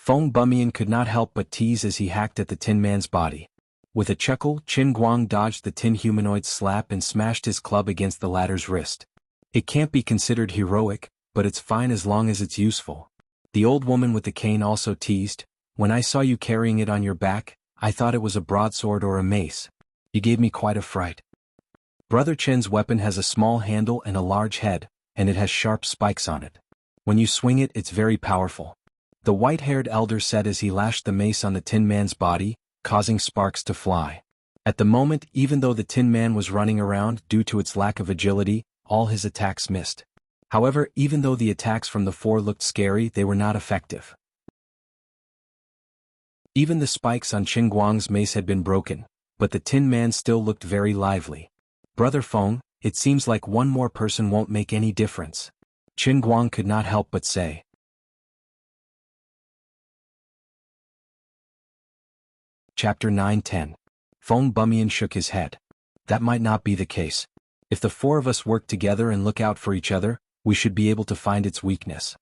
Feng Bumian could not help but tease as he hacked at the Tin Man's body. With a chuckle, Qin Guang dodged the tin humanoid's slap and smashed his club against the latter's wrist. It can't be considered heroic, but it's fine as long as it's useful. The old woman with the cane also teased, "When I saw you carrying it on your back, I thought it was a broadsword or a mace. You gave me quite a fright." Brother Chen's weapon has a small handle and a large head, and it has sharp spikes on it. When you swing it, it's very powerful. The white-haired elder said as he lashed the mace on the Tin Man's body, causing sparks to fly. At the moment, even though the Tin Man was running around due to its lack of agility, all his attacks missed. However, even though the attacks from the four looked scary, they were not effective. Even the spikes on Qin Guang's mace had been broken, but the Tin Man still looked very lively. "Brother Feng, it seems like one more person won't make any difference," Qin Guang could not help but say. Chapter 9-10. Feng Bumian shook his head. "That might not be the case. If the four of us work together and look out for each other, we should be able to find its weakness."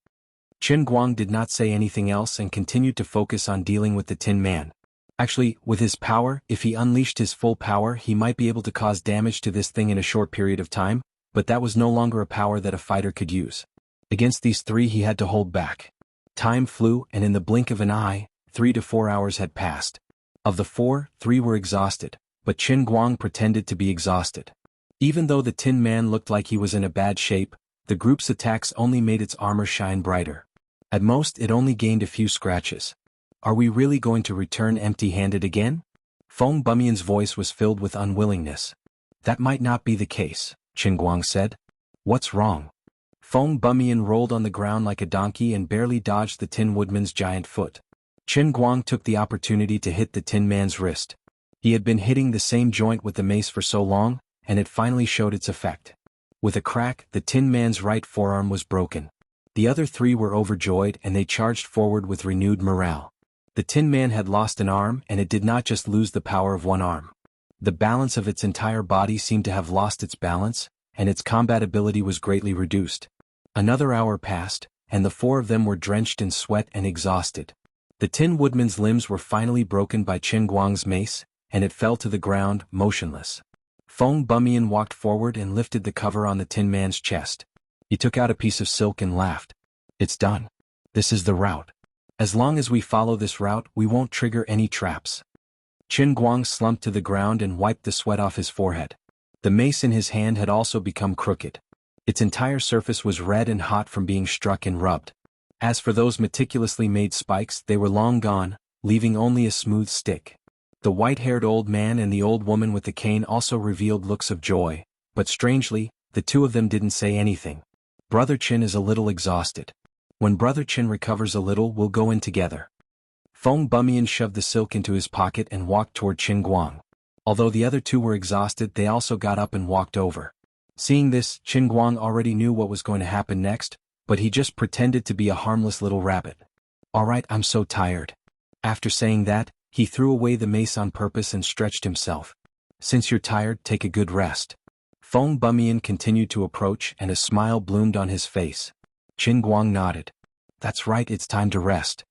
Qin Guang did not say anything else and continued to focus on dealing with the Tin Man. Actually, with his power, if he unleashed his full power, he might be able to cause damage to this thing in a short period of time, but that was no longer a power that a fighter could use. Against these three he had to hold back. Time flew, and in the blink of an eye, 3 to 4 hours had passed. Of the four, 3 were exhausted, but Qin Guang pretended to be exhausted. Even though the Tin Man looked like he was in a bad shape, the group's attacks only made its armor shine brighter. At most, it only gained a few scratches. "Are we really going to return empty-handed again?" Feng Bumian's voice was filled with unwillingness. "That might not be the case," Qin Guang said. "What's wrong?" Feng Bumian rolled on the ground like a donkey and barely dodged the Tin Woodman's giant foot. Qin Guang took the opportunity to hit the Tin Man's wrist. He had been hitting the same joint with the mace for so long, and it finally showed its effect. With a crack, the Tin Man's right forearm was broken. The other 3 were overjoyed and they charged forward with renewed morale. The Tin Man had lost an arm, and it did not just lose the power of one arm. The balance of its entire body seemed to have lost its balance, and its combat ability was greatly reduced. Another hour passed, and the 4 of them were drenched in sweat and exhausted. The Tin Woodman's limbs were finally broken by Qin Guang's mace, and it fell to the ground, motionless. Feng Bumian walked forward and lifted the cover on the Tin Man's chest. He took out a piece of silk and laughed. "It's done. This is the route. As long as we follow this route, we won't trigger any traps." Qin Guang slumped to the ground and wiped the sweat off his forehead. The mace in his hand had also become crooked. Its entire surface was red and hot from being struck and rubbed. As for those meticulously made spikes, they were long gone, leaving only a smooth stick. The white-haired old man and the old woman with the cane also revealed looks of joy, but strangely, the 2 of them didn't say anything. "Brother Qin is a little exhausted. When Brother Qin recovers a little, we'll go in together." Feng Bumian shoved the silk into his pocket and walked toward Qin Guang. Although the other 2 were exhausted, they also got up and walked over. Seeing this, Qin Guang already knew what was going to happen next, but he just pretended to be a harmless little rabbit. "All right, I'm so tired." After saying that, he threw away the mace on purpose and stretched himself. "Since you're tired, take a good rest." Feng Bumian continued to approach and a smile bloomed on his face. Qin Guang nodded. "That's right, it's time to rest."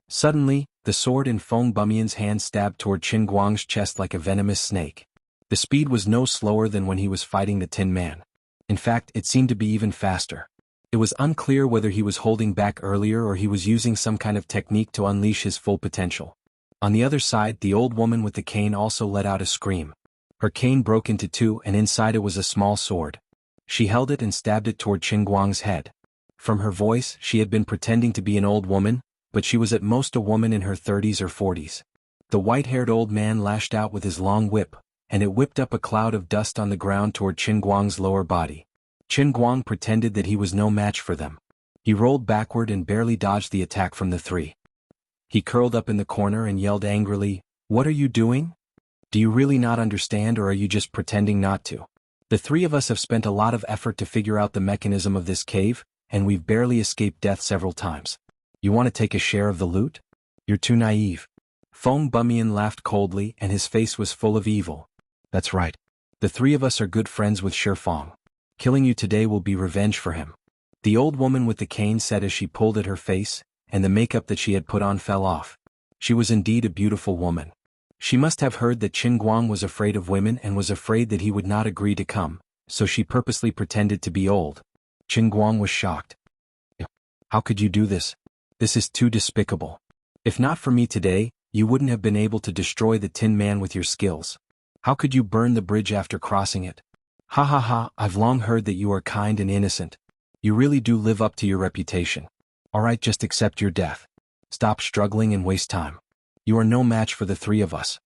Suddenly, the sword in Feng Bumian's hand stabbed toward Qin Guang's chest like a venomous snake. The speed was no slower than when he was fighting the Tin Man. In fact, it seemed to be even faster. It was unclear whether he was holding back earlier or he was using some kind of technique to unleash his full potential. On the other side, the old woman with the cane also let out a scream. Her cane broke into 2 and inside it was a small sword. She held it and stabbed it toward Qin Guang's head. From her voice, she had been pretending to be an old woman, but she was at most a woman in her 30s or 40s. The white-haired old man lashed out with his long whip, and it whipped up a cloud of dust on the ground toward Qin Guang's lower body. Qin Guang pretended that he was no match for them. He rolled backward and barely dodged the attack from the 3. He curled up in the corner and yelled angrily, "What are you doing? Do you really not understand, or are you just pretending not to? The 3 of us have spent a lot of effort to figure out the mechanism of this cave, and we've barely escaped death several times. You want to take a share of the loot? You're too naive." Feng Bumian laughed coldly and his face was full of evil. "That's right. The 3 of us are good friends with Shifeng. Killing you today will be revenge for him." The old woman with the cane said as she pulled at her face, and the makeup that she had put on fell off. She was indeed a beautiful woman. She must have heard that Qin Guang was afraid of women and was afraid that he would not agree to come, so she purposely pretended to be old. Qin Guang was shocked. How could you do this? This is too despicable. If not for me today, you wouldn't have been able to destroy the Tin Man with your skills. How could you burn the bridge after crossing it? Ha ha ha, I've long heard that you are kind and innocent. You really do live up to your reputation. Alright, just accept your death. Stop struggling and waste time. You are no match for the three of us.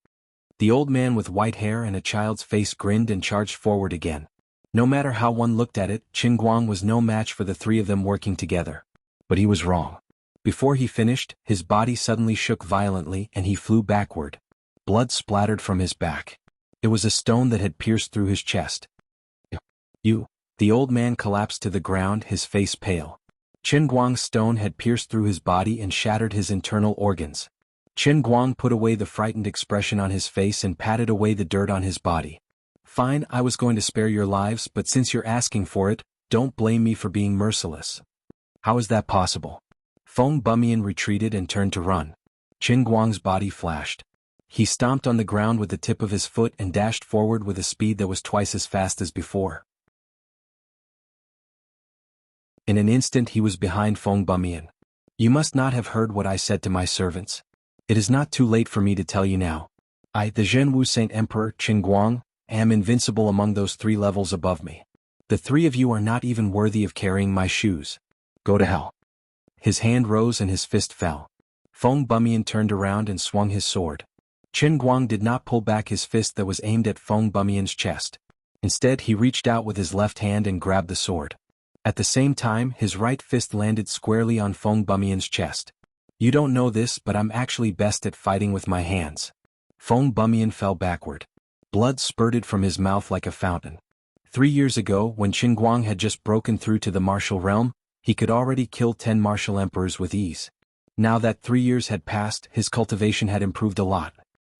The old man with white hair and a child's face grinned and charged forward again. No matter how one looked at it, Qin Guang was no match for the three of them working together. But he was wrong. Before he finished, his body suddenly shook violently and he flew backward. Blood splattered from his back. It was a stone that had pierced through his chest. You. The old man collapsed to the ground, his face pale. Qin Guang's stone had pierced through his body and shattered his internal organs. Qin Guang put away the frightened expression on his face and patted away the dirt on his body. Fine, I was going to spare your lives, but since you're asking for it, don't blame me for being merciless. How is that possible? Feng Bumian retreated and turned to run. Qin Guang's body flashed. He stomped on the ground with the tip of his foot and dashed forward with a speed that was twice as fast as before. In an instant he was behind Feng Bumian. You must not have heard what I said to my servants. It is not too late for me to tell you now. I, the Zhenwu Saint Emperor Qin Guang, am invincible among those 3 levels above me. The 3 of you are not even worthy of carrying my shoes. Go to hell. His hand rose and his fist fell. Feng Bumian turned around and swung his sword. Qin Guang did not pull back his fist that was aimed at Feng Bumian's chest. Instead he reached out with his left hand and grabbed the sword. At the same time his right fist landed squarely on Feng Bumian's chest. You don't know this, but I'm actually best at fighting with my hands. Feng Bumian fell backward. Blood spurted from his mouth like a fountain. 3 years ago, when Qin Guang had just broken through to the martial realm, he could already kill 10 martial emperors with ease. Now that 3 years had passed, his cultivation had improved a lot.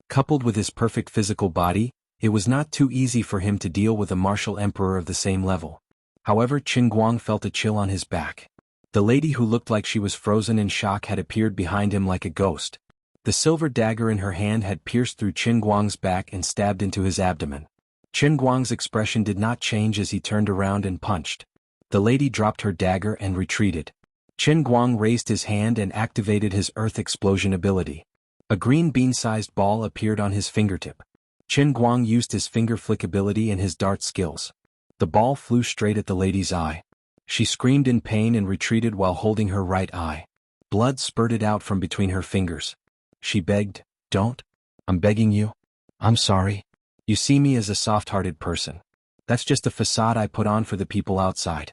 Coupled with his perfect physical body, it was not too easy for him to deal with a martial emperor of the same level. However, Qin Guang felt a chill on his back. The lady who looked like she was frozen in shock had appeared behind him like a ghost. The silver dagger in her hand had pierced through Qin Guang's back and stabbed into his abdomen. Qin Guang's expression did not change as he turned around and punched. The lady dropped her dagger and retreated. Qin Guang raised his hand and activated his earth explosion ability. A green bean-sized ball appeared on his fingertip. Qin Guang used his finger flick ability and his dart skills. The ball flew straight at the lady's eye. She screamed in pain and retreated while holding her right eye. Blood spurted out from between her fingers. She begged, "Don't. I'm begging you. I'm sorry. You see me as a soft-hearted person. That's just a facade I put on for the people outside."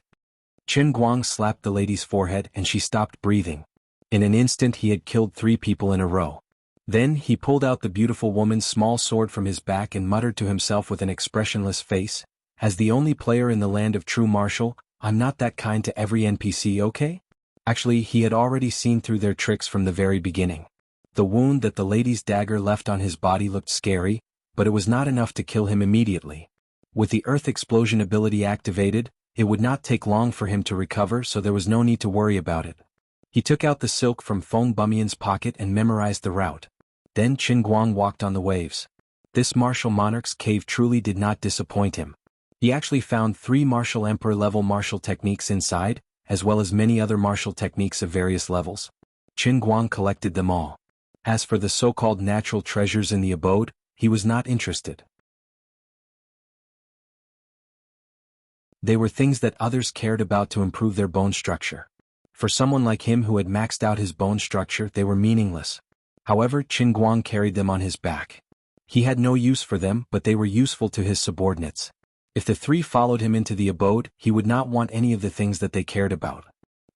Qin Guang slapped the lady's forehead and she stopped breathing. In an instant he had killed 3 people in a row. Then he pulled out the beautiful woman's small sword from his back and muttered to himself with an expressionless face, "As the only player in the land of true martial, I'm not that kind to every NPC, okay?" Actually, he had already seen through their tricks from the very beginning. The wound that the lady's dagger left on his body looked scary, but it was not enough to kill him immediately. With the earth explosion ability activated, it would not take long for him to recover, so there was no need to worry about it. He took out the silk from Feng Bumian's pocket and memorized the route. Then Qin Guang walked on the waves. This martial monarch's cave truly did not disappoint him. He actually found 3 martial emperor level martial techniques inside, as well as many other martial techniques of various levels. Qin Guang collected them all. As for the so-called natural treasures in the abode, he was not interested. They were things that others cared about to improve their bone structure. For someone like him who had maxed out his bone structure, they were meaningless. However, Qin Guang carried them on his back. He had no use for them, but they were useful to his subordinates. If the 3 followed him into the abode, he would not want any of the things that they cared about.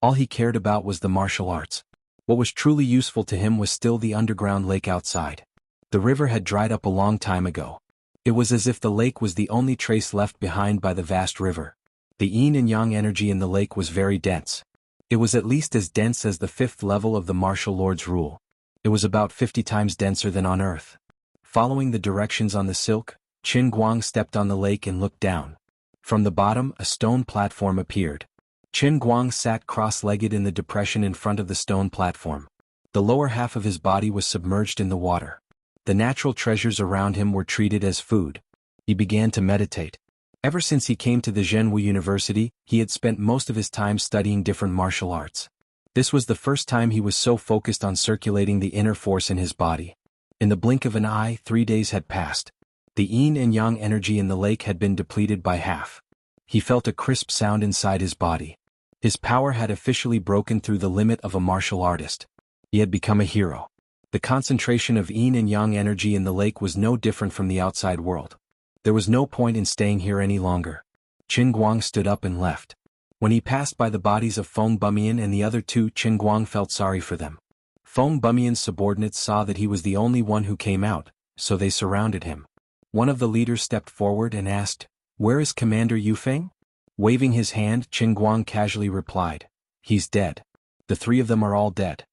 All he cared about was the martial arts. What was truly useful to him was still the underground lake outside. The river had dried up a long time ago. It was as if the lake was the only trace left behind by the vast river. The yin and yang energy in the lake was very dense. It was at least as dense as the 5th level of the martial lord's rule. It was about 50 times denser than on Earth. Following the directions on the silk, Qin Guang stepped on the lake and looked down. From the bottom, a stone platform appeared. Qin Guang sat cross-legged in the depression in front of the stone platform. The lower half of his body was submerged in the water. The natural treasures around him were treated as food. He began to meditate. Ever since he came to the Zhenwu University, he had spent most of his time studying different martial arts. This was the first time he was so focused on circulating the inner force in his body. In the blink of an eye, 3 days had passed. The yin and yang energy in the lake had been depleted by half. He felt a crisp sound inside his body. His power had officially broken through the limit of a martial artist. He had become a hero. The concentration of yin and yang energy in the lake was no different from the outside world. There was no point in staying here any longer. Qin Guang stood up and left. When he passed by the bodies of Feng Bumian and the other two, Qin Guang felt sorry for them. Feng Bumian's subordinates saw that he was the only one who came out, so they surrounded him. One of the leaders stepped forward and asked, "Where is Commander Yufeng?" Waving his hand, Qin Guang casually replied, "He's dead. The 3 of them are all dead."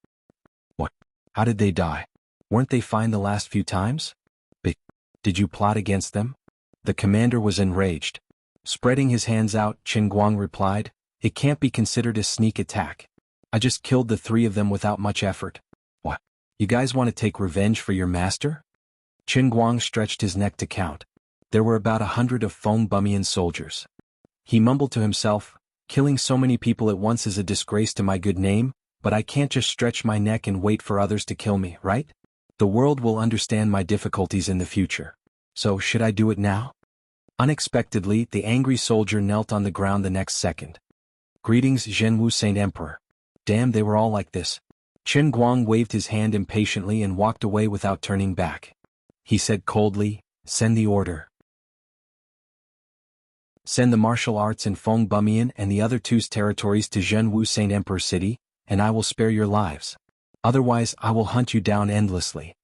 "What? How did they die? Weren't they fine the last few times? Did you plot against them?" The commander was enraged. Spreading his hands out, Qin Guang replied, "It can't be considered a sneak attack. I just killed the 3 of them without much effort." "What? You guys want to take revenge for your master?" Qin Guang stretched his neck to count. There were about 100 of Feng Bumian's soldiers. He mumbled to himself, "Killing so many people at once is a disgrace to my good name, but I can't just stretch my neck and wait for others to kill me, right? The world will understand my difficulties in the future. So should I do it now?" Unexpectedly, the angry soldier knelt on the ground the next second. "Greetings, Zhenwu Saint Emperor." "Damn, they were all like this." Qin Guang waved his hand impatiently and walked away without turning back. He said coldly, "Send the order. Send the martial arts in Feng Bumian and the other 2's territories to Zhenwu Saint Emperor City, and I will spare your lives. Otherwise I will hunt you down endlessly."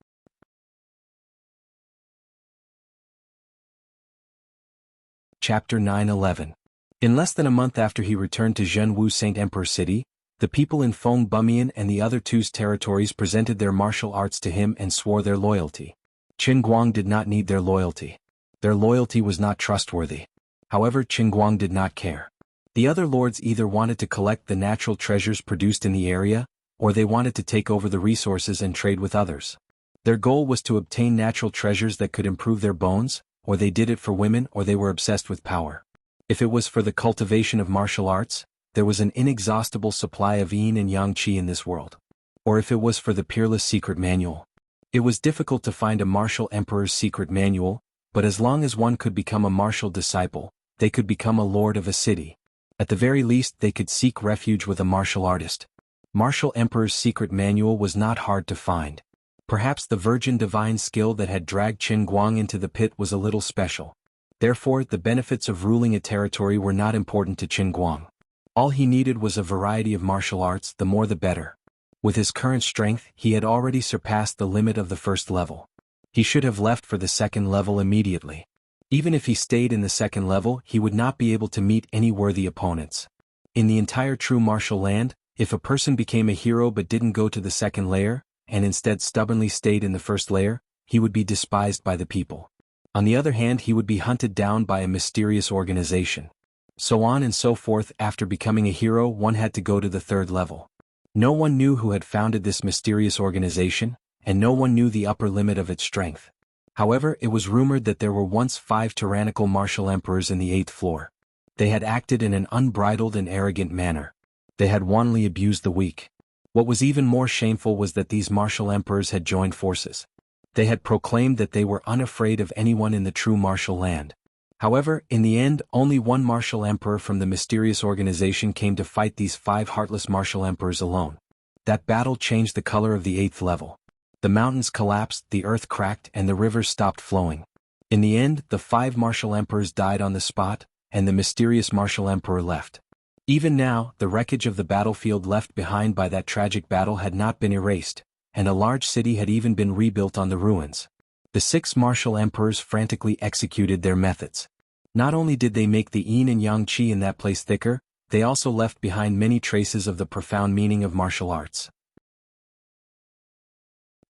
Chapter 9-11. In less than a month after he returned to Zhenwu Saint Emperor City, the people in Feng Bumian and the other 2's territories presented their martial arts to him and swore their loyalty. Qin Guang did not need their loyalty. Their loyalty was not trustworthy. However, Qin Guang did not care. The other lords either wanted to collect the natural treasures produced in the area, or they wanted to take over the resources and trade with others. Their goal was to obtain natural treasures that could improve their bones, or they did it for women, or they were obsessed with power. If it was for the cultivation of martial arts, there was an inexhaustible supply of yin and yang qi in this world. Or if it was for the peerless secret manual. It was difficult to find a martial emperor's secret manual, but as long as one could become a martial disciple, they could become a lord of a city. At the very least, they could seek refuge with a martial artist. Martial emperor's secret manual was not hard to find. Perhaps the virgin divine skill that had dragged Qin Guang into the pit was a little special. Therefore, the benefits of ruling a territory were not important to Qin Guang. All he needed was a variety of martial arts, the more the better. With his current strength, he had already surpassed the limit of the 1st level. He should have left for the 2nd level immediately. Even if he stayed in the 2nd level, he would not be able to meet any worthy opponents. In the entire true martial land, if a person became a hero but didn't go to the 2nd layer, and instead stubbornly stayed in the 1st layer, he would be despised by the people. On the other hand, he would be hunted down by a mysterious organization. So on and so forth. After becoming a hero, one had to go to the 3rd level. No one knew who had founded this mysterious organization, and no one knew the upper limit of its strength. However, it was rumored that there were once 5 tyrannical martial emperors in the 8th floor. They had acted in an unbridled and arrogant manner. They had wantonly abused the weak. What was even more shameful was that these martial emperors had joined forces. They had proclaimed that they were unafraid of anyone in the true martial land. However, in the end, only one martial emperor from the mysterious organization came to fight these 5 heartless martial emperors alone. That battle changed the color of the 8th level. The mountains collapsed, the earth cracked, and the rivers stopped flowing. In the end, the 5 martial emperors died on the spot, and the mysterious martial emperor left. Even now, the wreckage of the battlefield left behind by that tragic battle had not been erased, and a large city had even been rebuilt on the ruins. The 6 martial emperors frantically executed their methods. Not only did they make the yin and yang qi in that place thicker, they also left behind many traces of the profound meaning of martial arts.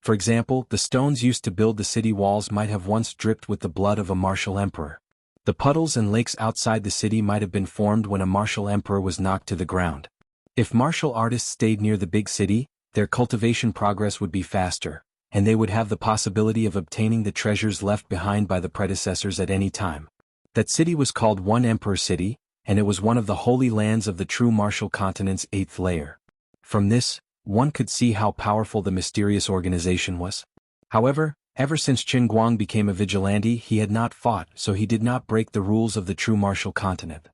For example, the stones used to build the city walls might have once dripped with the blood of a martial emperor. The puddles and lakes outside the city might have been formed when a martial emperor was knocked to the ground. If martial artists stayed near the big city, their cultivation progress would be faster, and they would have the possibility of obtaining the treasures left behind by the predecessors at any time. That city was called One Emperor City, and it was one of the holy lands of the true martial continent's 8th layer. From this, one could see how powerful the mysterious organization was. However, ever since Qin Guang became a vigilante, he had not fought, so he did not break the rules of the true martial continent.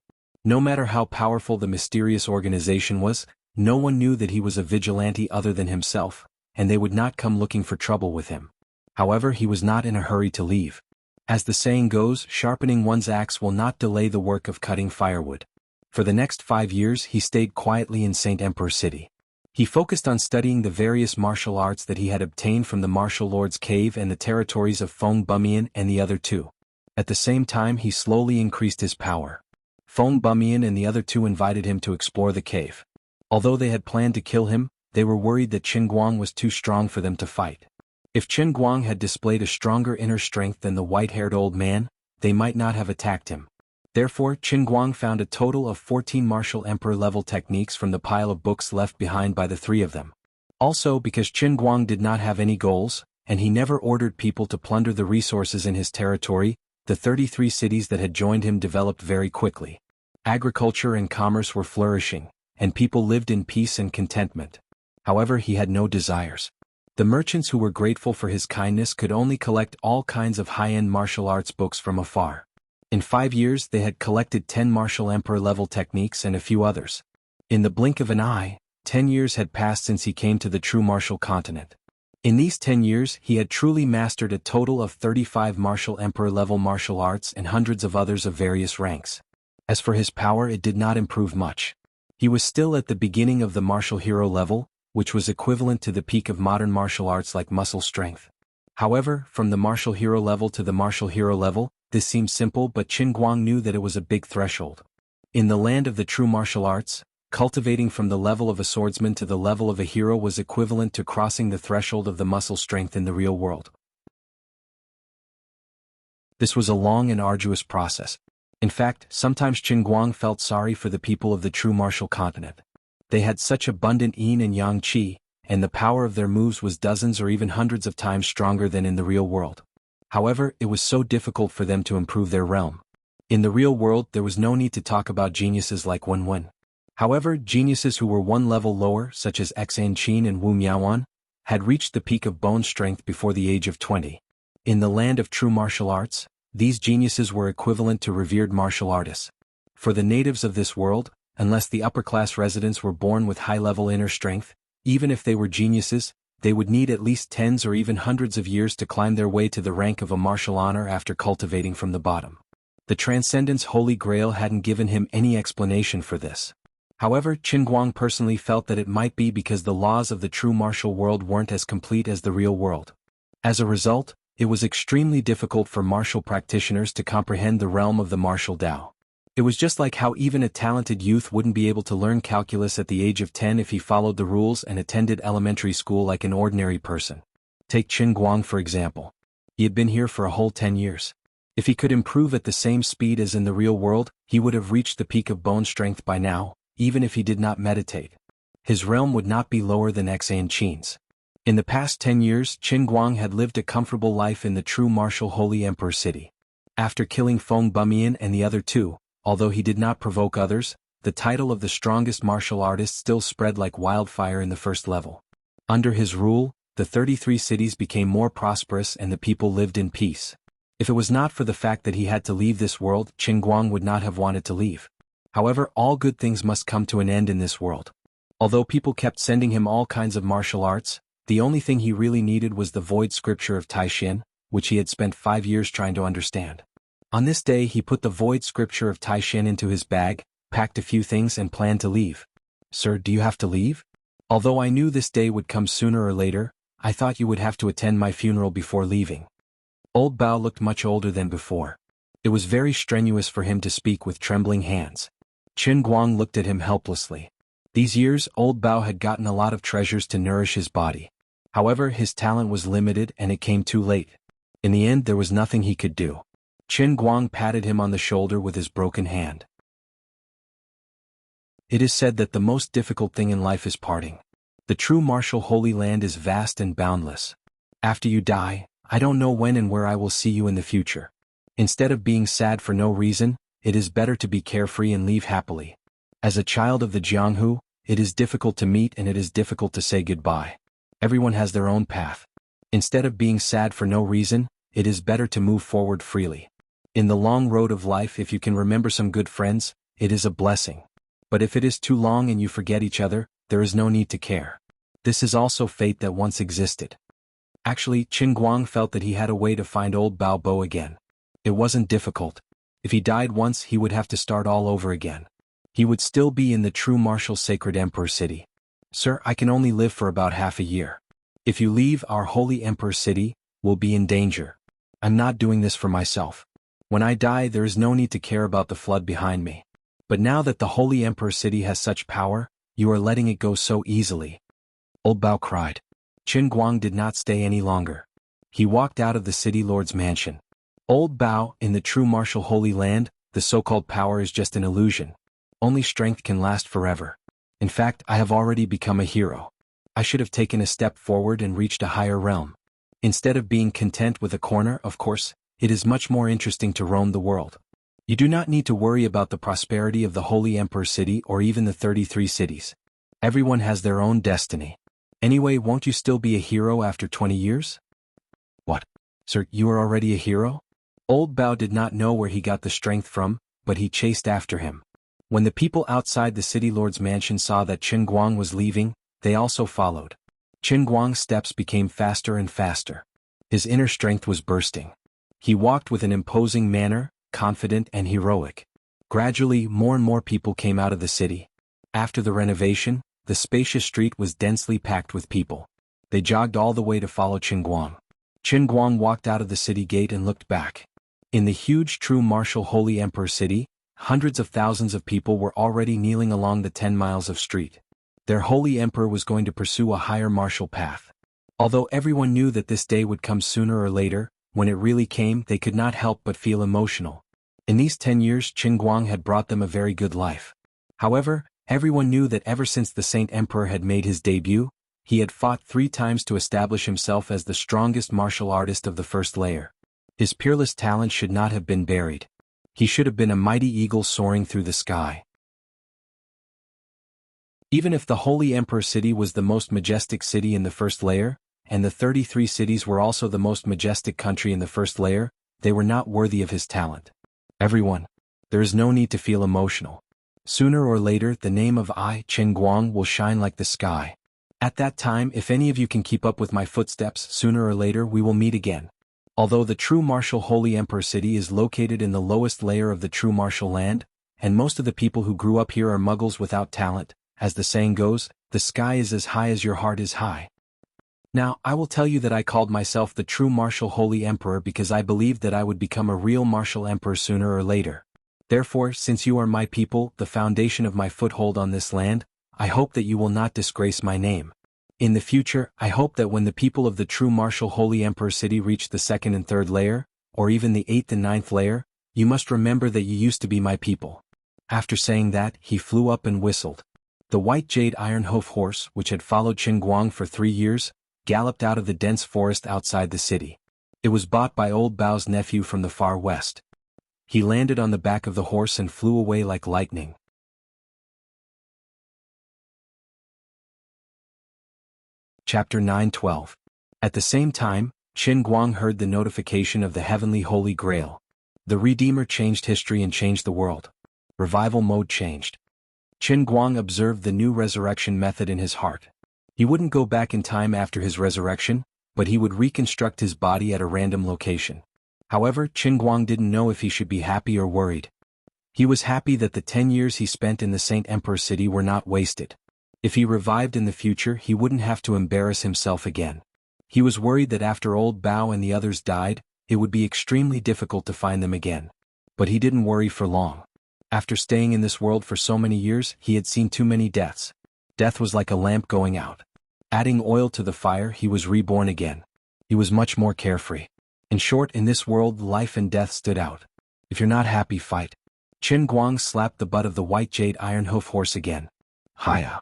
No matter how powerful the mysterious organization was, no one knew that he was a vigilante other than himself, and they would not come looking for trouble with him. However, he was not in a hurry to leave. As the saying goes, sharpening one's axe will not delay the work of cutting firewood. For the next 5 years he stayed quietly in Saint Emperor City. He focused on studying the various martial arts that he had obtained from the Martial Lord's Cave and the territories of Feng Bumian and the other two. At the same time he slowly increased his power. Feng Bumian and the other two invited him to explore the cave. Although they had planned to kill him, they were worried that Qin Guang was too strong for them to fight. If Qin Guang had displayed a stronger inner strength than the white-haired old man, they might not have attacked him. Therefore, Qin Guang found a total of 14 martial emperor-level techniques from the pile of books left behind by the three of them. Also, because Qin Guang did not have any goals, and he never ordered people to plunder the resources in his territory, the 33 cities that had joined him developed very quickly. Agriculture and commerce were flourishing, and people lived in peace and contentment. However, he had no desires. The merchants who were grateful for his kindness could only collect all kinds of high-end martial arts books from afar. In 5 years they had collected 10 martial emperor-level techniques and a few others. In the blink of an eye, 10 years had passed since he came to the true martial continent. In these 10 years he had truly mastered a total of 35 martial emperor-level martial arts and hundreds of others of various ranks. As for his power, it did not improve much. He was still at the beginning of the martial hero level, which was equivalent to the peak of modern martial arts like muscle strength. However, from the martial hero level to the martial hero level, this seemed simple, but Qin Guang knew that it was a big threshold. In the land of the true martial arts, cultivating from the level of a swordsman to the level of a hero was equivalent to crossing the threshold of the muscle strength in the real world. This was a long and arduous process. In fact, sometimes Qin Guang felt sorry for the people of the true martial continent. They had such abundant yin and yang qi, and the power of their moves was dozens or even hundreds of times stronger than in the real world. However, it was so difficult for them to improve their realm. In the real world there was no need to talk about geniuses like Wen Wen. However, geniuses who were one level lower, such as Xan Qin and Wu Miaoan, had reached the peak of bone strength before the age of 20. In the land of true martial arts, these geniuses were equivalent to revered martial artists. For the natives of this world, unless the upper-class residents were born with high-level inner strength, even if they were geniuses, they would need at least tens or even hundreds of years to climb their way to the rank of a martial honor after cultivating from the bottom. The Transcendence Holy Grail hadn't given him any explanation for this. However, Qin Guang personally felt that it might be because the laws of the true martial world weren't as complete as the real world. As a result, it was extremely difficult for martial practitioners to comprehend the realm of the martial Tao. It was just like how even a talented youth wouldn't be able to learn calculus at the age of 10 if he followed the rules and attended elementary school like an ordinary person. Take Qin Guang for example. He had been here for a whole 10 years. If he could improve at the same speed as in the real world, he would have reached the peak of bone strength by now, even if he did not meditate. His realm would not be lower than Xan Qin's. In the past 10 years, Qin Guang had lived a comfortable life in the true martial Holy Emperor City. After killing Feng Bumian and the other two, although he did not provoke others, the title of the strongest martial artist still spread like wildfire in the first level. Under his rule, the 33 cities became more prosperous and the people lived in peace. If it was not for the fact that he had to leave this world, Qin Guang would not have wanted to leave. However, all good things must come to an end in this world. Although people kept sending him all kinds of martial arts, the only thing he really needed was the void scripture of Taixin, which he had spent 5 years trying to understand. On this day he put the void scripture of Taixin into his bag, packed a few things and planned to leave. "Sir, do you have to leave? Although I knew this day would come sooner or later, I thought you would have to attend my funeral before leaving." Old Bao looked much older than before. It was very strenuous for him to speak with trembling hands. Qin Guang looked at him helplessly. These years, Old Bao had gotten a lot of treasures to nourish his body. However, his talent was limited and it came too late. In the end there was nothing he could do. Qin Guang patted him on the shoulder with his broken hand. It is said that the most difficult thing in life is parting. The true martial Holy Land is vast and boundless. After you die, I don't know when and where I will see you in the future. Instead of being sad for no reason, it is better to be carefree and leave happily. As a child of the Jianghu, it is difficult to meet and it is difficult to say goodbye. Everyone has their own path. Instead of being sad for no reason, it is better to move forward freely. In the long road of life, if you can remember some good friends, it is a blessing. But if it is too long and you forget each other, there is no need to care. This is also fate that once existed. Actually, Qin Guang felt that he had a way to find old Bao Bo again. It wasn't difficult. If he died once, he would have to start all over again. He would still be in the true martial sacred Emperor City. Sir, I can only live for about half a year. If you leave our holy Emperor City, we'll be in danger. I'm not doing this for myself. When I die, there is no need to care about the flood behind me. But now that the holy Emperor City has such power, you are letting it go so easily. Old Bao cried. Qin Guang did not stay any longer. He walked out of the city lord's mansion. Old Bao, in the true martial Holy Land, the so-called power is just an illusion. Only strength can last forever. In fact, I have already become a hero. I should have taken a step forward and reached a higher realm. Instead of being content with a corner, of course, it is much more interesting to roam the world. You do not need to worry about the prosperity of the Holy Emperor City or even the 33 cities. Everyone has their own destiny. Anyway, won't you still be a hero after 20 years? What? Sir, you are already a hero? Old Bao did not know where he got the strength from, but he chased after him. When the people outside the city lord's mansion saw that Qin Guang was leaving, they also followed. Qin Guang's steps became faster and faster. His inner strength was bursting. He walked with an imposing manner, confident and heroic. Gradually, more and more people came out of the city. After the renovation, the spacious street was densely packed with people. They jogged all the way to follow Qin Guang. Qin Guang walked out of the city gate and looked back. In the huge true martial Holy Emperor City, hundreds of thousands of people were already kneeling along the 10 miles of street. Their holy emperor was going to pursue a higher martial path. Although everyone knew that this day would come sooner or later, when it really came, they could not help but feel emotional. In these 10 years, Qin Guang had brought them a very good life. However, everyone knew that ever since the Saint Emperor had made his debut, he had fought 3 times to establish himself as the strongest martial artist of the first layer. His peerless talent should not have been buried. He should have been a mighty eagle soaring through the sky. Even if the Holy Emperor City was the most majestic city in the first layer, and the 33 cities were also the most majestic country in the first layer, they were not worthy of his talent. Everyone, there is no need to feel emotional. Sooner or later, the name of Qin Guang will shine like the sky. At that time, if any of you can keep up with my footsteps, sooner or later we will meet again. Although the true martial Holy Emperor City is located in the lowest layer of the true martial land, and most of the people who grew up here are muggles without talent, as the saying goes, the sky is as high as your heart is high. Now, I will tell you that I called myself the true martial Holy Emperor because I believed that I would become a real martial emperor sooner or later. Therefore, since you are my people, the foundation of my foothold on this land, I hope that you will not disgrace my name. In the future, I hope that when the people of the true martial Holy Emperor City reach the 2nd and 3rd layer, or even the 8th and 9th layer, you must remember that you used to be my people. After saying that, he flew up and whistled. The white jade iron hoof horse, which had followed Qin Guang for 3 years, galloped out of the dense forest outside the city. It was bought by old Bao's nephew from the far west. He landed on the back of the horse and flew away like lightning. Chapter 9:12. At the same time, Qin Guang heard the notification of the heavenly Holy Grail. The Redeemer changed history and changed the world. Revival mode changed. Qin Guang observed the new resurrection method in his heart. He wouldn't go back in time after his resurrection, but he would reconstruct his body at a random location. However, Qin Guang didn't know if he should be happy or worried. He was happy that the 10 years he spent in the Saint Emperor City were not wasted. If he revived in the future, he wouldn't have to embarrass himself again. He was worried that after old Bao and the others died, it would be extremely difficult to find them again. But he didn't worry for long. After staying in this world for so many years, he had seen too many deaths. Death was like a lamp going out. Adding oil to the fire, he was reborn again. He was much more carefree. In short, in this world, life and death stood out. If you're not happy, fight. Qin Guang slapped the butt of the white jade iron hoof horse again. Hiya.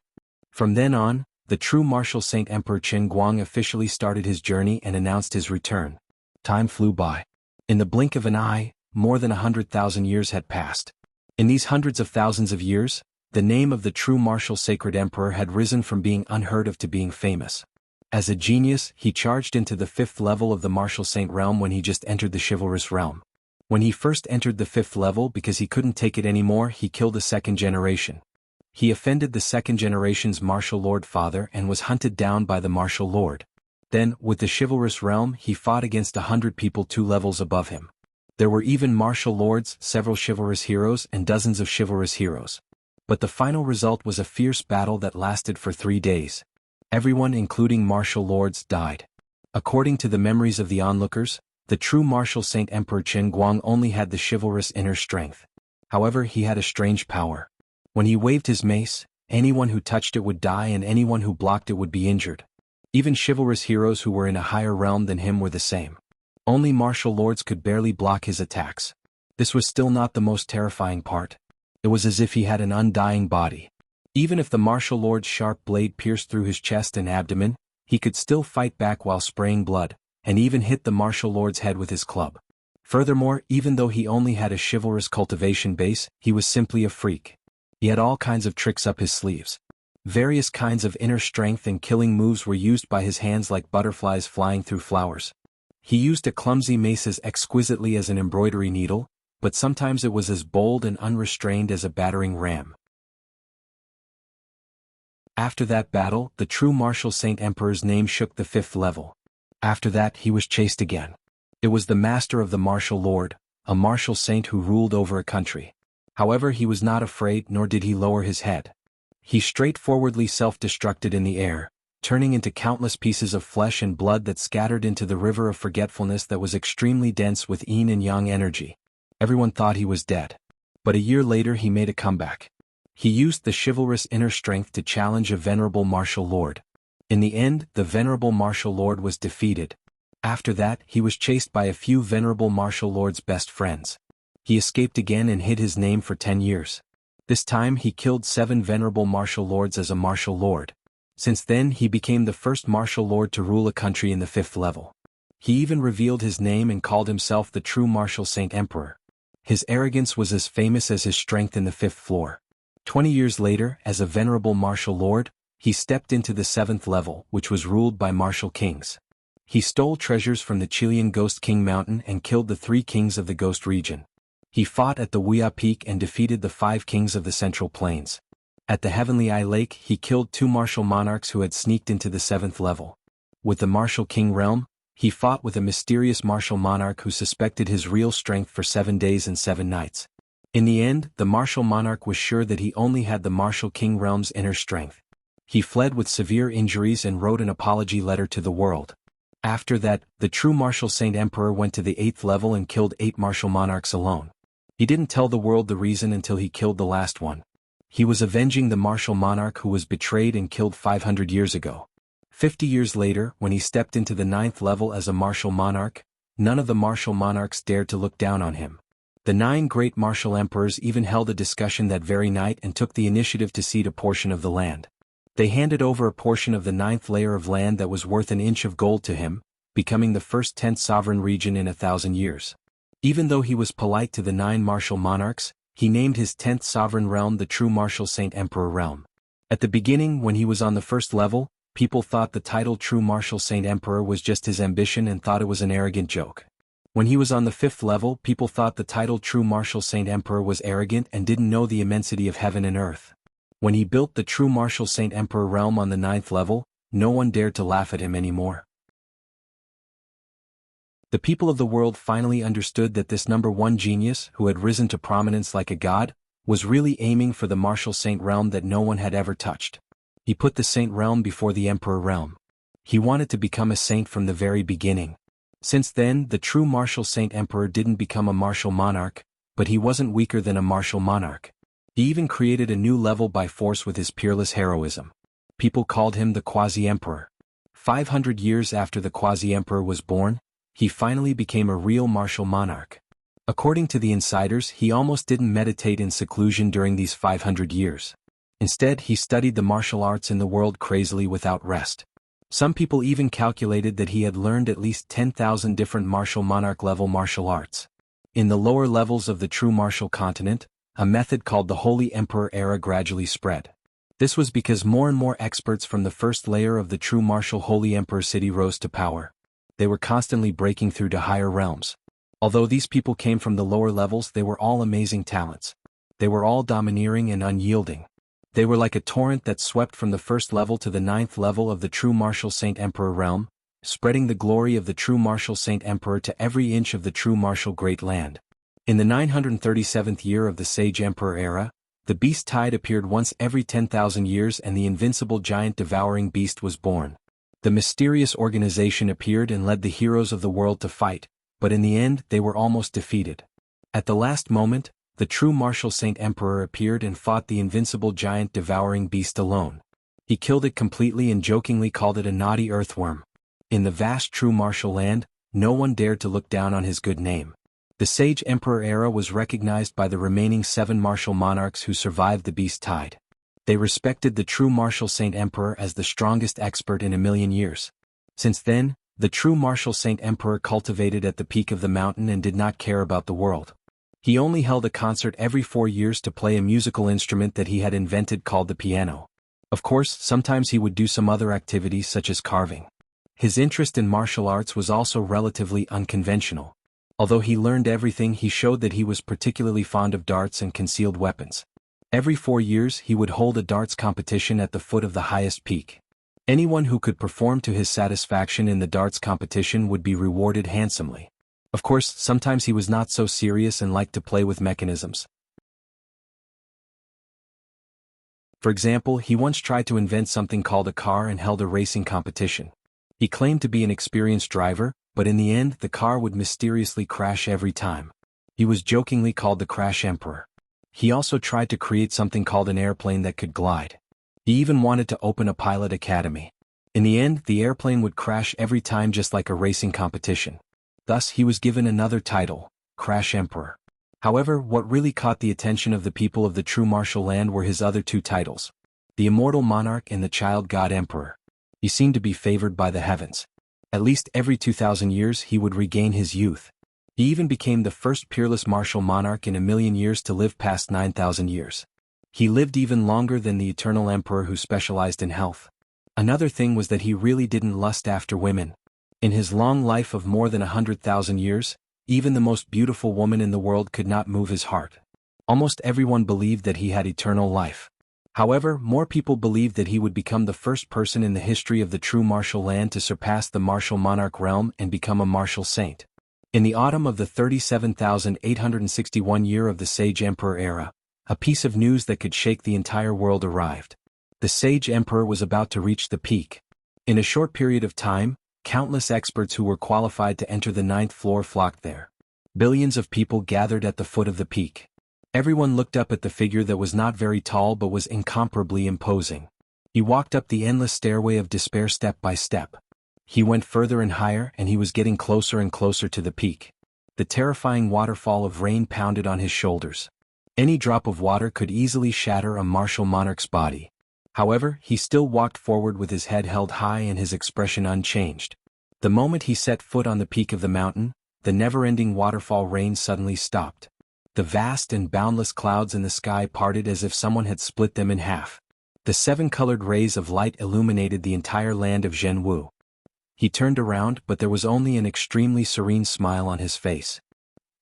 From then on, the true martial saint Emperor Qin Guang officially started his journey and announced his return. Time flew by. In the blink of an eye, more than 100,000 years had passed. In these hundreds of thousands of years, the name of the true martial sacred emperor had risen from being unheard of to being famous. As a genius, he charged into the 5th level of the martial saint realm when he just entered the chivalrous realm. When he first entered the 5th level because he couldn't take it anymore, he killed a 2nd generation. He offended the 2nd generation's martial lord father and was hunted down by the martial lord. Then, with the chivalrous realm, he fought against 100 people 2 levels above him. There were even martial lords, several chivalrous heroes, and dozens of chivalrous heroes. But the final result was a fierce battle that lasted for 3 days. Everyone, including martial lords, died. According to the memories of the onlookers, the true martial saint Emperor Qin Guang only had the chivalrous inner strength. However, he had a strange power. When he waved his mace, anyone who touched it would die and anyone who blocked it would be injured. Even chivalrous heroes who were in a higher realm than him were the same. Only martial lords could barely block his attacks. This was still not the most terrifying part. It was as if he had an undying body. Even if the martial lord's sharp blade pierced through his chest and abdomen, he could still fight back while spraying blood, and even hit the martial lord's head with his club. Furthermore, even though he only had a chivalrous cultivation base, he was simply a freak. He had all kinds of tricks up his sleeves. Various kinds of inner strength and killing moves were used by his hands like butterflies flying through flowers. He used a clumsy mace as exquisitely as an embroidery needle, but sometimes it was as bold and unrestrained as a battering ram. After that battle, the true martial saint emperor's name shook the 5th level. After that, he was chased again. It was the master of the martial lord, a martial saint who ruled over a country. However, he was not afraid nor did he lower his head. He straightforwardly self-destructed in the air, turning into countless pieces of flesh and blood that scattered into the river of forgetfulness that was extremely dense with yin and yang energy. Everyone thought he was dead. But a year later he made a comeback. He used the chivalrous inner strength to challenge a venerable martial lord. In the end, the venerable martial lord was defeated. After that, he was chased by a few venerable martial lord's best friends. He escaped again and hid his name for 10 years. This time he killed 7 venerable martial lords as a martial lord. Since then he became the first martial lord to rule a country in the 5th level. He even revealed his name and called himself the true martial saint emperor. His arrogance was as famous as his strength in the 5th floor. 20 years later, as a venerable martial lord, he stepped into the 7th level, which was ruled by martial kings. He stole treasures from the Chilean Ghost King Mountain and killed the 3 kings of the Ghost region. He fought at the Wuxia Peak and defeated the 5 kings of the Central Plains. At the Heavenly Eye Lake, he killed 2 martial monarchs who had sneaked into the 7th level. With the martial king realm, he fought with a mysterious martial monarch who suspected his real strength for 7 days and 7 nights. In the end, the martial monarch was sure that he only had the martial king realm's inner strength. He fled with severe injuries and wrote an apology letter to the world. After that, the true martial saint emperor went to the 8th level and killed 8 martial monarchs alone. He didn't tell the world the reason until he killed the last one. He was avenging the martial monarch who was betrayed and killed 500 years ago. 50 years later, when he stepped into the 9th level as a martial monarch, none of the martial monarchs dared to look down on him. The 9 great martial emperors even held a discussion that very night and took the initiative to cede a portion of the land. They handed over a portion of the 9th layer of land that was worth an inch of gold to him, becoming the first 10th sovereign region in 1,000 years. Even though he was polite to the 9 martial monarchs, he named his 10th sovereign realm the true martial saint emperor realm. At the beginning, when he was on the 1st level, people thought the title true martial saint emperor was just his ambition and thought it was an arrogant joke. When he was on the 5th level, people thought the title true martial saint emperor was arrogant and didn't know the immensity of heaven and earth. When he built the true martial saint emperor realm on the 9th level, no one dared to laugh at him anymore. The people of the world finally understood that this number 1 genius, who had risen to prominence like a god, was really aiming for the martial saint realm that no one had ever touched. He put the saint realm before the emperor realm. He wanted to become a saint from the very beginning. Since then, the true martial saint emperor didn't become a martial monarch, but he wasn't weaker than a martial monarch. He even created a new level by force with his peerless heroism. People called him the quasi-emperor. 500 years after the quasi-emperor was born, he finally became a real martial monarch. According to the insiders, he almost didn't meditate in seclusion during these 500 years. Instead, he studied the martial arts in the world crazily without rest. Some people even calculated that he had learned at least 10,000 different martial monarch-level martial arts. In the lower levels of the true martial continent, a method called the Holy Emperor era gradually spread. This was because more and more experts from the first layer of the true martial Holy Emperor city rose to power. They were constantly breaking through to higher realms. Although these people came from the lower levels, they were all amazing talents. They were all domineering and unyielding. They were like a torrent that swept from the first level to the 9th level of the true martial Saint Emperor realm, spreading the glory of the true martial Saint Emperor to every inch of the true martial great land. In the 937th year of the Sage Emperor era, the beast tide appeared once every 10,000 years and the invincible giant devouring beast was born. The mysterious organization appeared and led the heroes of the world to fight, but in the end they were almost defeated. At the last moment, the true martial Saint Emperor appeared and fought the invincible giant devouring beast alone. He killed it completely and jokingly called it a naughty earthworm. In the vast true martial land, no one dared to look down on his good name. The Sage Emperor era was recognized by the remaining 7 martial monarchs who survived the beast tide. They respected the true martial Saint Emperor as the strongest expert in a million years. Since then, the true martial Saint Emperor cultivated at the peak of the mountain and did not care about the world. He only held a concert every 4 years to play a musical instrument that he had invented called the piano. Of course, sometimes he would do some other activities such as carving. His interest in martial arts was also relatively unconventional. Although he learned everything, he showed that he was particularly fond of darts and concealed weapons. Every 4 years he would hold a darts competition at the foot of the highest peak. Anyone who could perform to his satisfaction in the darts competition would be rewarded handsomely. Of course, sometimes he was not so serious and liked to play with mechanisms. For example, he once tried to invent something called a car and held a racing competition. He claimed to be an experienced driver, but in the end the car would mysteriously crash every time. He was jokingly called the Crash Emperor. He also tried to create something called an airplane that could glide. He even wanted to open a pilot academy. In the end, the airplane would crash every time just like a racing competition. Thus he was given another title, Crash Emperor. However, what really caught the attention of the people of the true martial land were his other 2 titles, the Immortal Monarch and the Child God Emperor. He seemed to be favored by the heavens. At least every 2,000 years he would regain his youth. He even became the first peerless martial monarch in a million years to live past 9,000 years. He lived even longer than the Eternal Emperor who specialized in health. Another thing was that he really didn't lust after women. In his long life of more than 100,000 years, even the most beautiful woman in the world could not move his heart. Almost everyone believed that he had eternal life. However, more people believed that he would become the first person in the history of the true martial land to surpass the martial monarch realm and become a martial saint. In the autumn of the 37,861 year of the Sage Emperor era, a piece of news that could shake the entire world arrived. The Sage Emperor was about to reach the peak. In a short period of time, countless experts who were qualified to enter the 9th floor flocked there. Billions of people gathered at the foot of the peak. Everyone looked up at the figure that was not very tall but was incomparably imposing. He walked up the endless stairway of despair step by step. He went further and higher, and he was getting closer and closer to the peak. The terrifying waterfall of rain pounded on his shoulders. Any drop of water could easily shatter a martial monarch's body. However, he still walked forward with his head held high and his expression unchanged. The moment he set foot on the peak of the mountain, the never-ending waterfall rain suddenly stopped. The vast and boundless clouds in the sky parted as if someone had split them in half. The 7-colored rays of light illuminated the entire land of Zhenwu. He turned around, but there was only an extremely serene smile on his face.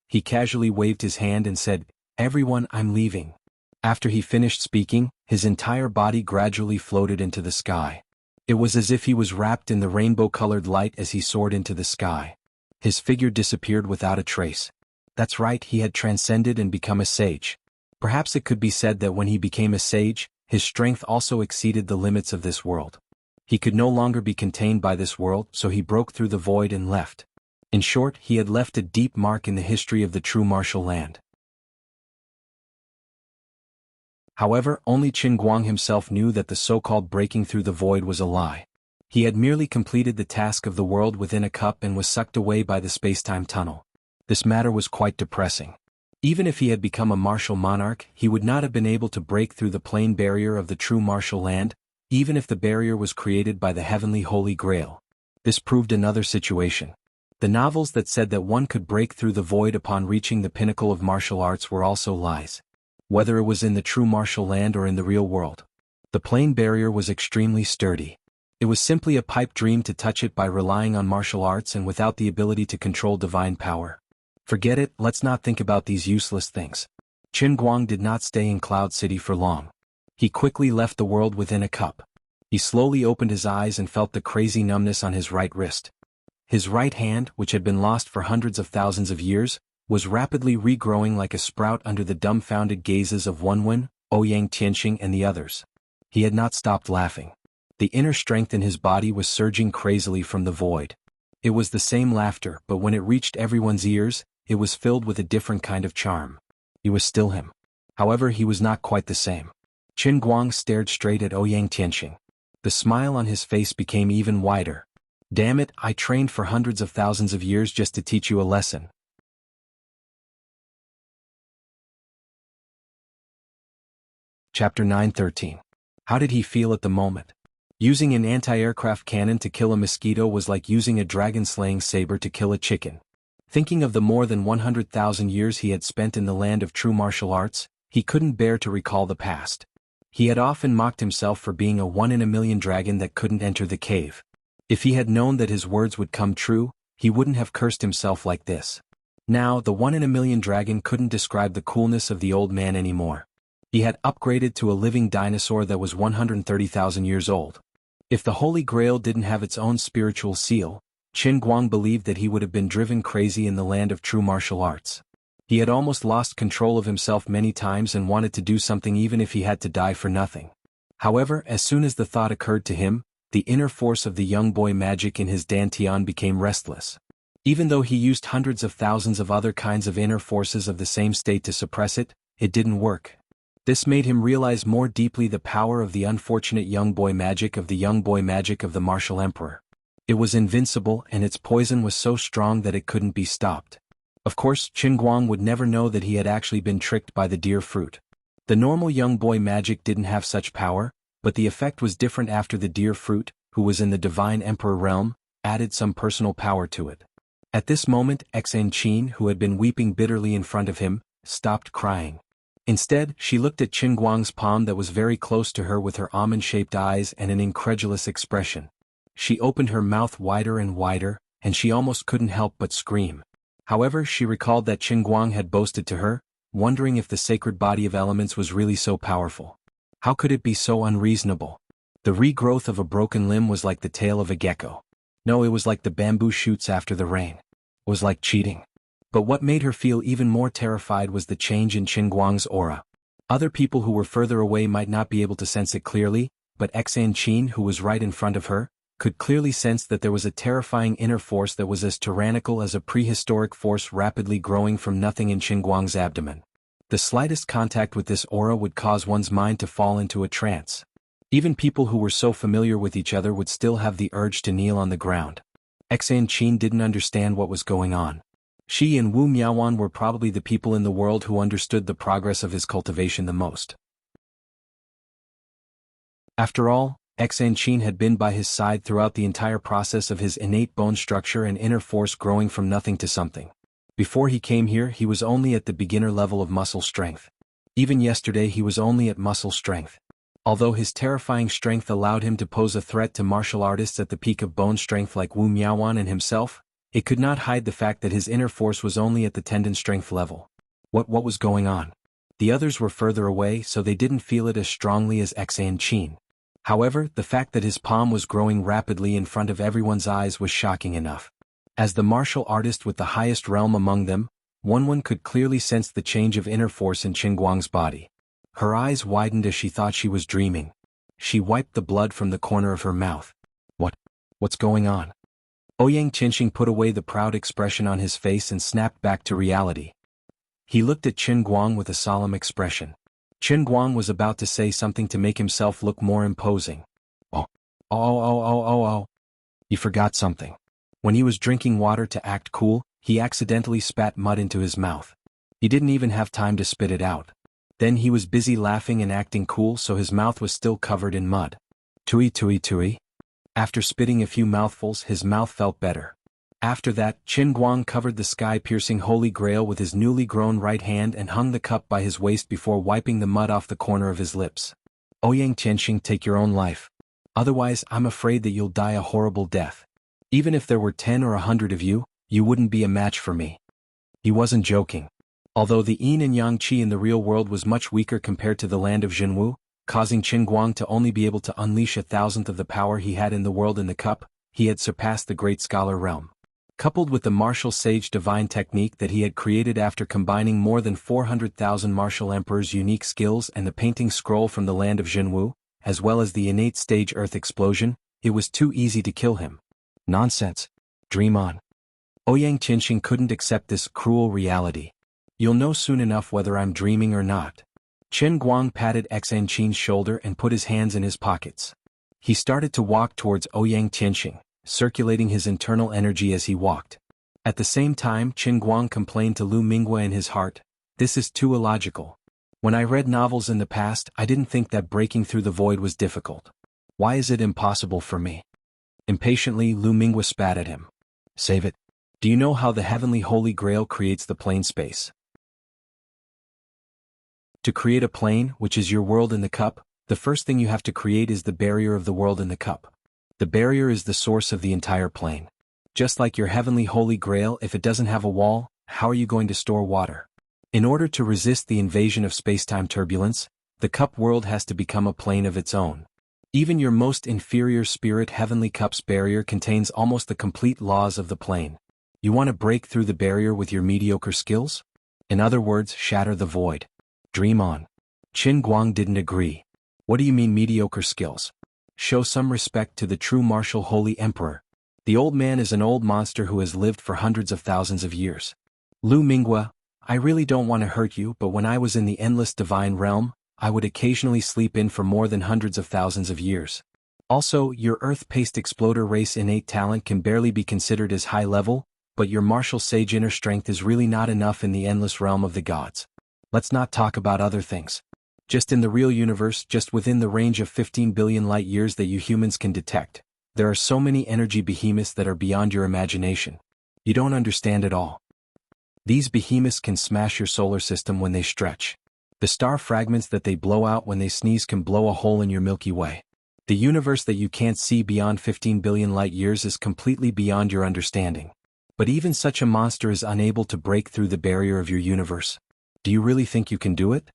He casually waved his hand and said, "Everyone, I'm leaving." After he finished speaking, his entire body gradually floated into the sky. It was as if he was wrapped in the rainbow-colored light as he soared into the sky. His figure disappeared without a trace. That's right, he had transcended and become a sage. Perhaps it could be said that when he became a sage, his strength also exceeded the limits of this world. He could no longer be contained by this world, so he broke through the void and left. In short, he had left a deep mark in the history of the true martial land. However, only Qin Guang himself knew that the so-called breaking through the void was a lie. He had merely completed the task of the world within a cup and was sucked away by the space-time tunnel. This matter was quite depressing. Even if he had become a martial monarch, he would not have been able to break through the plane barrier of the true martial land, even if the barrier was created by the heavenly Holy Grail. This proved another situation. The novels that said that one could break through the void upon reaching the pinnacle of martial arts were also lies. Whether it was in the true martial land or in the real world, the plane barrier was extremely sturdy. It was simply a pipe dream to touch it by relying on martial arts and without the ability to control divine power. Forget it, let's not think about these useless things. Qin Guang did not stay in Cloud City for long. He quickly left the world within a cup. He slowly opened his eyes and felt the crazy numbness on his right wrist. His right hand, which had been lost for hundreds of thousands of years, was rapidly regrowing like a sprout under the dumbfounded gazes of Wenwen, Ouyang Tianxing and the others. He had not stopped laughing. The inner strength in his body was surging crazily from the void. It was the same laughter, but when it reached everyone's ears, it was filled with a different kind of charm. He was still him. However, he was not quite the same. Qin Guang stared straight at Ouyang Tianxing. The smile on his face became even wider. Damn it, I trained for hundreds of thousands of years just to teach you a lesson. Chapter 9:13. How did he feel at the moment? Using an anti-aircraft cannon to kill a mosquito was like using a dragon-slaying saber to kill a chicken. Thinking of the more than 100,000 years he had spent in the land of true martial arts, he couldn't bear to recall the past. He had often mocked himself for being a one-in-a-million dragon that couldn't enter the cave. If he had known that his words would come true, he wouldn't have cursed himself like this. Now, the one-in-a-million dragon couldn't describe the coolness of the old man anymore. He had upgraded to a living dinosaur that was 130,000 years old. If the Holy Grail didn't have its own spiritual seal, Qin Guang believed that he would have been driven crazy in the land of true martial arts. He had almost lost control of himself many times and wanted to do something even if he had to die for nothing. However, as soon as the thought occurred to him, the inner force of the young boy magic in his dantian became restless. Even though he used hundreds of thousands of other kinds of inner forces of the same state to suppress it, it didn't work. This made him realize more deeply the power of the unfortunate young boy magic of the martial emperor. It was invincible and its poison was so strong that it couldn't be stopped. Of course, Qin Guang would never know that he had actually been tricked by the deer fruit. The normal young boy magic didn't have such power, but the effect was different after the deer fruit, who was in the divine emperor realm, added some personal power to it. At this moment, Xan Qin, who had been weeping bitterly in front of him, stopped crying. Instead, she looked at Qin Guang's palm that was very close to her with her almond-shaped eyes and an incredulous expression. She opened her mouth wider and wider, and she almost couldn't help but scream. However, she recalled that Qin Guang had boasted to her, wondering if the sacred body of elements was really so powerful. How could it be so unreasonable? The regrowth of a broken limb was like the tail of a gecko. No, it was like the bamboo shoots after the rain. It was like cheating. But what made her feel even more terrified was the change in Qin Guang's aura. Other people who were further away might not be able to sense it clearly, but Xan Qin, who was right in front of her, could clearly sense that there was a terrifying inner force that was as tyrannical as a prehistoric force rapidly growing from nothing in Qin Guang's abdomen. The slightest contact with this aura would cause one's mind to fall into a trance. Even people who were so familiar with each other would still have the urge to kneel on the ground. Xan Qin didn't understand what was going on. She and Wu Miaowan were probably the people in the world who understood the progress of his cultivation the most. After all, Xan Qin had been by his side throughout the entire process of his innate bone structure and inner force growing from nothing to something. Before he came here, he was only at the beginner level of muscle strength. Even yesterday he was only at muscle strength. Although his terrifying strength allowed him to pose a threat to martial artists at the peak of bone strength like Wu Miaowan and himself, it could not hide the fact that his inner force was only at the tendon strength level. What was going on? The others were further away, so they didn't feel it as strongly as Xan Qin. However, the fact that his palm was growing rapidly in front of everyone's eyes was shocking enough. As the martial artist with the highest realm among them, one could clearly sense the change of inner force in Qin Guang's body. Her eyes widened as she thought she was dreaming. She wiped the blood from the corner of her mouth. What's going on? Ouyang Tianxing put away the proud expression on his face and snapped back to reality. He looked at Qin Guang with a solemn expression. Qin Guang was about to say something to make himself look more imposing. Oh. He forgot something. When he was drinking water to act cool, he accidentally spat mud into his mouth. He didn't even have time to spit it out. Then he was busy laughing and acting cool, so his mouth was still covered in mud. Tui. After spitting a few mouthfuls, his mouth felt better. After that, Qin Guang covered the sky-piercing Holy Grail with his newly grown right hand and hung the cup by his waist before wiping the mud off the corner of his lips. Ouyang Tianxing, take your own life. Otherwise, I'm afraid that you'll die a horrible death. Even if there were 10 or 100 of you, you wouldn't be a match for me. He wasn't joking. Although the yin and yang qi in the real world was much weaker compared to the land of Jinwu, causing Qin Guang to only be able to unleash 1,000th of the power he had in the world in the cup, he had surpassed the great scholar realm. Coupled with the martial sage divine technique that he had created after combining more than 400,000 martial emperors' unique skills and the painting scroll from the land of Jinwu, as well as the innate stage earth explosion, it was too easy to kill him. Nonsense. Dream on. Ouyang Tianxing couldn't accept this cruel reality. You'll know soon enough whether I'm dreaming or not. Qin Guang patted Xan Qin's shoulder and put his hands in his pockets. He started to walk towards Ouyang Tianxing, circulating his internal energy as he walked. At the same time, Qin Guang complained to Lu Minghua in his heart, "This is too illogical. When I read novels in the past, I didn't think that breaking through the void was difficult. Why is it impossible for me?" Impatiently, Lu Minghua spat at him. "Save it. Do you know how the heavenly Holy Grail creates the plane space? To create a plane, which is your world in the cup, the first thing you have to create is the barrier of the world in the cup. The barrier is the source of the entire plane. Just like your heavenly Holy Grail, if it doesn't have a wall, how are you going to store water? In order to resist the invasion of spacetime turbulence, the cup world has to become a plane of its own. Even your most inferior spirit heavenly cup's barrier contains almost the complete laws of the plane. You want to break through the barrier with your mediocre skills? In other words, shatter the void. Dream on." Qin Guang didn't agree. "What do you mean mediocre skills? Show some respect to the true martial holy emperor. The old man is an old monster who has lived for hundreds of thousands of years." Lu Minghua, "I really don't want to hurt you, but when I was in the endless divine realm, I would occasionally sleep in for more than hundreds of thousands of years. Also, your earth-paced exploder race innate talent can barely be considered as high level, but your martial sage inner strength is really not enough in the endless realm of the gods. Let's not talk about other things. Just in the real universe, just within the range of 15 billion light years that you humans can detect, there are so many energy behemoths that are beyond your imagination. You don't understand it all. These behemoths can smash your solar system when they stretch. The star fragments that they blow out when they sneeze can blow a hole in your Milky Way. The universe that you can't see beyond 15 billion light years is completely beyond your understanding. But even such a monster is unable to break through the barrier of your universe. Do you really think you can do it?"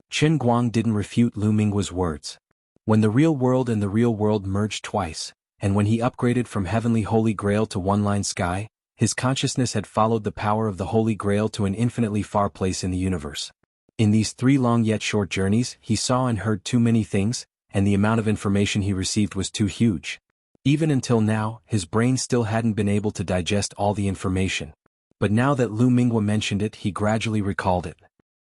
Qin Guang didn't refute Lu Minghua's words. When the real world and the real world merged twice, and when he upgraded from heavenly Holy Grail to one-line sky, his consciousness had followed the power of the Holy Grail to an infinitely far place in the universe. In these 3 long yet short journeys, he saw and heard too many things, and the amount of information he received was too huge. Even until now, his brain still hadn't been able to digest all the information. But now that Lu Minghua mentioned it, he gradually recalled it.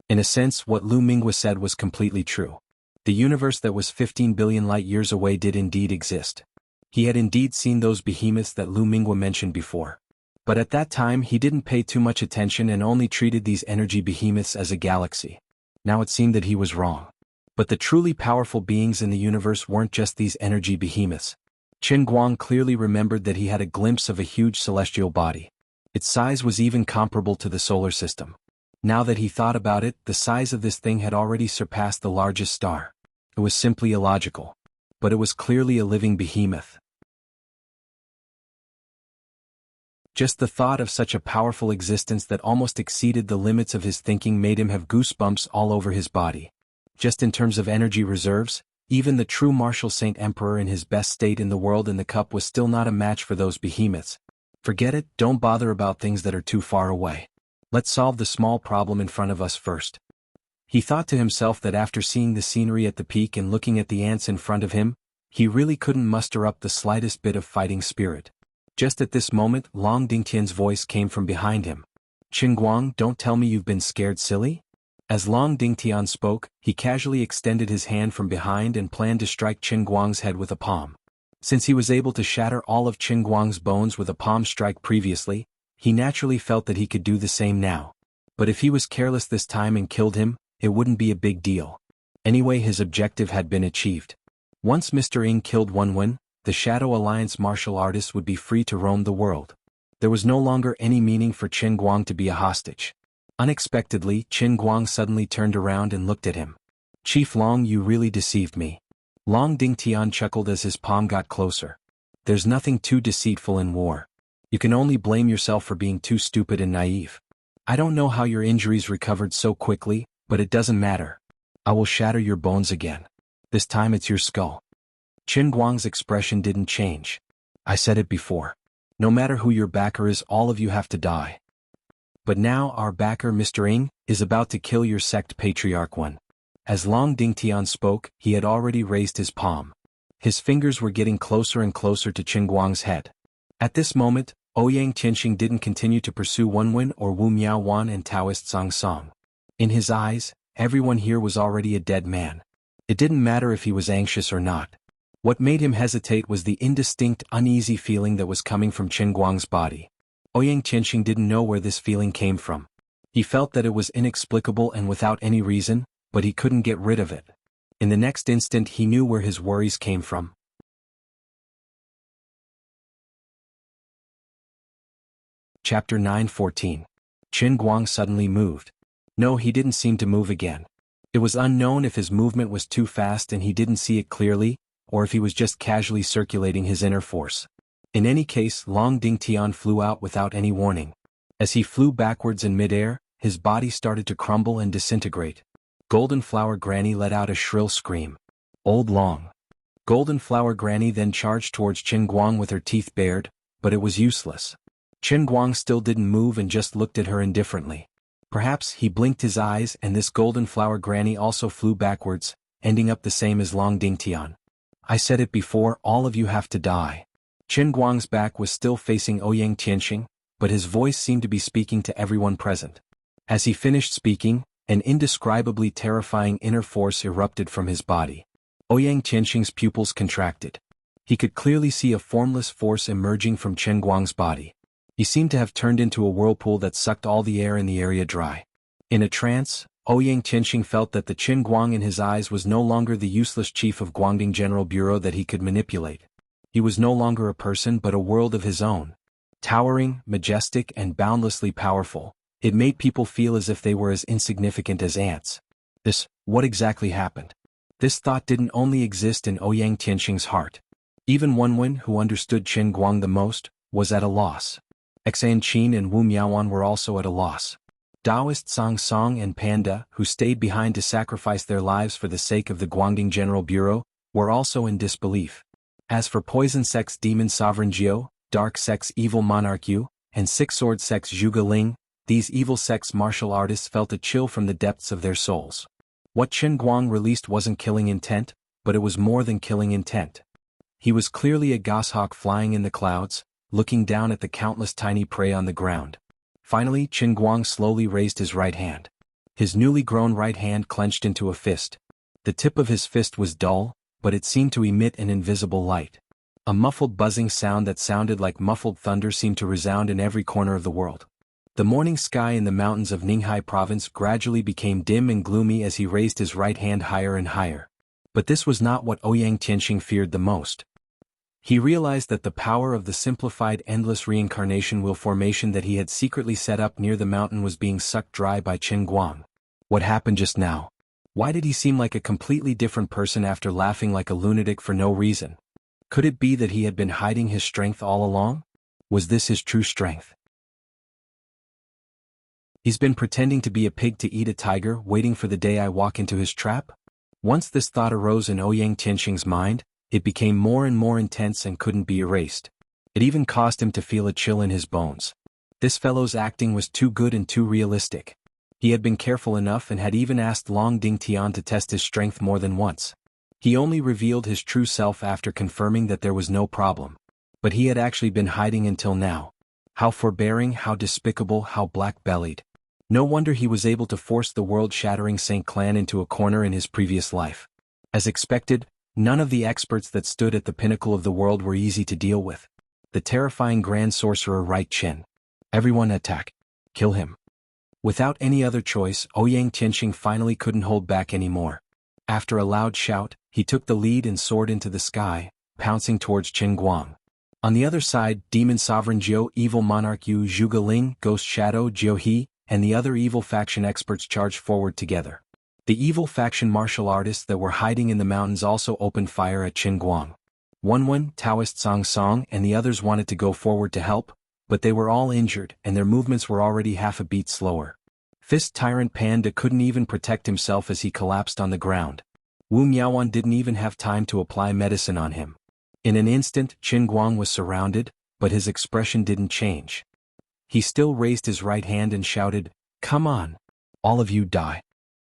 In a sense, what Lu Minghua said was completely true. The universe that was 15 billion light years away did indeed exist. He had indeed seen those behemoths that Lu Minghua mentioned before. But at that time he didn't pay too much attention and only treated these energy behemoths as a galaxy. Now it seemed that he was wrong. But the truly powerful beings in the universe weren't just these energy behemoths. Qin Guang clearly remembered that he had a glimpse of a huge celestial body. Its size was even comparable to the solar system. Now that he thought about it, the size of this thing had already surpassed the largest star. It was simply illogical. But it was clearly a living behemoth. Just the thought of such a powerful existence that almost exceeded the limits of his thinking made him have goosebumps all over his body. Just in terms of energy reserves, even the true martial Saint Emperor in his best state in the world in the cup was still not a match for those behemoths. Forget it, don't bother about things that are too far away. Let's solve the small problem in front of us first. He thought to himself that after seeing the scenery at the peak and looking at the ants in front of him, he really couldn't muster up the slightest bit of fighting spirit. Just at this moment, Long Dingtian's voice came from behind him. "Qin Guang, don't tell me you've been scared silly?" As Long Dingtian spoke, he casually extended his hand from behind and planned to strike Qin Guang's head with a palm. Since he was able to shatter all of Qin Guang's bones with a palm strike previously, he naturally felt that he could do the same now. But if he was careless this time and killed him, it wouldn't be a big deal. Anyway, his objective had been achieved. Once Mr. Ng killed Wenwen, the Shadow Alliance martial artists would be free to roam the world. There was no longer any meaning for Qin Guang to be a hostage. Unexpectedly, Qin Guang suddenly turned around and looked at him. "Chief Long, you really deceived me." Long Dingtian chuckled as his palm got closer. "There's nothing too deceitful in war. You can only blame yourself for being too stupid and naive. I don't know how your injuries recovered so quickly, but it doesn't matter. I will shatter your bones again. This time it's your skull." Qin Guang's expression didn't change. "I said it before. No matter who your backer is, all of you have to die. But now our backer Mr. Ng is about to kill your sect patriarch Wen." As Long Dingtian spoke, he had already raised his palm. His fingers were getting closer and closer to Qin Guang's head. At this moment, Ouyang Tianxing didn't continue to pursue Wenwen or Wu Miaowan and Taoist Song Song. In his eyes, everyone here was already a dead man. It didn't matter if he was anxious or not. What made him hesitate was the indistinct, uneasy feeling that was coming from Qin Guang's body. Ouyang Tianxing didn't know where this feeling came from. He felt that it was inexplicable and without any reason, but he couldn't get rid of it. In the next instant he knew where his worries came from. Chapter 9:14. Qin Guang suddenly moved. No, he didn't seem to move again. It was unknown if his movement was too fast and he didn't see it clearly, or if he was just casually circulating his inner force. In any case, Long Dingtian flew out without any warning. As he flew backwards in midair, his body started to crumble and disintegrate. Golden Flower Granny let out a shrill scream. "Old Long." Golden Flower Granny then charged towards Qin Guang with her teeth bared, but it was useless. Qin Guang still didn't move and just looked at her indifferently. Perhaps he blinked his eyes and this Golden Flower Granny also flew backwards, ending up the same as Long Dingtian. "I said it before, all of you have to die." Qin Guang's back was still facing Ouyang Tianxing, but his voice seemed to be speaking to everyone present. As he finished speaking, an indescribably terrifying inner force erupted from his body. Ouyang Tianxing's pupils contracted. He could clearly see a formless force emerging from Qin Guang's body. He seemed to have turned into a whirlpool that sucked all the air in the area dry. In a trance, Ouyang Tianxing felt that the Qin Guang in his eyes was no longer the useless chief of Guangding General Bureau that he could manipulate. He was no longer a person but a world of his own. Towering, majestic and boundlessly powerful, it made people feel as if they were as insignificant as ants. What exactly happened? This thought didn't only exist in Ouyang Tianxing's heart. Even Wenwen, who understood Qin Guang the most, was at a loss. Xan Qin and Wu Miaowan were also at a loss. Taoist Song Song and Panda, who stayed behind to sacrifice their lives for the sake of the Guangding General Bureau, were also in disbelief. As for Poison Sect's Demon Sovereign Jiao, Dark Sect's Evil Monarch Yu, and Six Sword Sect's Zhuge Ling, these evil sect's martial artists felt a chill from the depths of their souls. What Qin Guang released wasn't killing intent, but it was more than killing intent. He was clearly a goshawk flying in the clouds, looking down at the countless tiny prey on the ground. Finally, Qin Guang slowly raised his right hand. His newly grown right hand clenched into a fist. The tip of his fist was dull, but it seemed to emit an invisible light. A muffled buzzing sound that sounded like muffled thunder seemed to resound in every corner of the world. The morning sky in the mountains of Ninghai province gradually became dim and gloomy as he raised his right hand higher and higher. But this was not what Ouyang Tianxing feared the most. He realized that the power of the simplified endless reincarnation wheel formation that he had secretly set up near the mountain was being sucked dry by Qin Guang. What happened just now? Why did he seem like a completely different person after laughing like a lunatic for no reason? Could it be that he had been hiding his strength all along? Was this his true strength? He's been pretending to be a pig to eat a tiger, waiting for the day I walk into his trap? Once this thought arose in Ouyang Tianxing's mind, it became more and more intense and couldn't be erased. It even caused him to feel a chill in his bones. This fellow's acting was too good and too realistic. He had been careful enough and had even asked Long Dingtian to test his strength more than once. He only revealed his true self after confirming that there was no problem. But he had actually been hiding until now. How forbearing, how despicable, how black-bellied. No wonder he was able to force the world-shattering Saint Clan into a corner in his previous life. As expected, None of the experts that stood at the pinnacle of the world were easy to deal with. The terrifying Grand Sorcerer Right Chin. Everyone attack. Kill him. Without any other choice, Ouyang Tianxing finally couldn't hold back anymore. After a loud shout, he took the lead and soared into the sky, pouncing towards Qin Guang. On the other side, Demon Sovereign Jiu, Evil Monarch Yu Zhuge Ghost Shadow Jiu He, and the other evil faction experts charged forward together. The evil faction martial artists that were hiding in the mountains also opened fire at Qin Guang. Wenwen, Taoist Song Song and the others wanted to go forward to help, but they were all injured and their movements were already half a beat slower. Fist Tyrant Panda couldn't even protect himself as he collapsed on the ground. Wu Miaowan didn't even have time to apply medicine on him. In an instant, Qin Guang was surrounded, but his expression didn't change. He still raised his right hand and shouted, "Come on! All of you die."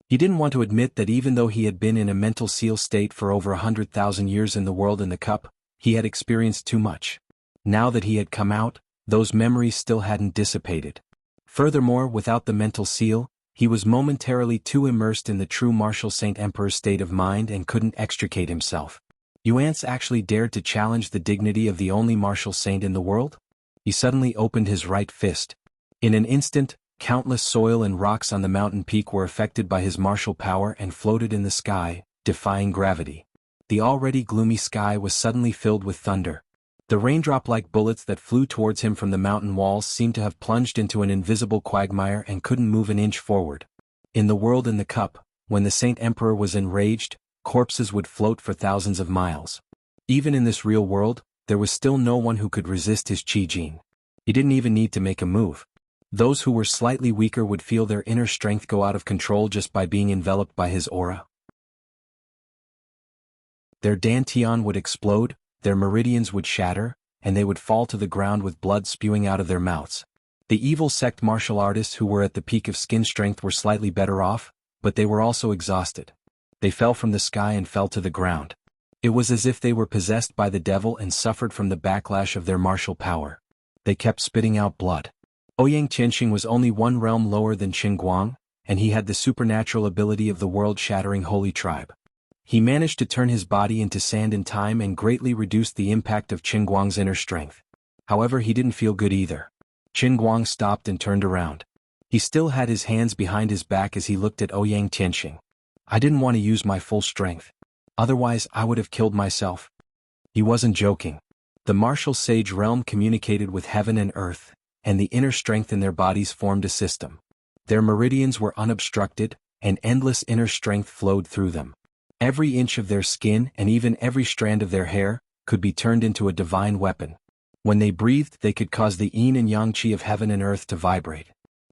He didn't want to admit that even though he had been in a mental seal state for over 100,000 years in the world in the cup, he had experienced too much. Now that he had come out, those memories still hadn't dissipated. Furthermore, without the mental seal, he was momentarily too immersed in the true martial Saint Emperor's state of mind and couldn't extricate himself. Yuance actually dared to challenge the dignity of the only martial saint in the world? He suddenly opened his right fist. In an instant, countless soil and rocks on the mountain peak were affected by his martial power and floated in the sky, defying gravity. The already gloomy sky was suddenly filled with thunder. The raindrop-like bullets that flew towards him from the mountain walls seemed to have plunged into an invisible quagmire and couldn't move an inch forward. In the world in the cup, when the Saint Emperor was enraged, corpses would float for thousands of miles. Even in this real world, there was still no one who could resist his Qi Jin. He didn't even need to make a move. Those who were slightly weaker would feel their inner strength go out of control just by being enveloped by his aura. Their dantian would explode, their meridians would shatter, and they would fall to the ground with blood spewing out of their mouths. The evil sect martial artists who were at the peak of skin strength were slightly better off, but they were also exhausted. They fell from the sky and fell to the ground. It was as if they were possessed by the devil and suffered from the backlash of their martial power. They kept spitting out blood. Ouyang Tianxing was only one realm lower than Qin Guang, and he had the supernatural ability of the world-shattering holy tribe. He managed to turn his body into sand in time and greatly reduced the impact of Qin Guang's inner strength. However, he didn't feel good either. Qin Guang stopped and turned around. He still had his hands behind his back as he looked at Ouyang Tianxing. "I didn't want to use my full strength. Otherwise, I would have killed myself." He wasn't joking. The martial sage realm communicated with heaven and earth, and the inner strength in their bodies formed a system. Their meridians were unobstructed, and endless inner strength flowed through them. Every inch of their skin and even every strand of their hair could be turned into a divine weapon. When they breathed, they could cause the yin and yang qi of heaven and earth to vibrate.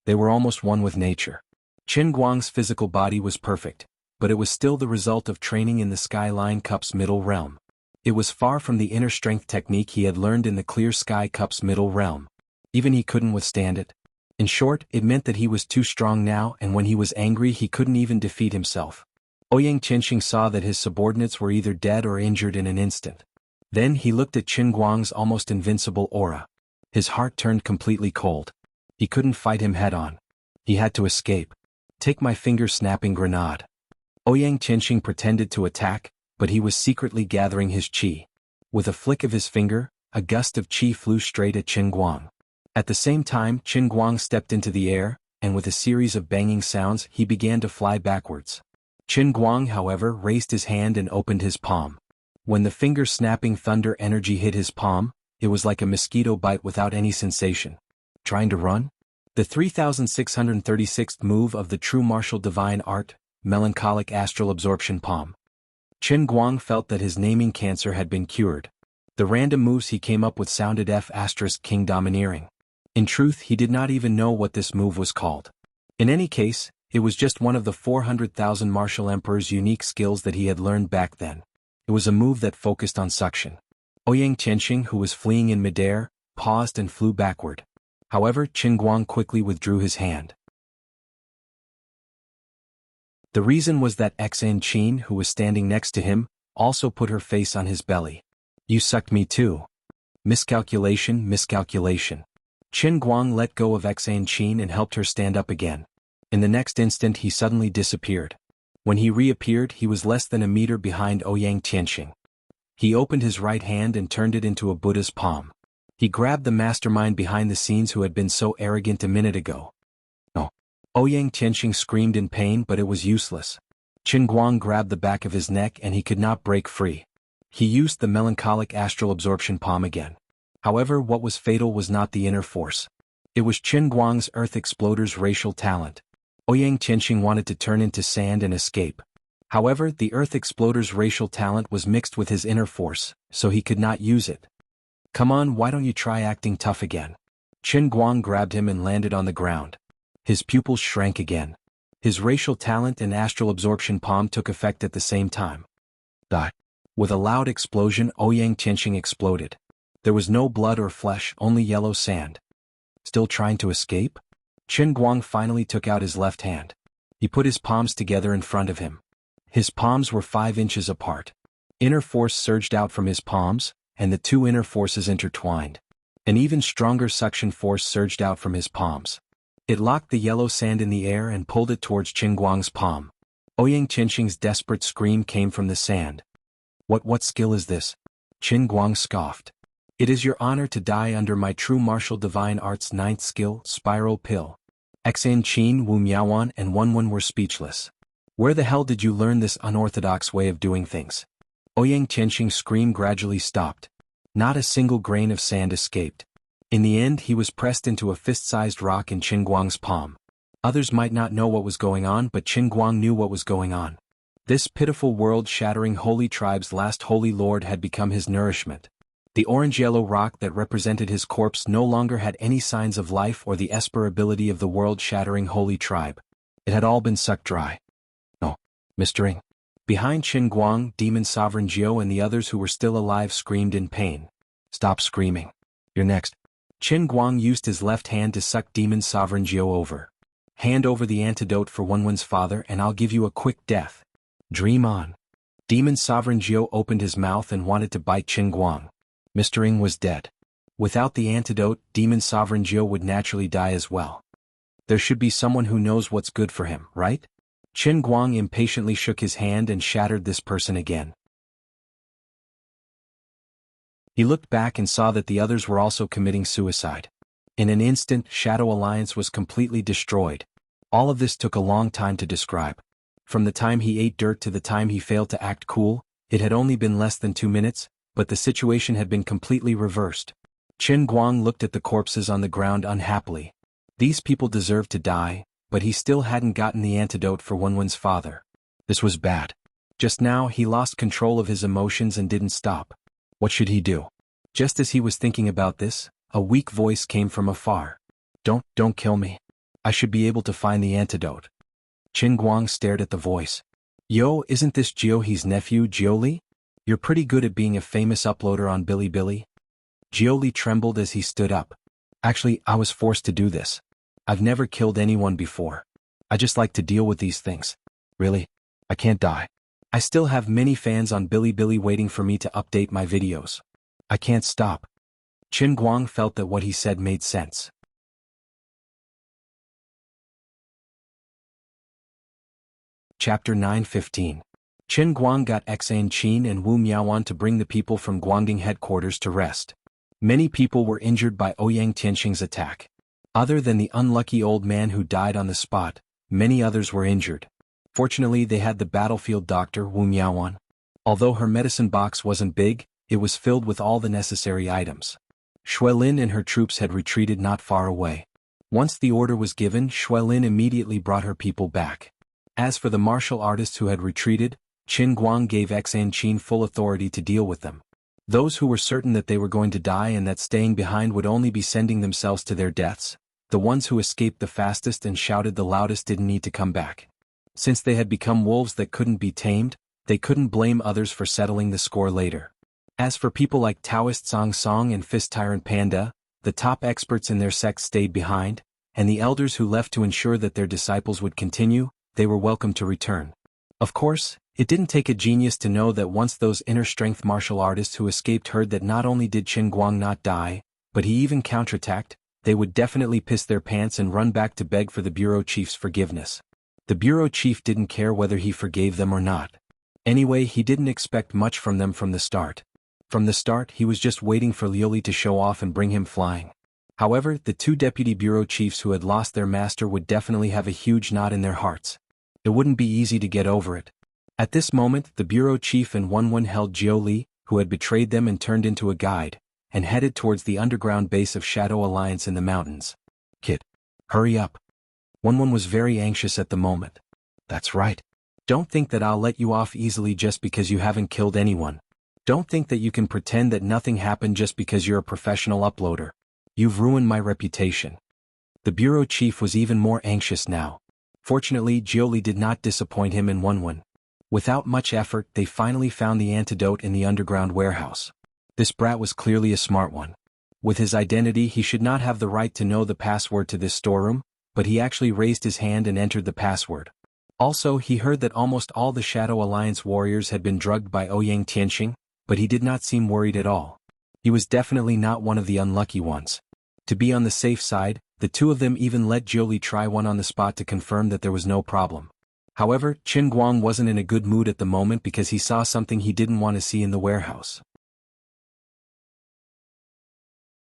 They were almost one with nature. Qin Guang's physical body was perfect, but it was still the result of training in the Skyline Cup's middle realm. It was far from the inner strength technique he had learned in the Clear Sky Cup's middle realm. Even he couldn't withstand it. In short, it meant that he was too strong now, and when he was angry he couldn't even defeat himself. Ouyang Tianxing saw that his subordinates were either dead or injured in an instant. Then he looked at Qin Guang's almost invincible aura. His heart turned completely cold. He couldn't fight him head-on. He had to escape. "Take my finger-snapping grenade." Ouyang Tianxing pretended to attack, but he was secretly gathering his qi. With a flick of his finger, a gust of qi flew straight at Qin Guang. At the same time, Qin Guang stepped into the air, and with a series of banging sounds he began to fly backwards. Qin Guang, however, raised his hand and opened his palm. When the finger-snapping thunder energy hit his palm, it was like a mosquito bite without any sensation. Trying to run? The 3636th move of the true martial divine art, melancholic astral absorption palm. Qin Guang felt that his naming cancer had been cured. The random moves he came up with sounded King domineering. In truth, he did not even know what this move was called. In any case, it was just one of the 400,000 martial emperor's unique skills that he had learned back then. It was a move that focused on suction. Ouyang Tianxing, who was fleeing in midair, paused and flew backward. However, Qin Guang quickly withdrew his hand. The reason was that Xan Qin, who was standing next to him, also put her face on his belly. "You sucked me too." Miscalculation, miscalculation. Qin Guang let go of Xan Qin and helped her stand up again. In the next instant he suddenly disappeared. When he reappeared, he was less than a meter behind Ouyang Tianqing. He opened his right hand and turned it into a Buddha's palm. He grabbed the mastermind behind the scenes who had been so arrogant a minute ago. No. Ouyang Tianqing screamed in pain, but it was useless. Qin Guang grabbed the back of his neck and he could not break free. He used the melancholic astral absorption palm again. However, what was fatal was not the inner force. It was Qin Guang's Earth Exploder's racial talent. Ouyang Tianqing wanted to turn into sand and escape. However, the Earth Exploder's racial talent was mixed with his inner force, so he could not use it. Come on, why don't you try acting tough again? Qin Guang grabbed him and landed on the ground. His pupils shrank again. His racial talent and astral absorption palm took effect at the same time. Die. With a loud explosion, Ouyang Tianqing exploded. There was no blood or flesh, only yellow sand. Still trying to escape? Qin Guang finally took out his left hand. He put his palms together in front of him. His palms were 5 inches apart. Inner force surged out from his palms, and the two inner forces intertwined. An even stronger suction force surged out from his palms. It locked the yellow sand in the air and pulled it towards Qin Guang's palm. Ouyang Tianqing's desperate scream came from the sand. What skill is this? Qin Guang scoffed. It is your honor to die under my true martial divine art's 9th skill, Spiral Pill. Xan Qin, Wu Miaowan and Wenwen were speechless. Where the hell did you learn this unorthodox way of doing things? Ouyang Tianqing's scream gradually stopped. Not a single grain of sand escaped. In the end, he was pressed into a fist-sized rock in Qin Guang's palm. Others might not know what was going on, but Qin Guang knew what was going on. This pitiful world-shattering holy tribe's last holy lord had become his nourishment. The orange-yellow rock that represented his corpse no longer had any signs of life or the esper ability of the world-shattering holy tribe. It had all been sucked dry. No, Mr. Ing. Behind Qin Guang, Demon Sovereign Jiao and the others who were still alive screamed in pain. Stop screaming. You're next. Qin Guang used his left hand to suck Demon Sovereign Jiao over. Hand over the antidote for Wenwen's father and I'll give you a quick death. Dream on. Demon Sovereign Jiao opened his mouth and wanted to bite Qin Guang. Mr. Ing was dead. Without the antidote, Demon Sovereign Jiao would naturally die as well. There should be someone who knows what's good for him, right? Qin Guang impatiently shook his hand and shattered this person again. He looked back and saw that the others were also committing suicide. In an instant, Shadow Alliance was completely destroyed. All of this took a long time to describe. From the time he ate dirt to the time he failed to act cool, it had only been less than 2 minutes, but the situation had been completely reversed. Qin Guang looked at the corpses on the ground unhappily. These people deserved to die, but he still hadn't gotten the antidote for Wenwen's father. This was bad. Just now he lost control of his emotions and didn't stop. What should he do? Just as he was thinking about this, a weak voice came from afar. Don't kill me. I should be able to find the antidote. Qin Guang stared at the voice. Yo, isn't this Jiaohe's nephew, Jiaoli? You're pretty good at being a famous uploader on Bilibili. Jiaoli trembled as he stood up. Actually, I was forced to do this. I've never killed anyone before. I just like to deal with these things. Really? I can't die. I still have many fans on Bilibili waiting for me to update my videos. I can't stop. Qin Guang felt that what he said made sense. Chapter 9:15. Qin Guang got Xan Qin and Wu Miaowan to bring the people from Guangding headquarters to rest. Many people were injured by Ouyang Tianqing's attack. Other than the unlucky old man who died on the spot, many others were injured. Fortunately, they had the battlefield doctor, Wu Miaowan. Although her medicine box wasn't big, it was filled with all the necessary items. Xuelin and her troops had retreated not far away. Once the order was given, Xuelin immediately brought her people back. As for the martial artists who had retreated, Qin Guang gave Xan Qin full authority to deal with them. Those who were certain that they were going to die and that staying behind would only be sending themselves to their deaths, the ones who escaped the fastest and shouted the loudest didn't need to come back. Since they had become wolves that couldn't be tamed, they couldn't blame others for settling the score later. As for people like Taoist Song Song and Fist Tyrant Panda, the top experts in their sect stayed behind, and the elders who left to ensure that their disciples would continue, they were welcome to return. Of course, it didn't take a genius to know that once those inner-strength martial artists who escaped heard that not only did Qin Guang not die, but he even counterattacked, they would definitely piss their pants and run back to beg for the bureau chief's forgiveness. The bureau chief didn't care whether he forgave them or not. Anyway, he didn't expect much from them from the start. From the start, he was just waiting for Liuli to show off and bring him flying. However, the two deputy bureau chiefs who had lost their master would definitely have a huge knot in their hearts. It wouldn't be easy to get over it. At this moment, the bureau chief and Wunwun held Jiu Li, who had betrayed them and turned into a guide, and headed towards the underground base of Shadow Alliance in the mountains. Kid, hurry up. Wunwun was very anxious at the moment. That's right. Don't think that I'll let you off easily just because you haven't killed anyone. Don't think that you can pretend that nothing happened just because you're a professional uploader. You've ruined my reputation. The bureau chief was even more anxious now. Fortunately, Jiu Li did not disappoint him in Wunwun. Without much effort, they finally found the antidote in the underground warehouse. This brat was clearly a smart one. With his identity, he should not have the right to know the password to this storeroom, but he actually raised his hand and entered the password. Also, he heard that almost all the Shadow Alliance warriors had been drugged by Ouyang Tianxing, but he did not seem worried at all. He was definitely not one of the unlucky ones. To be on the safe side, the two of them even let Jiu Li try one on the spot to confirm that there was no problem. However, Qin Guang wasn't in a good mood at the moment because he saw something he didn't want to see in the warehouse.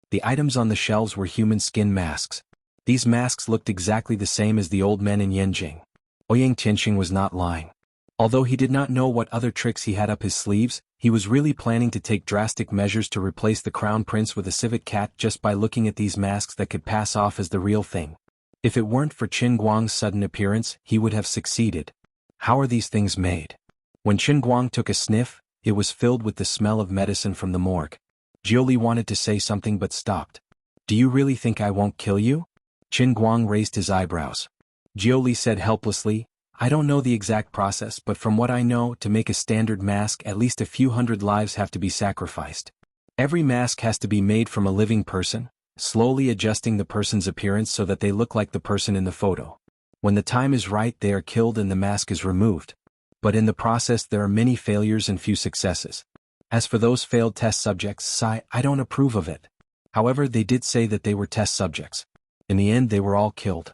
The items on the shelves were human skin masks. These masks looked exactly the same as the old men in Yanjing. Ouyang Tianxing was not lying. Although he did not know what other tricks he had up his sleeves, he was really planning to take drastic measures to replace the crown prince with a civet cat just by looking at these masks that could pass off as the real thing. If it weren't for Qin Guang's sudden appearance, he would have succeeded. How are these things made? When Qin Guang took a sniff, it was filled with the smell of medicine from the morgue. Jiu Li wanted to say something but stopped. Do you really think I won't kill you? Qin Guang raised his eyebrows. Jiu Li said helplessly, I don't know the exact process, but from what I know, to make a standard mask at least a few hundred lives have to be sacrificed. Every mask has to be made from a living person, slowly adjusting the person's appearance so that they look like the person in the photo. When the time is right, they are killed and the mask is removed. But in the process there are many failures and few successes. As for those failed test subjects, I don't approve of it. However, they did say that they were test subjects. In the end, they were all killed.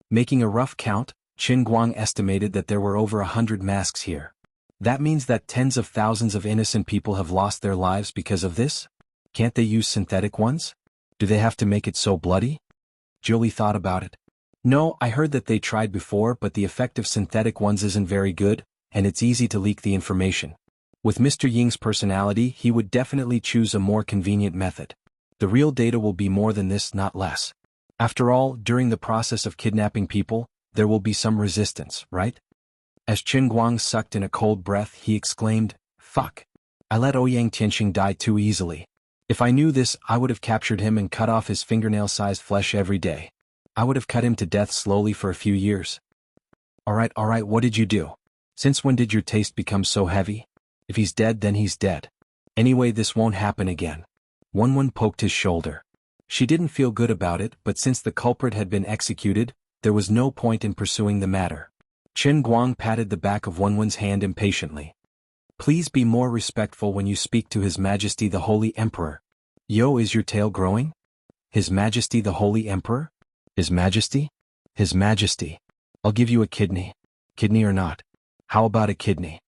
Making a rough count, Qin Guang estimated that there were over 100 masks here. That means that tens of thousands of innocent people have lost their lives because of this? Can't they use synthetic ones? Do they have to make it so bloody? Jiu Li thought about it. No, I heard that they tried before, but the effect of synthetic ones isn't very good, and it's easy to leak the information. With Mr. Ying's personality, he would definitely choose a more convenient method. The real data will be more than this, not less. After all, during the process of kidnapping people, there will be some resistance, right? As Qin Guang sucked in a cold breath, he exclaimed, Fuck. I let Ouyang Tianxing die too easily. If I knew this, I would have captured him and cut off his fingernail-sized flesh every day. I would have cut him to death slowly for a few years. Alright, what did you do? Since when did your taste become so heavy? If he's dead, then he's dead. Anyway, this won't happen again. Wunwun poked his shoulder. She didn't feel good about it, but since the culprit had been executed, there was no point in pursuing the matter. Qin Guang patted the back of Wunwun's hand impatiently. Please be more respectful when you speak to His Majesty the Holy Emperor. Yo, is your tail growing? His Majesty the Holy Emperor? His Majesty? His Majesty. I'll give you a kidney. Kidney or not? How about a kidney?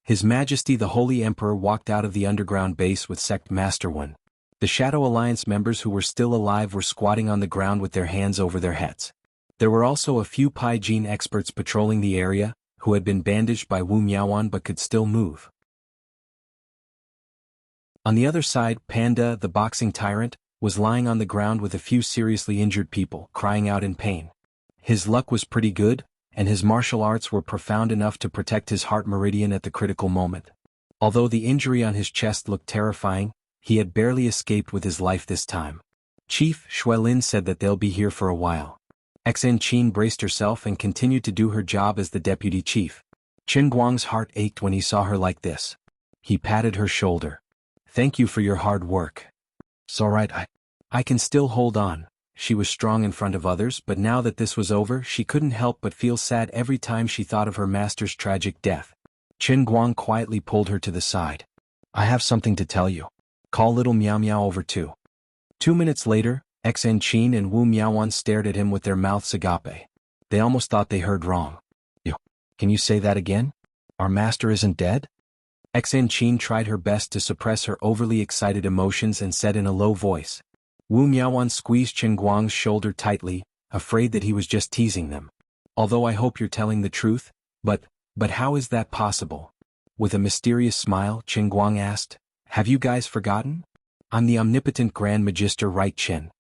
His Majesty the Holy Emperor walked out of the underground base with Sect Master Wun. The Shadow Alliance members who were still alive were squatting on the ground with their hands over their heads. There were also a few Pi Gene experts patrolling the area, who had been bandaged by Wu Miaoan but could still move. On the other side, Panda, the boxing tyrant, was lying on the ground with a few seriously injured people, crying out in pain. His luck was pretty good, and his martial arts were profound enough to protect his heart meridian at the critical moment. Although the injury on his chest looked terrifying, he had barely escaped with his life this time. Chief Xuelin said that they'll be here for a while. Xen Qin braced herself and continued to do her job as the deputy chief. Qin Guang's heart ached when he saw her like this. He patted her shoulder. Thank you for your hard work. It's alright, I can still hold on. She was strong in front of others, but now that this was over, she couldn't help but feel sad every time she thought of her master's tragic death. Qin Guang quietly pulled her to the side. I have something to tell you. Call little Miao Miao over too. 2 minutes later, Xen Qin and Wu Miaoan stared at him with their mouths agape. They almost thought they heard wrong. Yo, can you say that again? Our master isn't dead? Xan Qin tried her best to suppress her overly excited emotions and said in a low voice. Wu Miaowan squeezed Chen Guang's shoulder tightly, afraid that he was just teasing them. Although I hope you're telling the truth, but how is that possible? With a mysterious smile, Chen Guang asked, have you guys forgotten? I'm the omnipotent Grand Magister Right Chen.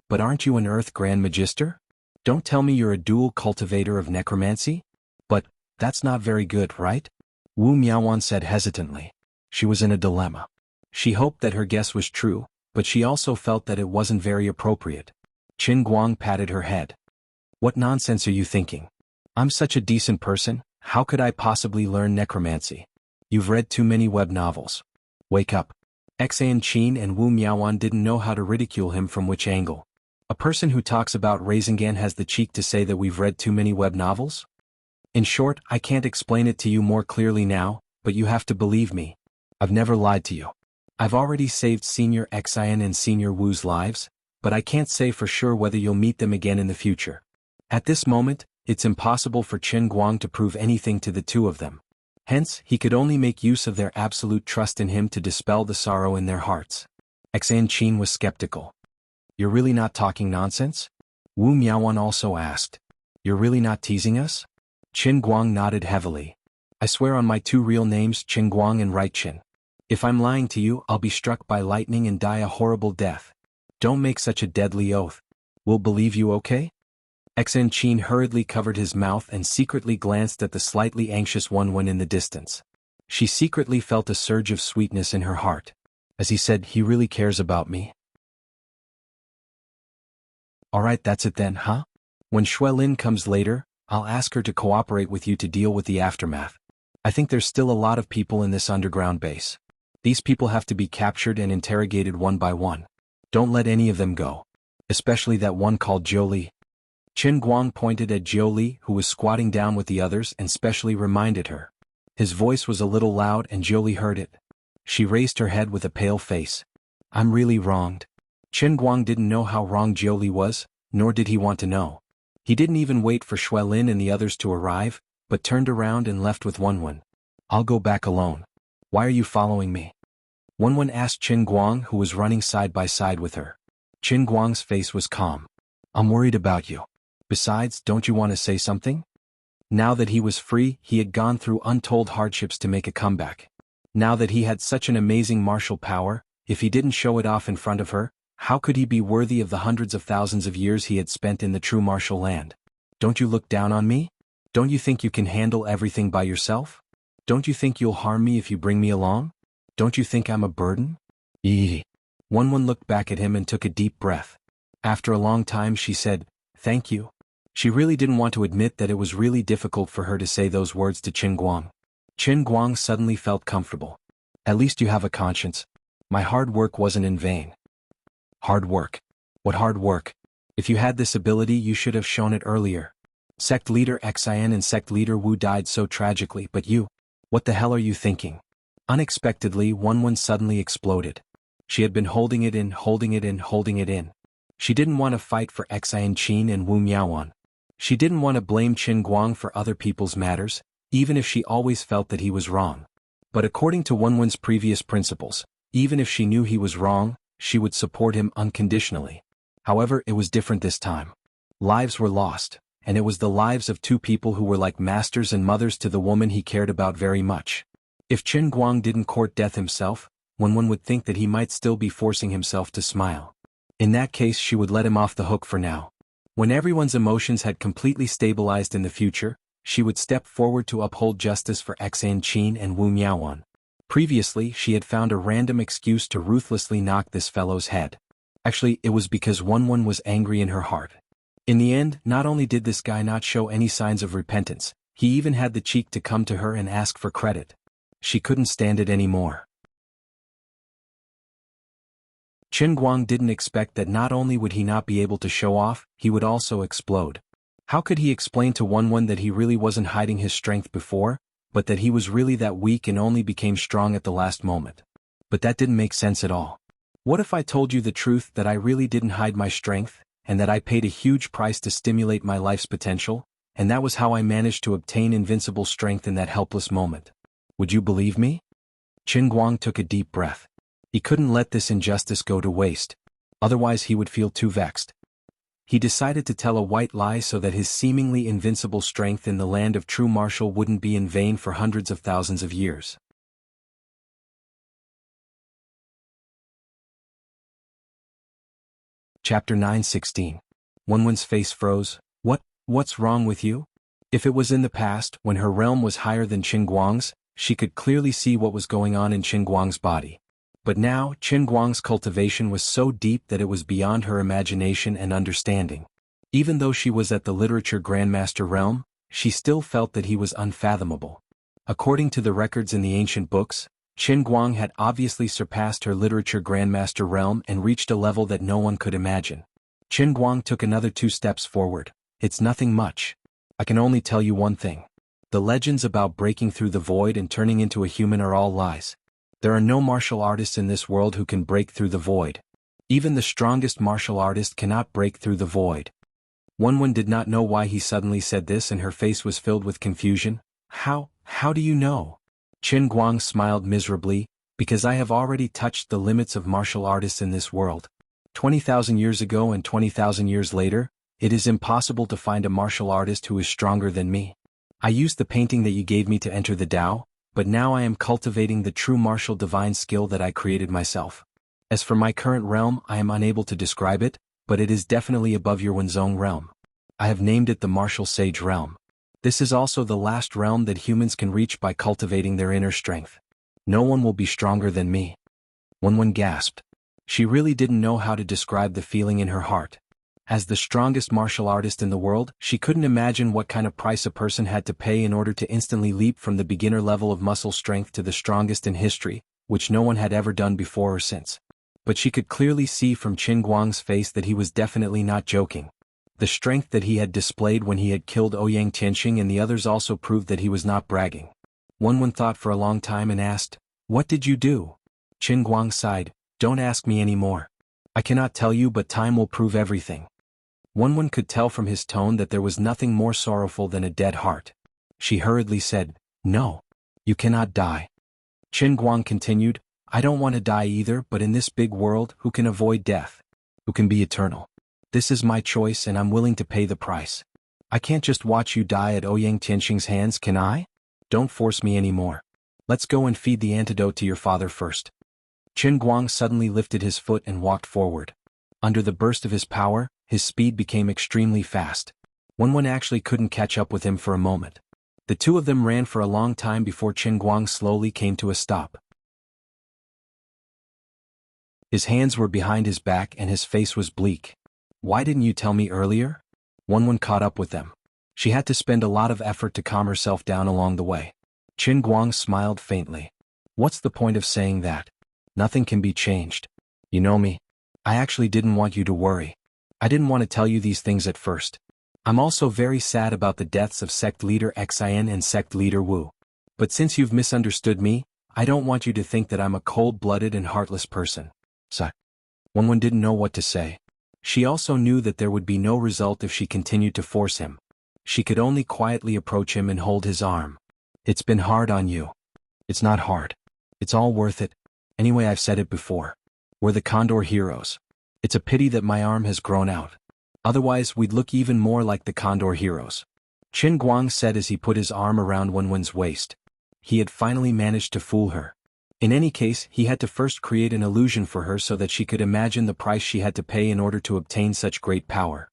But aren't you an Earth Grand Magister? Don't tell me you're a dual cultivator of necromancy? But that's not very good, right? Wu Miaowan said hesitantly. She was in a dilemma. She hoped that her guess was true, but she also felt that it wasn't very appropriate. Chen Guang patted her head. What nonsense are you thinking? I'm such a decent person, how could I possibly learn necromancy? You've read too many web novels. Wake up. Xan Qin and Wu Miaowan didn't know how to ridicule him from which angle. A person who talks about Rasengan has the cheek to say that we've read too many web novels? In short, I can't explain it to you more clearly now, but you have to believe me. I've never lied to you. I've already saved Senior Xian and Senior Wu's lives, but I can't say for sure whether you'll meet them again in the future. At this moment, it's impossible for Chen Guang to prove anything to the two of them. Hence, he could only make use of their absolute trust in him to dispel the sorrow in their hearts. Xan Qin was skeptical. You're really not talking nonsense? Wu Miaowan also asked. You're really not teasing us? Chen Guang nodded heavily. I swear on my two real names, Chen Guang and Right Chen. If I'm lying to you, I'll be struck by lightning and die a horrible death. Don't make such a deadly oath. We'll believe you, okay? Xan Qin hurriedly covered his mouth and secretly glanced at the slightly anxious Wenwen in the distance. She secretly felt a surge of sweetness in her heart. As he said, he really cares about me. Alright, that's it then, huh? When Xuelin comes later, I'll ask her to cooperate with you to deal with the aftermath. I think there's still a lot of people in this underground base. These people have to be captured and interrogated one by one. Don't let any of them go. Especially that one called Zhou. Chen Guang pointed at Zhou, who was squatting down with the others, and specially reminded her. His voice was a little loud and Zhou heard it. She raised her head with a pale face. I'm really wronged. Chen Guang didn't know how wrong Zhou was, nor did he want to know. He didn't even wait for Xuelin and the others to arrive, but turned around and left with Wenwen. I'll go back alone. Why are you following me? Wenwen asked Chen Guang, who was running side by side with her. Chen Guang's face was calm. I'm worried about you. Besides, don't you want to say something? Now that he was free, he had gone through untold hardships to make a comeback. Now that he had such an amazing martial power, if he didn't show it off in front of her, how could he be worthy of the hundreds of thousands of years he had spent in the true martial land? Don't you look down on me? Don't you think you can handle everything by yourself? Don't you think you'll harm me if you bring me along? Don't you think I'm a burden? Eee. Wenwen looked back at him and took a deep breath. After a long time she said, thank you. She really didn't want to admit that it was really difficult for her to say those words to Chen Guang. Chen Guang suddenly felt comfortable. At least you have a conscience. My hard work wasn't in vain. Hard work. What hard work? If you had this ability you should have shown it earlier. Sect leader Xian and sect leader Wu died so tragically, but you, what the hell are you thinking? Unexpectedly, Wenwen suddenly exploded. She had been holding it in. She didn't want to fight for Xan Qin and Wu Miaowan. She didn't want to blame Chen Guang for other people's matters, even if she always felt that he was wrong. But according to Wenwen's previous principles, even if she knew he was wrong, she would support him unconditionally. However, it was different this time. Lives were lost, and it was the lives of two people who were like masters and mothers to the woman he cared about very much. If Chen Guang didn't court death himself, Wenwen would think that he might still be forcing himself to smile. In that case she would let him off the hook for now. When everyone's emotions had completely stabilized in the future, she would step forward to uphold justice for Xan Qin and Wu Miaowan. Previously she had found a random excuse to ruthlessly knock this fellow's head. Actually, it was because Wenwen was angry in her heart. In the end, not only did this guy not show any signs of repentance, he even had the cheek to come to her and ask for credit. She couldn't stand it anymore. Chen Guang didn't expect that not only would he not be able to show off, he would also explode. How could he explain to Wenwen that he really wasn't hiding his strength before, but that he was really that weak and only became strong at the last moment? But that didn't make sense at all. What if I told you the truth that I really didn't hide my strength, and that I paid a huge price to stimulate my life's potential, and that was how I managed to obtain invincible strength in that helpless moment. Would you believe me? Qin Guang took a deep breath. He couldn't let this injustice go to waste. Otherwise he would feel too vexed. He decided to tell a white lie so that his seemingly invincible strength in the land of true martial wouldn't be in vain for hundreds of thousands of years. Chapter 9:16. Wenwen's face froze. What's wrong with you? If it was in the past, when her realm was higher than Qin Guang's, she could clearly see what was going on in Qin Guang's body. But now, Qin Guang's cultivation was so deep that it was beyond her imagination and understanding. Even though she was at the literature grandmaster realm, she still felt that he was unfathomable. According to the records in the ancient books, Qin Guang had obviously surpassed her literature grandmaster realm and reached a level that no one could imagine. Qin Guang took another 2 steps forward. It's nothing much. I can only tell you one thing. The legends about breaking through the void and turning into a human are all lies. There are no martial artists in this world who can break through the void. Even the strongest martial artist cannot break through the void. Wenwen did not know why he suddenly said this, and her face was filled with confusion. How do you know? Qin Guang smiled miserably, because I have already touched the limits of martial artists in this world. 20,000 years ago and 20,000 years later, it is impossible to find a martial artist who is stronger than me. I used the painting that you gave me to enter the Tao, but now I am cultivating the true martial divine skill that I created myself. As for my current realm, I am unable to describe it, but it is definitely above your Wenzong realm. I have named it the martial sage realm. This is also the last realm that humans can reach by cultivating their inner strength. No one will be stronger than me. Wenwen gasped. She really didn't know how to describe the feeling in her heart. As the strongest martial artist in the world, she couldn't imagine what kind of price a person had to pay in order to instantly leap from the beginner level of muscle strength to the strongest in history, which no one had ever done before or since. But she could clearly see from Qin Guang's face that he was definitely not joking. The strength that he had displayed when he had killed Ouyang Tianxing and the others also proved that he was not bragging. Wenwen thought for a long time and asked, "What did you do?" Qin Guang sighed, "Don't ask me any more. I cannot tell you, but time will prove everything." Wenwen could tell from his tone that there was nothing more sorrowful than a dead heart. She hurriedly said, "No. You cannot die." Qin Guang continued, "I don't want to die either, but in this big world, who can avoid death? Who can be eternal? This is my choice and I'm willing to pay the price. I can't just watch you die at Ouyang Tianxing's hands, can I? Don't force me anymore. Let's go and feed the antidote to your father first." Qin Guang suddenly lifted his foot and walked forward. Under the burst of his power, his speed became extremely fast. Wenwen actually couldn't catch up with him for a moment. The two of them ran for a long time before Qin Guang slowly came to a stop. His hands were behind his back and his face was bleak. "Why didn't you tell me earlier?" Wenwen caught up with them. She had to spend a lot of effort to calm herself down along the way. Qin Guang smiled faintly. "What's the point of saying that? Nothing can be changed. You know me. I actually didn't want you to worry. I didn't want to tell you these things at first. I'm also very sad about the deaths of sect leader Xin and sect leader Wu. But since you've misunderstood me, I don't want you to think that I'm a cold-blooded and heartless person." Wenwen didn't know what to say. She also knew that there would be no result if she continued to force him. She could only quietly approach him and hold his arm. "It's been hard on you." "It's not hard. It's all worth it. Anyway, I've said it before. We're the Condor heroes. It's a pity that my arm has grown out. Otherwise, we'd look even more like the Condor heroes," Qin Guang said as he put his arm around Wenwen's waist. He had finally managed to fool her. In any case, he had to first create an illusion for her so that she could imagine the price she had to pay in order to obtain such great power.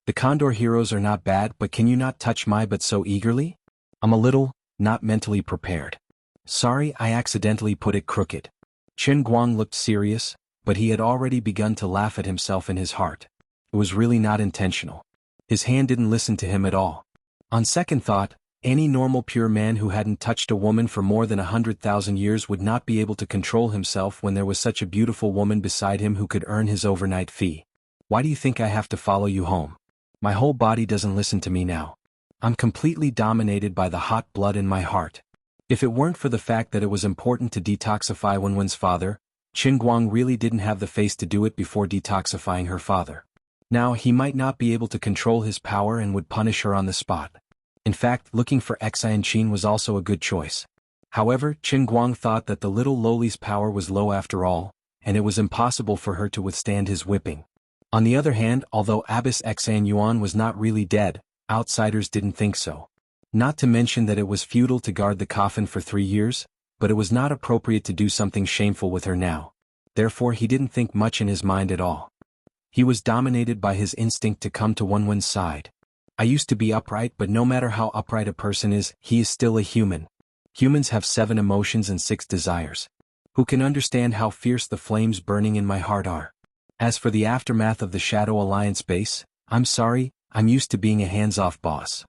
"The Condor heroes are not bad, but can you not touch my butt so eagerly? I'm a little, not mentally prepared. Sorry, I accidentally put it crooked." Qin Guang looked serious, but he had already begun to laugh at himself in his heart. It was really not intentional. His hand didn't listen to him at all. On second thought, any normal pure man who hadn't touched a woman for more than 100,000 years would not be able to control himself when there was such a beautiful woman beside him who could earn his overnight fee. "Why do you think I have to follow you home? My whole body doesn't listen to me now. I'm completely dominated by the hot blood in my heart." If it weren't for the fact that it was important to detoxify Wenwen's father, Qin Guang really didn't have the face to do it before detoxifying her father. Now he might not be able to control his power and would punish her on the spot. In fact, looking for Xian Qin was also a good choice. However, Qin Guang thought that the little lowly's power was low after all, and it was impossible for her to withstand his whipping. On the other hand, although Abbess Xian Yuan was not really dead, outsiders didn't think so. Not to mention that it was futile to guard the coffin for 3 years, but it was not appropriate to do something shameful with her now. Therefore he didn't think much in his mind at all. He was dominated by his instinct to come to Wenwen's side. I used to be upright, but no matter how upright a person is, he is still a human. Humans have 7 emotions and 6 desires. Who can understand how fierce the flames burning in my heart are? As for the aftermath of the Shadow Alliance base, I'm sorry, I'm used to being a hands-off boss.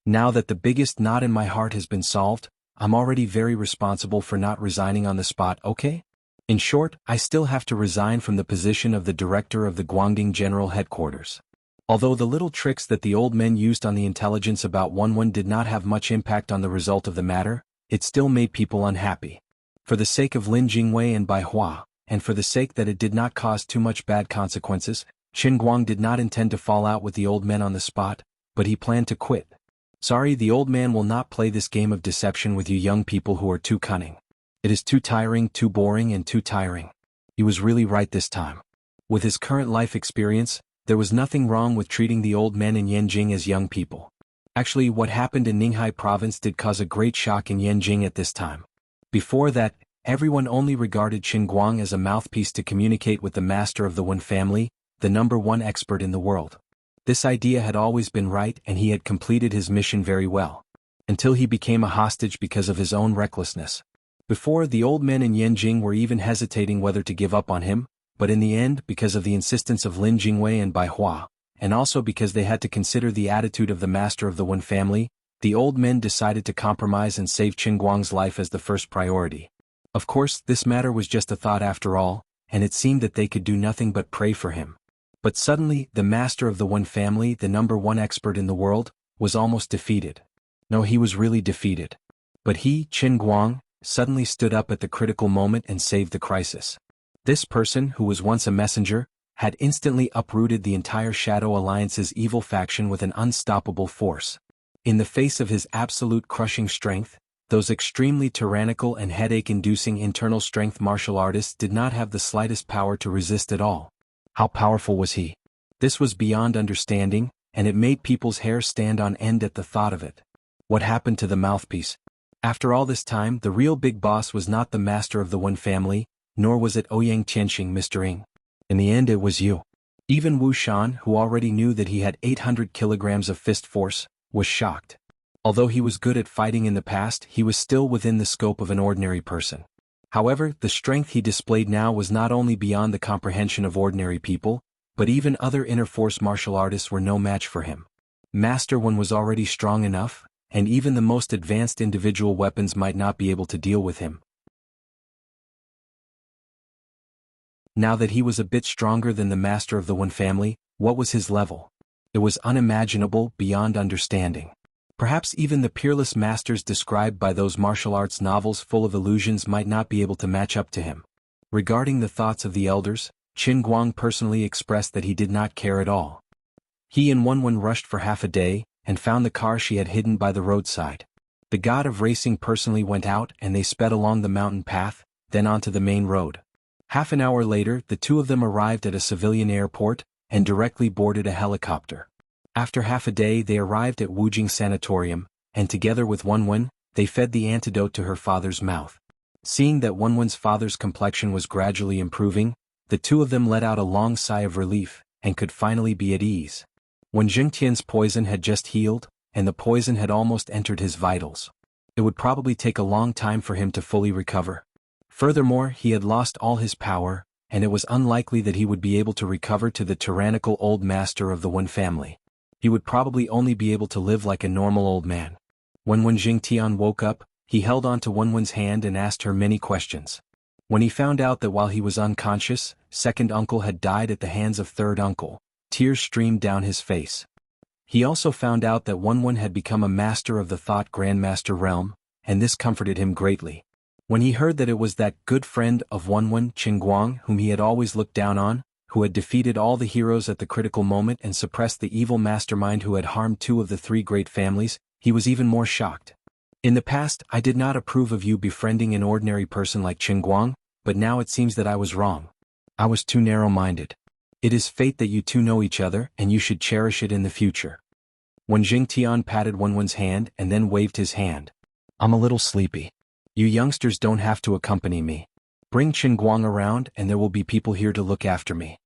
Now that the biggest knot in my heart has been solved, I'm already very responsible for not resigning on the spot, okay? In short, I still have to resign from the position of the director of the Guangding General Headquarters. Although the little tricks that the old men used on the intelligence about Wenwen did not have much impact on the result of the matter, it still made people unhappy. For the sake of Lin Jingwei and Bai Hua, and for the sake that it did not cause too much bad consequences, Qin Guang did not intend to fall out with the old men on the spot, but he planned to quit. Sorry, the old man will not play this game of deception with you young people who are too cunning. It is too tiring, too boring, and too tiring. He was really right this time. With his current life experience, there was nothing wrong with treating the old men in Yanjing as young people. Actually, what happened in Ninghai province did cause a great shock in Yanjing at this time. Before that, everyone only regarded Qin Guang as a mouthpiece to communicate with the master of the Wen family, the #1 expert in the world. This idea had always been right and he had completed his mission very well. Until he became a hostage because of his own recklessness. Before, the old men in Yanjing were even hesitating whether to give up on him, but in the end, because of the insistence of Lin Jingwei and Bai Hua, and also because they had to consider the attitude of the master of the Wen family, the old men decided to compromise and save Qin Guang's life as the first priority. Of course, this matter was just a thought after all, and it seemed that they could do nothing but pray for him. But suddenly, the master of the Wen family, the #1 expert in the world, was almost defeated. No, he was really defeated. But he, Qin Guang, suddenly stood up at the critical moment and saved the crisis. This person, who was once a messenger, had instantly uprooted the entire Shadow Alliance's evil faction with an unstoppable force. In the face of his absolute crushing strength, those extremely tyrannical and headache-inducing internal strength martial artists did not have the slightest power to resist at all. How powerful was he? This was beyond understanding, and it made people's hair stand on end at the thought of it. What happened to the mouthpiece? After all this time, the real big boss was not the master of the Wen family, nor was it Ouyang Tianxing Mr. Ing. In the end it was you. Even Wu Shan, who already knew that he had 800 kilograms of fist force, was shocked. Although he was good at fighting in the past, he was still within the scope of an ordinary person. However, the strength he displayed now was not only beyond the comprehension of ordinary people, but even other inner force martial artists were no match for him. Master Wen was already strong enough, and even the most advanced individual weapons might not be able to deal with him. Now that he was a bit stronger than the master of the Wen family, what was his level? It was unimaginable, beyond understanding. Perhaps even the peerless masters described by those martial arts novels full of illusions might not be able to match up to him. Regarding the thoughts of the elders, Qin Guang personally expressed that he did not care at all. He and Wenwen rushed for half a day, and found the car she had hidden by the roadside. The god of racing personally went out and they sped along the mountain path, then onto the main road. Half an hour later, the two of them arrived at a civilian airport, and directly boarded a helicopter. After half a day they arrived at Wujing Sanatorium, and together with Wenwen, they fed the antidote to her father's mouth. Seeing that Wenwen's father's complexion was gradually improving, the two of them let out a long sigh of relief, and could finally be at ease. When Jingtian's poison had just healed, and the poison had almost entered his vitals, it would probably take a long time for him to fully recover. Furthermore, he had lost all his power, and it was unlikely that he would be able to recover to the tyrannical old master of the Wen family. He would probably only be able to live like a normal old man. When Jingtian woke up, he held on to Wenwen's hand and asked her many questions. When he found out that while he was unconscious, second uncle had died at the hands of third uncle, tears streamed down his face. He also found out that Wenwen had become a master of the Thought Grandmaster realm, and this comforted him greatly. When he heard that it was that good friend of Wenwen, Qin Guang, whom he had always looked down on, who had defeated all the heroes at the critical moment and suppressed the evil mastermind who had harmed two of the three great families, he was even more shocked. In the past, I did not approve of you befriending an ordinary person like Qin Guang, but now it seems that I was wrong. I was too narrow-minded. It is fate that you two know each other, and you should cherish it in the future. When Jing Tian patted Wenwen's hand and then waved his hand. I'm a little sleepy. You youngsters don't have to accompany me. Bring Qin Guang around and there will be people here to look after me.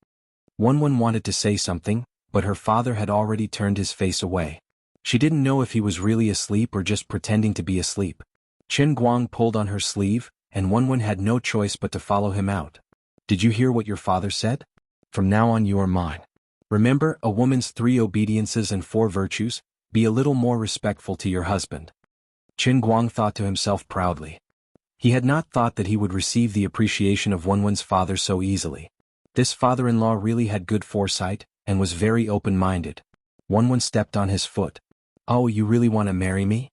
Wenwen wanted to say something, but her father had already turned his face away. She didn't know if he was really asleep or just pretending to be asleep. Qin Guang pulled on her sleeve, and Wenwen had no choice but to follow him out. Did you hear what your father said? From now on you are mine. Remember a woman's 3 obediences and 4 virtues, be a little more respectful to your husband. Qin Guang thought to himself proudly. He had not thought that he would receive the appreciation of Wenwen's father so easily. This father-in-law really had good foresight, and was very open-minded. Wenwen stepped on his foot. Oh, you really want to marry me?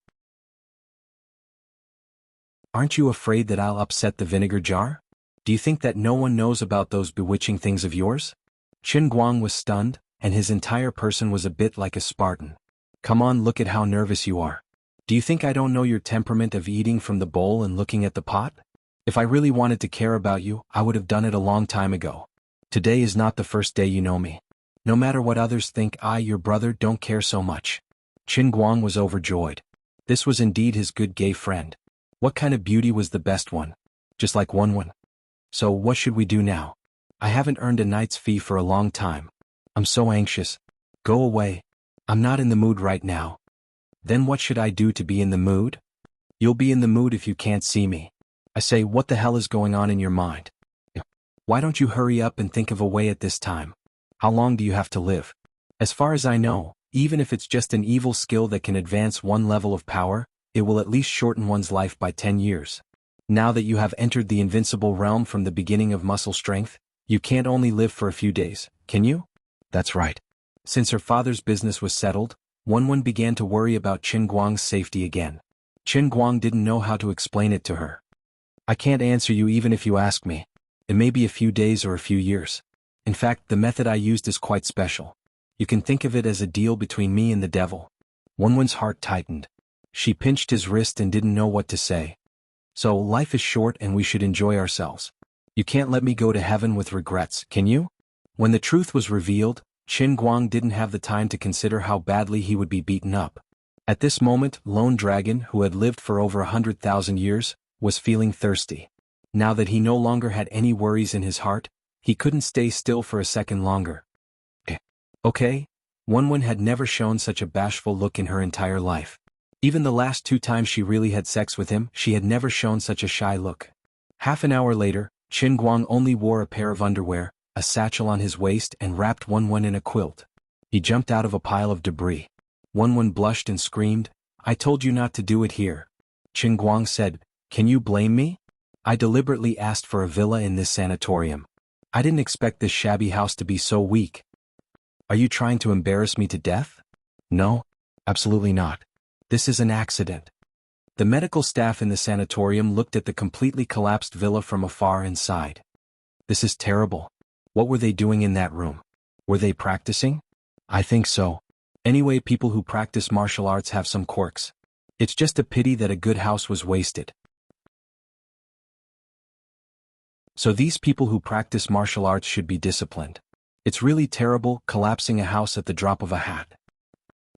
Aren't you afraid that I'll upset the vinegar jar? Do you think that no one knows about those bewitching things of yours? Qin Guang was stunned, and his entire person was a bit like a Spartan. Come on, look at how nervous you are. Do you think I don't know your temperament of eating from the bowl and looking at the pot? If I really wanted to care about you, I would have done it a long time ago. Today is not the first day you know me. No matter what others think, I, your brother, don't care so much. Qin Guang was overjoyed. This was indeed his good gay friend. What kind of beauty was the best one? Just like Wenwen. So what should we do now? I haven't earned a knight's fee for a long time. I'm so anxious. Go away. I'm not in the mood right now. Then what should I do to be in the mood? You'll be in the mood if you can't see me. I say, what the hell is going on in your mind? Why don't you hurry up and think of a way at this time? How long do you have to live? As far as I know, even if it's just an evil skill that can advance one level of power, it will at least shorten one's life by 10 years. Now that you have entered the invincible realm from the beginning of muscle strength, you can't only live for a few days, can you? That's right. Since her father's business was settled, Wenwen began to worry about Qin Guang's safety again. Qin Guang didn't know how to explain it to her. I can't answer you even if you ask me. It may be a few days or a few years. In fact, the method I used is quite special. You can think of it as a deal between me and the devil. Wenwen's heart tightened. She pinched his wrist and didn't know what to say. So, life is short and we should enjoy ourselves. You can't let me go to heaven with regrets, can you? When the truth was revealed, Qin Guang didn't have the time to consider how badly he would be beaten up. At this moment, Lone Dragon, who had lived for over 100,000 years, was feeling thirsty. Now that he no longer had any worries in his heart, he couldn't stay still for a second longer. Okay? Wenwen had never shown such a bashful look in her entire life. Even the last 2 times she really had sex with him, she had never shown such a shy look. Half an hour later, Qin Guang only wore a pair of underwear, a satchel on his waist and wrapped Wenwen in a quilt. He jumped out of a pile of debris. Wenwen blushed and screamed, I told you not to do it here. Qin Guang said, Can you blame me? I deliberately asked for a villa in this sanatorium. I didn't expect this shabby house to be so weak. Are you trying to embarrass me to death? No, absolutely not. This is an accident. The medical staff in the sanatorium looked at the completely collapsed villa from afar and sighed. This is terrible. What were they doing in that room? Were they practicing? I think so. Anyway, people who practice martial arts have some quirks. It's just a pity that a good house was wasted. So these people who practice martial arts should be disciplined. It's really terrible, collapsing a house at the drop of a hat.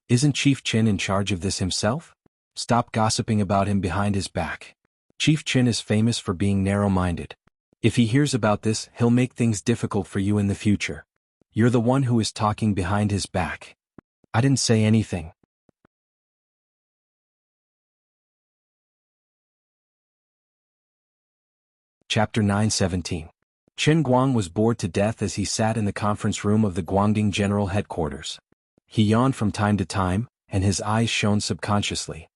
Isn't Chief Qin in charge of this himself? Stop gossiping about him behind his back. Chief Qin is famous for being narrow-minded. If he hears about this, he'll make things difficult for you in the future. You're the one who is talking behind his back. I didn't say anything. Chapter 9:17. Qin Guang was bored to death as he sat in the conference room of the Guangding General Headquarters. He yawned from time to time, and his eyes shone subconsciously.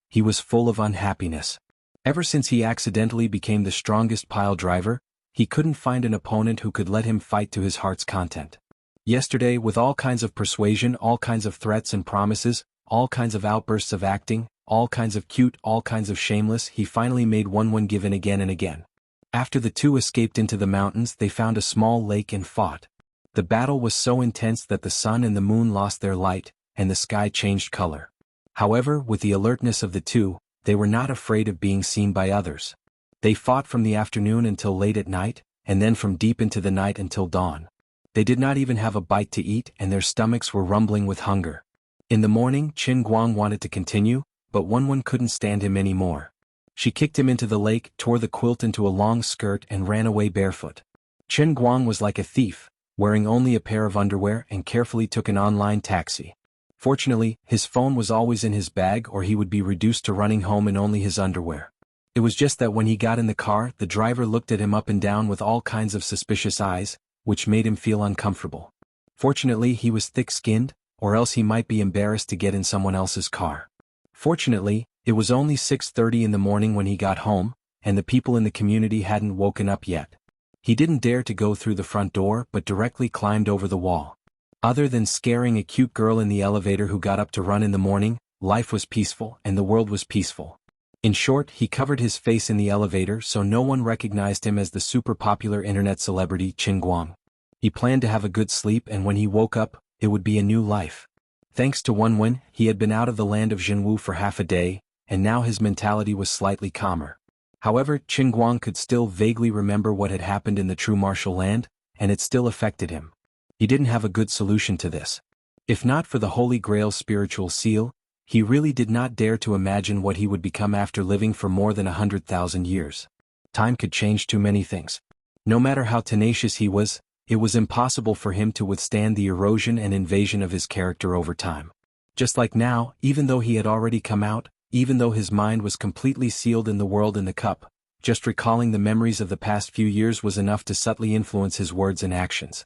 He was full of unhappiness. Ever since he accidentally became the strongest pile driver, he couldn't find an opponent who could let him fight to his heart's content. Yesterday, with all kinds of persuasion, all kinds of threats and promises, all kinds of outbursts of acting, all kinds of cute, all kinds of shameless, he finally made Wenwen give in again and again. After the two escaped into the mountains, they found a small lake and fought. The battle was so intense that the sun and the moon lost their light, and the sky changed color. However, with the alertness of the two, they were not afraid of being seen by others. They fought from the afternoon until late at night, and then from deep into the night until dawn. They did not even have a bite to eat, and their stomachs were rumbling with hunger. In the morning, Qin Guang wanted to continue, but Wen couldn't stand him anymore. She kicked him into the lake, tore the quilt into a long skirt, and ran away barefoot. Qin Guang was like a thief, wearing only a pair of underwear, and carefully took an online taxi. Fortunately, his phone was always in his bag, or he would be reduced to running home in only his underwear. It was just that when he got in the car, the driver looked at him up and down with all kinds of suspicious eyes, which made him feel uncomfortable. Fortunately, he was thick-skinned, or else he might be embarrassed to get in someone else's car. Fortunately, it was only 6:30 in the morning when he got home, and the people in the community hadn't woken up yet. He didn't dare to go through the front door but directly climbed over the wall. Other than scaring a cute girl in the elevator who got up to run in the morning, life was peaceful and the world was peaceful. In short, he covered his face in the elevator so no one recognized him as the super popular internet celebrity Qin Guang. He planned to have a good sleep, and when he woke up, it would be a new life. Thanks to Wen, he had been out of the land of Jinwu for half a day, and now his mentality was slightly calmer. However, Qin Guang could still vaguely remember what had happened in the true martial land, and it still affected him. He didn't have a good solution to this. If not for the Holy Grail's spiritual seal, he really did not dare to imagine what he would become after living for more than 100,000 years. Time could change too many things. No matter how tenacious he was, it was impossible for him to withstand the erosion and invasion of his character over time. Just like now, even though he had already come out, even though his mind was completely sealed in the world in the cup, just recalling the memories of the past few years was enough to subtly influence his words and actions.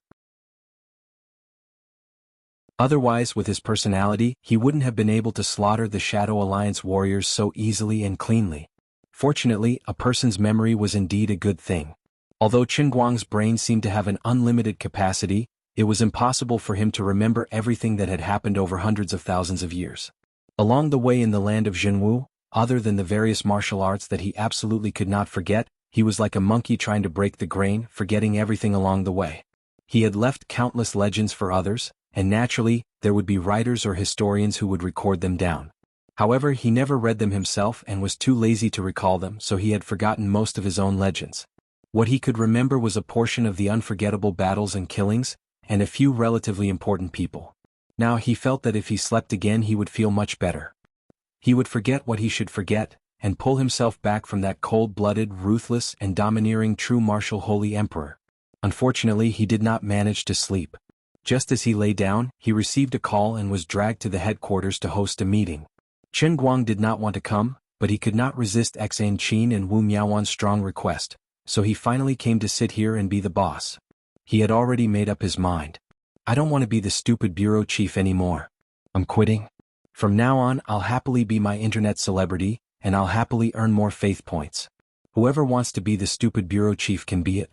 Otherwise, with his personality, he wouldn't have been able to slaughter the Shadow Alliance warriors so easily and cleanly. Fortunately, a person's memory was indeed a good thing. Although Qin Guang's brain seemed to have an unlimited capacity, it was impossible for him to remember everything that had happened over hundreds of thousands of years. Along the way in the land of Jinwu, other than the various martial arts that he absolutely could not forget, he was like a monkey trying to break the grain, forgetting everything along the way. He had left countless legends for others, and naturally, there would be writers or historians who would record them down. However, he never read them himself and was too lazy to recall them, so he had forgotten most of his own legends. What he could remember was a portion of the unforgettable battles and killings, and a few relatively important people. Now he felt that if he slept again he would feel much better. He would forget what he should forget, and pull himself back from that cold-blooded, ruthless, and domineering true martial holy emperor. Unfortunately, he did not manage to sleep. Just as he lay down, he received a call and was dragged to the headquarters to host a meeting. Qin Guang did not want to come, but he could not resist Xan Qin and Wu Miaowan's strong request, so he finally came to sit here and be the boss. He had already made up his mind. I don't want to be the stupid bureau chief anymore. I'm quitting. From now on, I'll happily be my internet celebrity, and I'll happily earn more faith points. Whoever wants to be the stupid bureau chief can be it.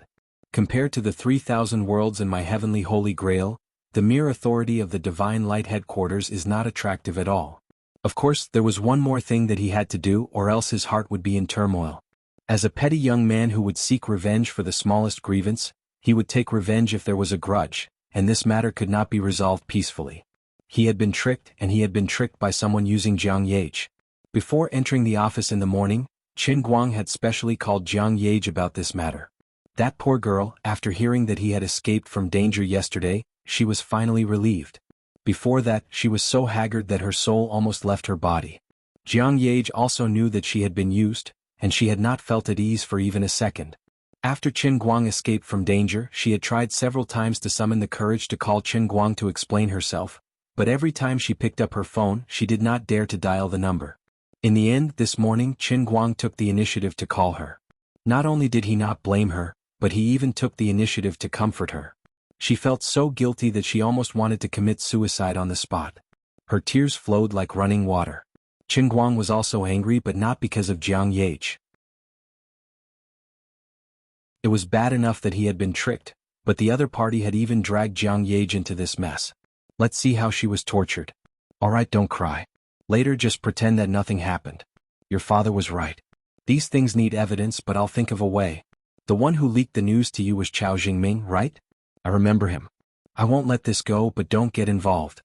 Compared to the 3,000 worlds in my heavenly holy grail, the mere authority of the Divine Light headquarters is not attractive at all. Of course, there was one more thing that he had to do, or else his heart would be in turmoil. As a petty young man who would seek revenge for the smallest grievance, he would take revenge if there was a grudge, and this matter could not be resolved peacefully. He had been tricked, and he had been tricked by someone using Jiang Yage. Before entering the office in the morning, Qin Guang had specially called Jiang Yage about this matter. That poor girl, after hearing that he had escaped from danger yesterday, she was finally relieved. Before that, she was so haggard that her soul almost left her body. Jiang Yage also knew that she had been used, and she had not felt at ease for even a second. After Qin Guang escaped from danger, she had tried several times to summon the courage to call Qin Guang to explain herself, but every time she picked up her phone, she did not dare to dial the number. In the end, this morning, Qin Guang took the initiative to call her. Not only did he not blame her, but he even took the initiative to comfort her. She felt so guilty that she almost wanted to commit suicide on the spot. Her tears flowed like running water. Qin Guang was also angry, but not because of Jiang Yage. It was bad enough that he had been tricked, but the other party had even dragged Jiang Yage into this mess. Let's see how she was tortured. Alright, don't cry. Later just pretend that nothing happened. Your father was right. These things need evidence, but I'll think of a way. The one who leaked the news to you was Chao Jingming, right? I remember him. I won't let this go, but don't get involved.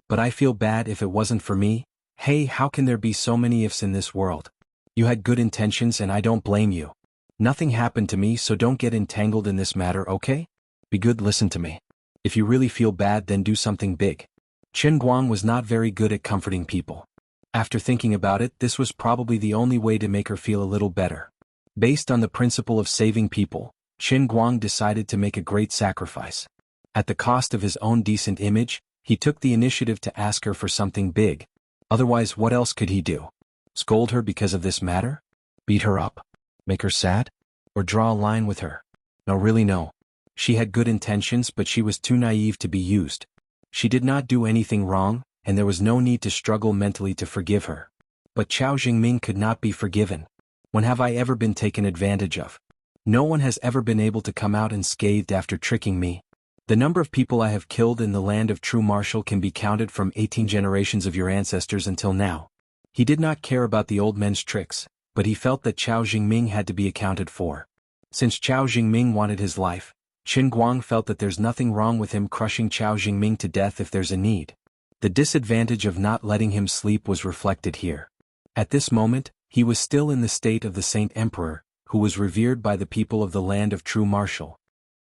But I feel bad if it wasn't for me. Hey, how can there be so many ifs in this world? You had good intentions and I don't blame you. Nothing happened to me, so don't get entangled in this matter, okay? Be good, listen to me. If you really feel bad, then do something big. Chen Guang was not very good at comforting people. After thinking about it, this was probably the only way to make her feel a little better. Based on the principle of saving people, Chen Guang decided to make a great sacrifice. At the cost of his own decent image, he took the initiative to ask her for something big. Otherwise, what else could he do? Scold her because of this matter? Beat her up? Make her sad? Or draw a line with her? No, really no. She had good intentions, but she was too naive to be used. She did not do anything wrong, and there was no need to struggle mentally to forgive her. But Qiao Jingming could not be forgiven. When have I ever been taken advantage of? No one has ever been able to come out unscathed after tricking me. The number of people I have killed in the land of true martial can be counted from 18 generations of your ancestors until now. He did not care about the old men's tricks, but he felt that Qiao Jingming had to be accounted for. Since Qiao Jingming wanted his life, Chen Guang felt that there's nothing wrong with him crushing Qiao Jingming to death if there's a need. The disadvantage of not letting him sleep was reflected here. At this moment, he was still in the state of the Saint Emperor, who was revered by the people of the land of true martial.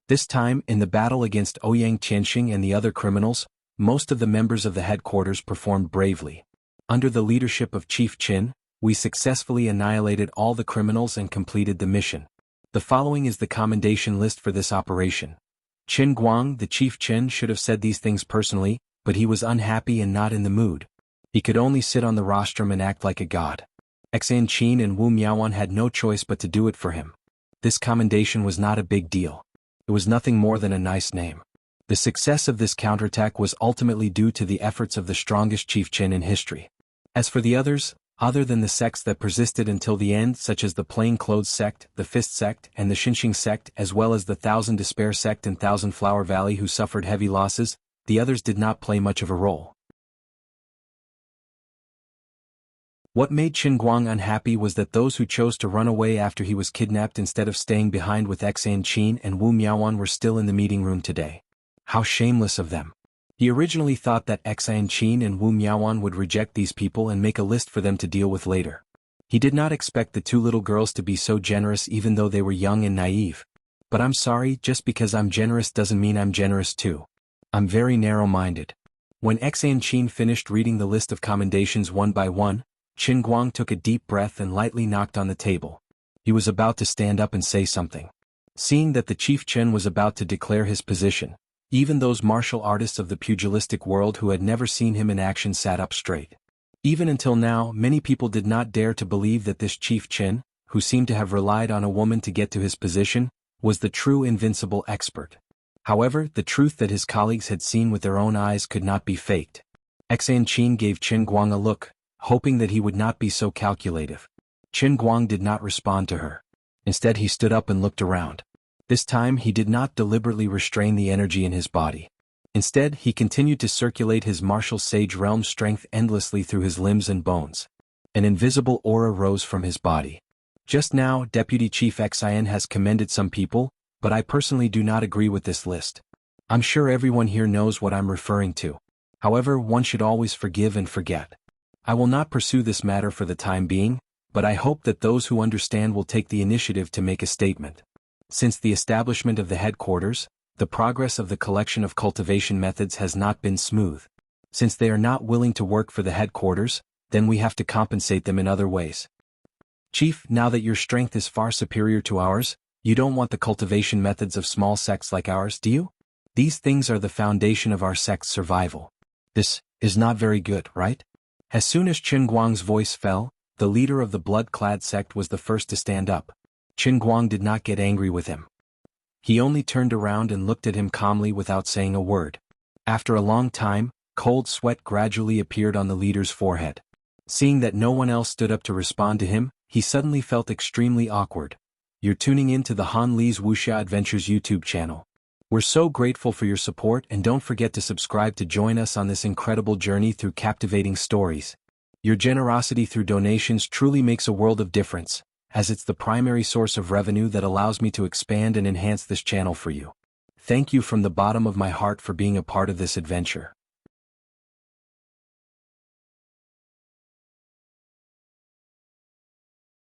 This time, in the battle against Ouyang Qianxing and the other criminals, most of the members of the headquarters performed bravely. Under the leadership of Chief Qin, we successfully annihilated all the criminals and completed the mission. The following is the commendation list for this operation. Chen Guang, the Chief Qin, should have said these things personally, but he was unhappy and not in the mood. He could only sit on the rostrum and act like a god. Xan Qin and Wu Miaowan had no choice but to do it for him. This commendation was not a big deal. It was nothing more than a nice name. The success of this counterattack was ultimately due to the efforts of the strongest Chief Qin in history. As for the others, other than the sects that persisted until the end, such as the Plain Clothes sect, the Fist sect, and the Xinxing sect, as well as the Thousand Despair sect and Thousand Flower Valley who suffered heavy losses, the others did not play much of a role. What made Chen Guang unhappy was that those who chose to run away after he was kidnapped instead of staying behind with Xan Qin and Wu Miaowan were still in the meeting room today. How shameless of them. He originally thought that Xan Qin and Wu Miaowan would reject these people and make a list for them to deal with later. He did not expect the two little girls to be so generous even though they were young and naive. But I'm sorry, just because I'm generous doesn't mean I'm generous too. I'm very narrow-minded. When Xan Qin finished reading the list of commendations one by one, Chen Guang took a deep breath and lightly knocked on the table. He was about to stand up and say something. Seeing that the Chief Chen was about to declare his position, even those martial artists of the pugilistic world who had never seen him in action sat up straight. Even until now, many people did not dare to believe that this Chief Chen, who seemed to have relied on a woman to get to his position, was the true invincible expert. However, the truth that his colleagues had seen with their own eyes could not be faked. Xan Qin gave Chen Guang a look, hoping that he would not be so calculative. Chen Guang did not respond to her. Instead, he stood up and looked around. This time, he did not deliberately restrain the energy in his body. Instead, he continued to circulate his martial sage realm strength endlessly through his limbs and bones. An invisible aura rose from his body. Just now, Deputy Chief Xian has commended some people, but I personally do not agree with this list. I'm sure everyone here knows what I'm referring to. However, one should always forgive and forget. I will not pursue this matter for the time being, but I hope that those who understand will take the initiative to make a statement. Since the establishment of the headquarters, the progress of the collection of cultivation methods has not been smooth. Since they are not willing to work for the headquarters, then we have to compensate them in other ways. Chief, now that your strength is far superior to ours, you don't want the cultivation methods of small sects like ours, do you? These things are the foundation of our sect's survival. This is not very good, right? As soon as Chen Guang's voice fell, the leader of the blood-clad sect was the first to stand up. Chen Guang did not get angry with him. He only turned around and looked at him calmly without saying a word. After a long time, cold sweat gradually appeared on the leader's forehead. Seeing that no one else stood up to respond to him, he suddenly felt extremely awkward. You're tuning in to the Han Li's Wuxia Adventures YouTube channel. We're so grateful for your support, and don't forget to subscribe to join us on this incredible journey through captivating stories. Your generosity through donations truly makes a world of difference, as it's the primary source of revenue that allows me to expand and enhance this channel for you. Thank you from the bottom of my heart for being a part of this adventure.